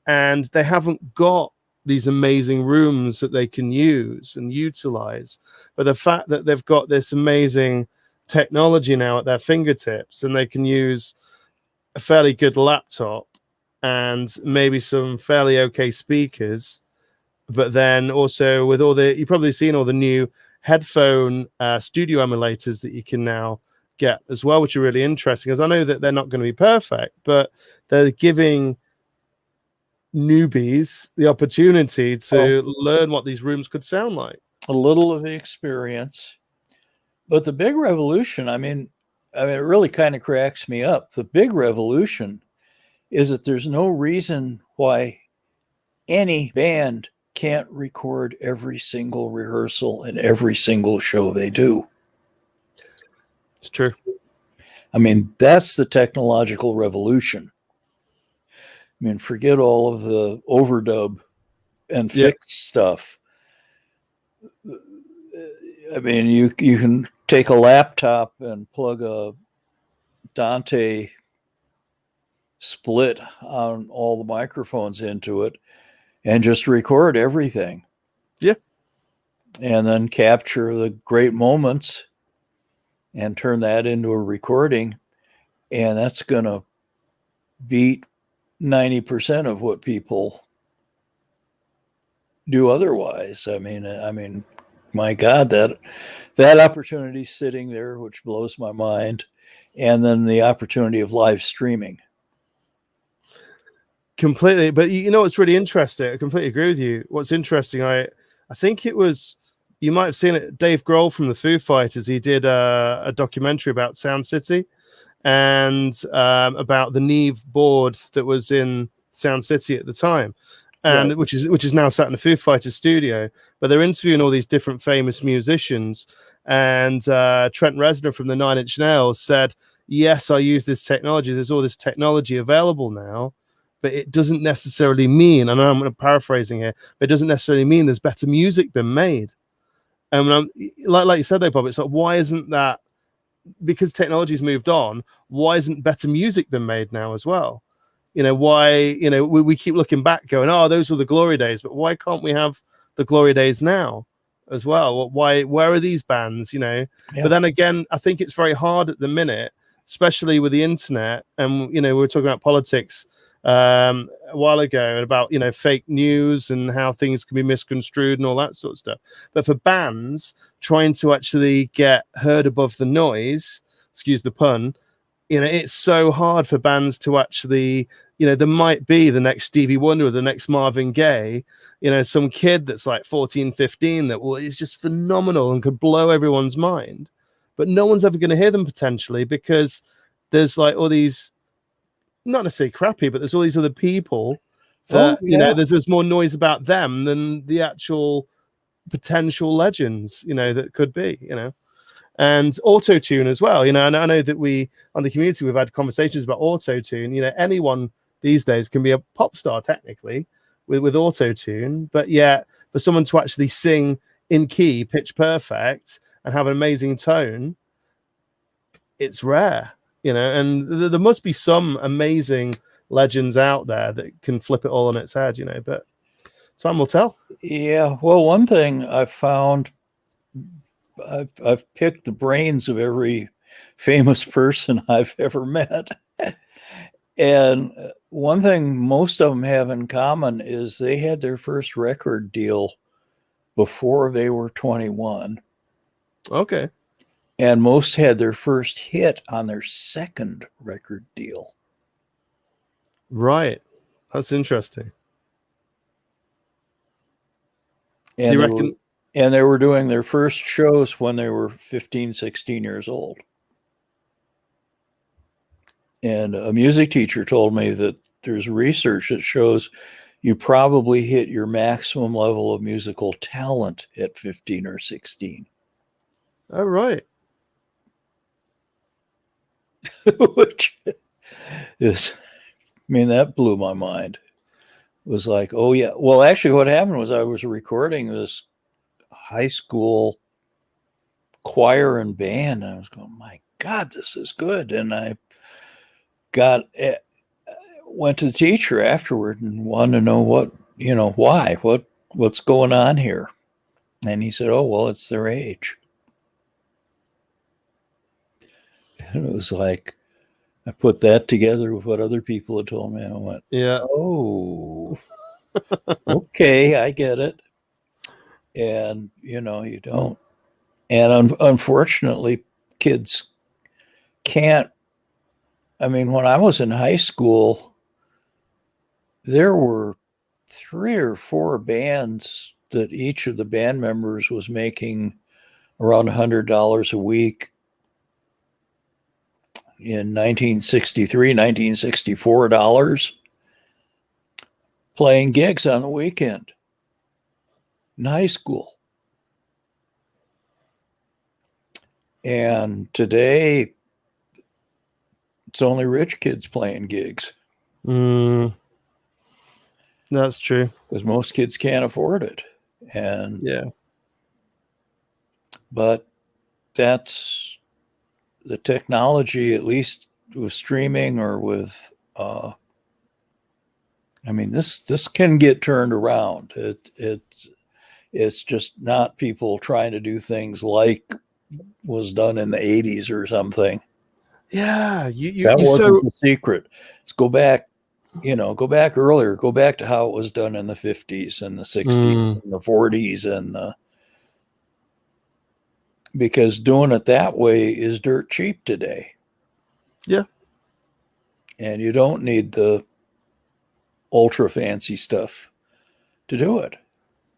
and they haven't got these amazing rooms that they can use and utilize. But the fact that they've got this amazing technology now at their fingertips, and they can use a fairly good laptop and maybe some fairly okay speakers, but then also with you've probably seen all the new headphone studio emulators that you can now get as well, which are really interesting, as I know that they're not going to be perfect, but they're giving newbies the opportunity to learn what these rooms could sound like. A little of the experience. But the big revolution, I mean, it really kind of cracks me up. The big revolution is that there's no reason why any band can't record every single rehearsal and every single show they do. It's true. I mean, that's the technological revolution. I mean, forget all of the overdub and fixed stuff. I mean, you can take a laptop and plug a Dante split on all the microphones into it and just record everything. Yeah. And then capture the great moments and turn that into a recording. And that's going to beat 90% of what people do otherwise. I mean, my God, that opportunity sitting there, which blows my mind. And then the opportunity of live streaming. Completely. But what's really interesting, I completely agree with you. What's interesting, I think it was, you might have seen it, Dave Grohl from the Foo Fighters. He did a documentary about Sound City and about the Neve board that was in Sound City at the time, and which is now sat in the Foo Fighters studio. But they're interviewing all these different famous musicians, and Trent Reznor from the Nine Inch Nails said, "Yes, I use this technology. There's all this technology available now, but it doesn't necessarily mean," and I'm paraphrasing here, but it doesn't necessarily mean there's better music been made." And like you said, though, Bob, it's like, why isn't that? Because technology's moved on, why isn't better music been made now as well? Why, we keep looking back going, oh, those were the glory days, but why can't we have the glory days now as well. Where are these bands, Yeah. But then again, I think it's very hard at the minute, especially with the internet. And we were talking about politics a while ago about fake news and how things can be misconstrued and all that sort of stuff. But for bands trying to actually get heard above the noise, excuse the pun, it's so hard for bands to actually, there might be the next Stevie Wonder or the next Marvin Gaye, some kid that's like 14, 15 that is just phenomenal and could blow everyone's mind. But no one's ever going to hear them potentially, because there's like all these, not necessarily crappy, but there's all these other people that, there's more noise about them than the actual potential legends, that could be, and auto-tune as well. And I know that we on the community, we've had conversations about auto-tune. Anyone these days can be a pop star technically with auto-tune, but yet for someone to actually sing in key, pitch perfect, and have an amazing tone, it's rare, and there must be some amazing legends out there that can flip it all on its head, but time will tell. Yeah. Well, one thing I've found, I've picked the brains of every famous person I've ever met. And one thing most of them have in common is they had their first record deal before they were 21. Okay. And most had their first hit on their second record deal. Right. That's interesting. And they were doing their first shows when they were 15, 16 years old. And a music teacher told me that there's research that shows you probably hit your maximum level of musical talent at 15 or 16. Oh, right. Which is, that blew my mind. It was like, oh, yeah. Well, actually, what happened was I was recording this high school choir and band. And I was going, my God, this is good. And I went to the teacher afterward and wanted to know why, what's going on here. And he said, oh, well, it's their age. And it was like, I put that together with what other people had told me. I went, yeah, oh, okay, I get it. And, you don't. And unfortunately, kids can't. When I was in high school, there were 3 or 4 bands that each of the band members was making around $100 a week in 1963, 1964 dollars, playing gigs on the weekend in high school. And today, it's only rich kids playing gigs. That's true. Because most kids can't afford it. And yeah. But that's the technology, at least with streaming or with, this can get turned around. It's just not people trying to do things like was done in the 80s or something. Yeah, that wasn't the secret. Let's go back earlier. Go back to how it was done in the 50s and the 60s and the 40s because doing it that way is dirt cheap today. Yeah. And you don't need the ultra fancy stuff to do it.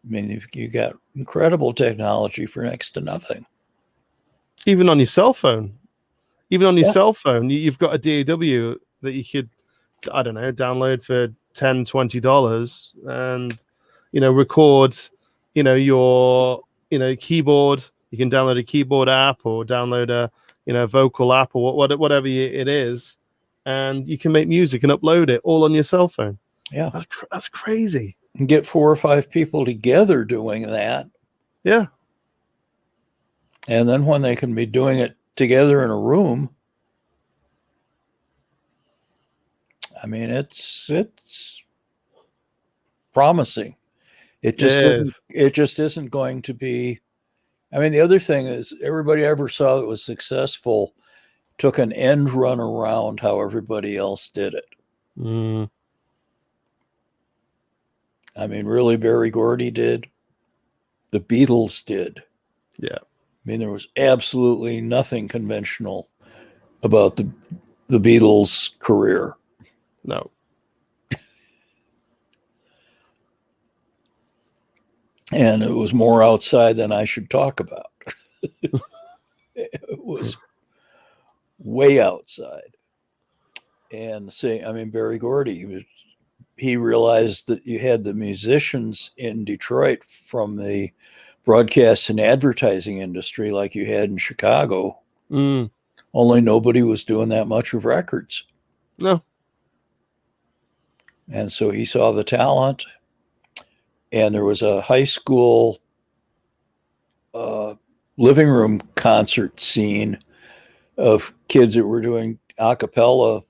You got incredible technology for next to nothing. Even on your cell phone. Cell phone, you've got a DAW that you could, I don't know, download for $10, $20 and, record, your, keyboard. You can download a keyboard app or download a, vocal app or whatever it is. And you can make music and upload it all on your cell phone. Yeah. That's crazy. And get 4 or 5 people together doing that. Yeah. And then when they can be doing it together in a room, it's promising. It just isn't going to be. I mean, the other thing is everybody I ever saw that was successful took an end run around how everybody else did it. Mm. I mean, really, Berry Gordy did. The Beatles did. Yeah. I mean, there was absolutely nothing conventional about the Beatles' career. No. And it was more outside than I should talk about. It was way outside. And Berry Gordy, he realized that you had the musicians in Detroit from the broadcast and advertising industry like you had in Chicago. Mm. Only nobody was doing that much of records. No. And so he saw the talent, and there was a high school living room concert scene of kids that were doing a cappella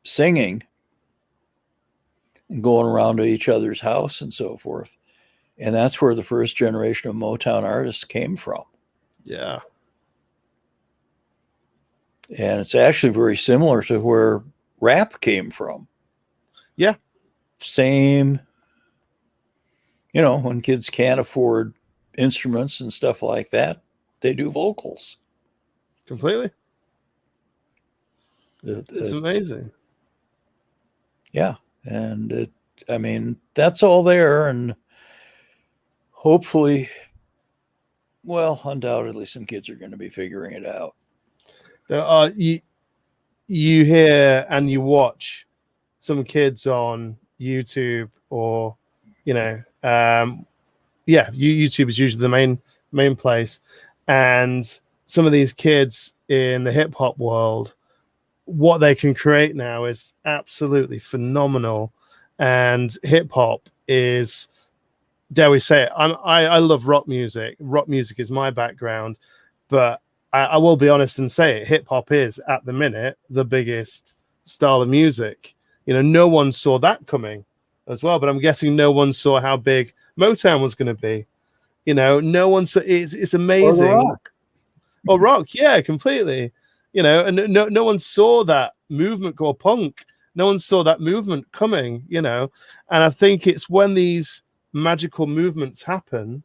singing and going around to each other's house and so forth. And that's where the first generation of Motown artists came from. Yeah. And it's actually very similar to where rap came from. Yeah. Same, when kids can't afford instruments and stuff like that, they do vocals. Completely. It's amazing. Yeah. And that's all there. And hopefully, undoubtedly some kids are going to be figuring it out. You hear and you watch some kids on YouTube or, YouTube is usually the main place. And some of these kids in the hip hop world, what they can create now is absolutely phenomenal. And hip hop is, dare we say it, I love rock music. Rock music is my background, but I will be honest and say it. Hip hop is at the minute the biggest style of music. No one saw that coming as well, but I'm guessing no one saw how big Motown was going to be. No one saw. It's amazing. Or rock, yeah, completely. And no one saw that movement go punk. No one saw that movement coming. And I think it's when these magical movements happen,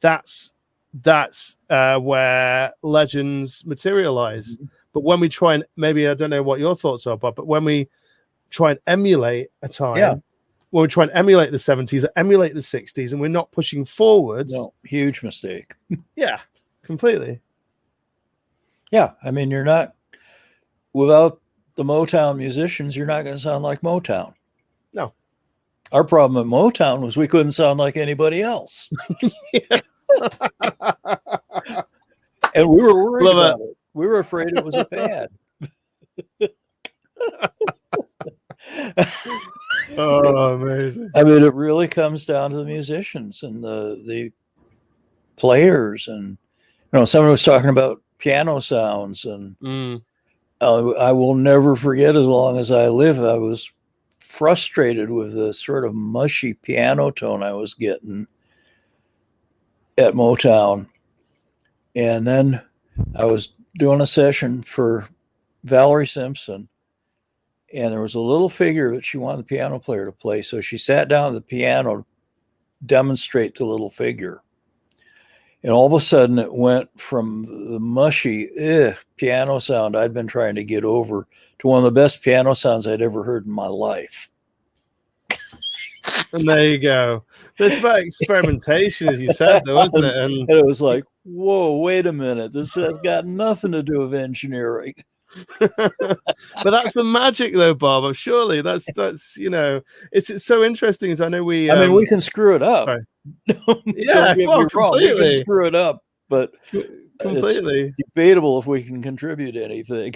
that's where legends materialize. Mm-hmm. But when we try and maybe, I don't know what your thoughts are, Bob, but when we try and emulate a time, when we try and emulate the 70s, emulate the 60s, and we're not pushing forwards. No, huge mistake. Yeah, completely. Yeah, you're not, without the Motown musicians, you're not going to sound like Motown. No. Our problem at Motown was we couldn't sound like anybody else. And we were worried about it. We were afraid it was a fad. Oh, amazing. It really comes down to the musicians and the players. And, someone was talking about piano sounds. And I will never forget, as long as I live, I was frustrated with the sort of mushy piano tone I was getting at Motown. And then I was doing a session for Valerie Simpson, and there was a little figure that she wanted the piano player to play. So she sat down at the piano to demonstrate the little figure. And all of a sudden it went from the mushy piano sound I'd been trying to get over to one of the best piano sounds I'd ever heard in my life. And there you go. It's about experimentation, as you said, though, isn't it? And it was like, whoa, wait a minute. This has got nothing to do with engineering. But that's the magic, though, Bob. Surely that's it's so interesting. As I know we can screw it up. Yeah, completely. We can screw it up, but completely it's debatable if we can contribute anything.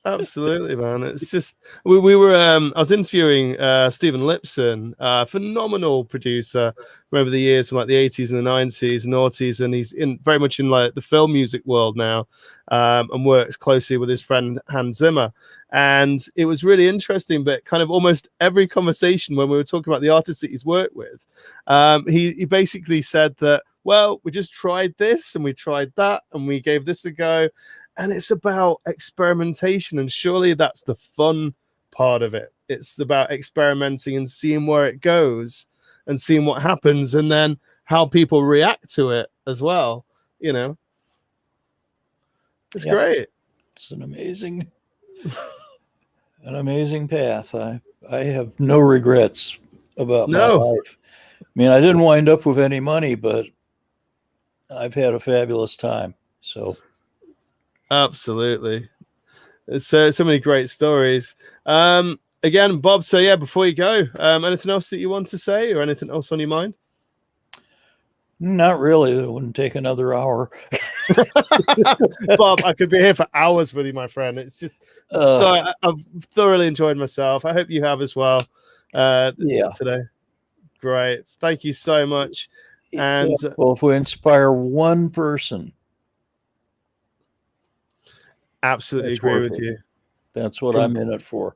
Absolutely, man. It's just we were I was interviewing Stephen Lipson, phenomenal producer from over the years from like the 80s and the 90s and noughties, and he's very much in like the film music world now, and works closely with his friend Hans Zimmer. And it was really interesting, but kind of almost every conversation when we were talking about the artists that he's worked with, he basically said that, well, we just tried this and we tried that and we gave this a go. And it's about experimentation, and surely that's the fun part of it. It's about experimenting and seeing where it goes and seeing what happens, and then how people react to it as well. You know, it's great. It's an amazing path. I have no regrets about my life. I mean, I didn't wind up with any money, but I've had a fabulous time. So. Absolutely. It's so many great stories. Again, Bob, so yeah, before you go, anything else that you want to say or anything else on your mind? Not really. It wouldn't take another hour. Bob, I could be here for hours with you, my friend. It's just I've thoroughly enjoyed myself. I hope you have as well today. Great. Thank you so much. And well, if we inspire one person, absolutely agree with you. That's what I'm in it for.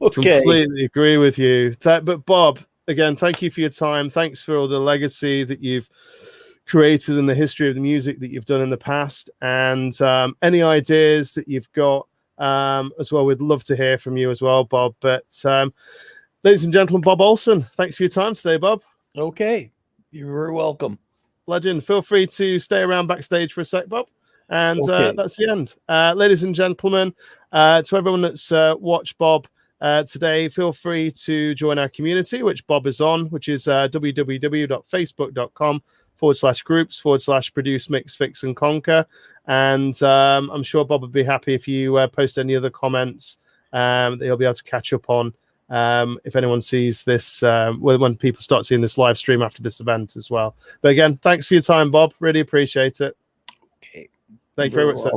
Okay. Completely agree with you. But Bob, again, thank you for your time. Thanks for all the legacy that you've created in the history of the music that you've done in the past. And any ideas that you've got as well, we'd love to hear from you as well, Bob. But ladies and gentlemen, Bob Olhsson, thanks for your time today, Bob. Okay. You're very welcome. Legend. Feel free to stay around backstage for a sec, Bob. And that's the end. Ladies and gentlemen, to everyone that's watched Bob today, feel free to join our community, which Bob is on, which is www.facebook.com/groups/produce, mix, fix, and conquer. And I'm sure Bob would be happy if you post any other comments that he'll be able to catch up on if anyone sees this, when people start seeing this live stream after this event as well. But again, thanks for your time, Bob. Really appreciate it. Okay. Thank you very much, sir.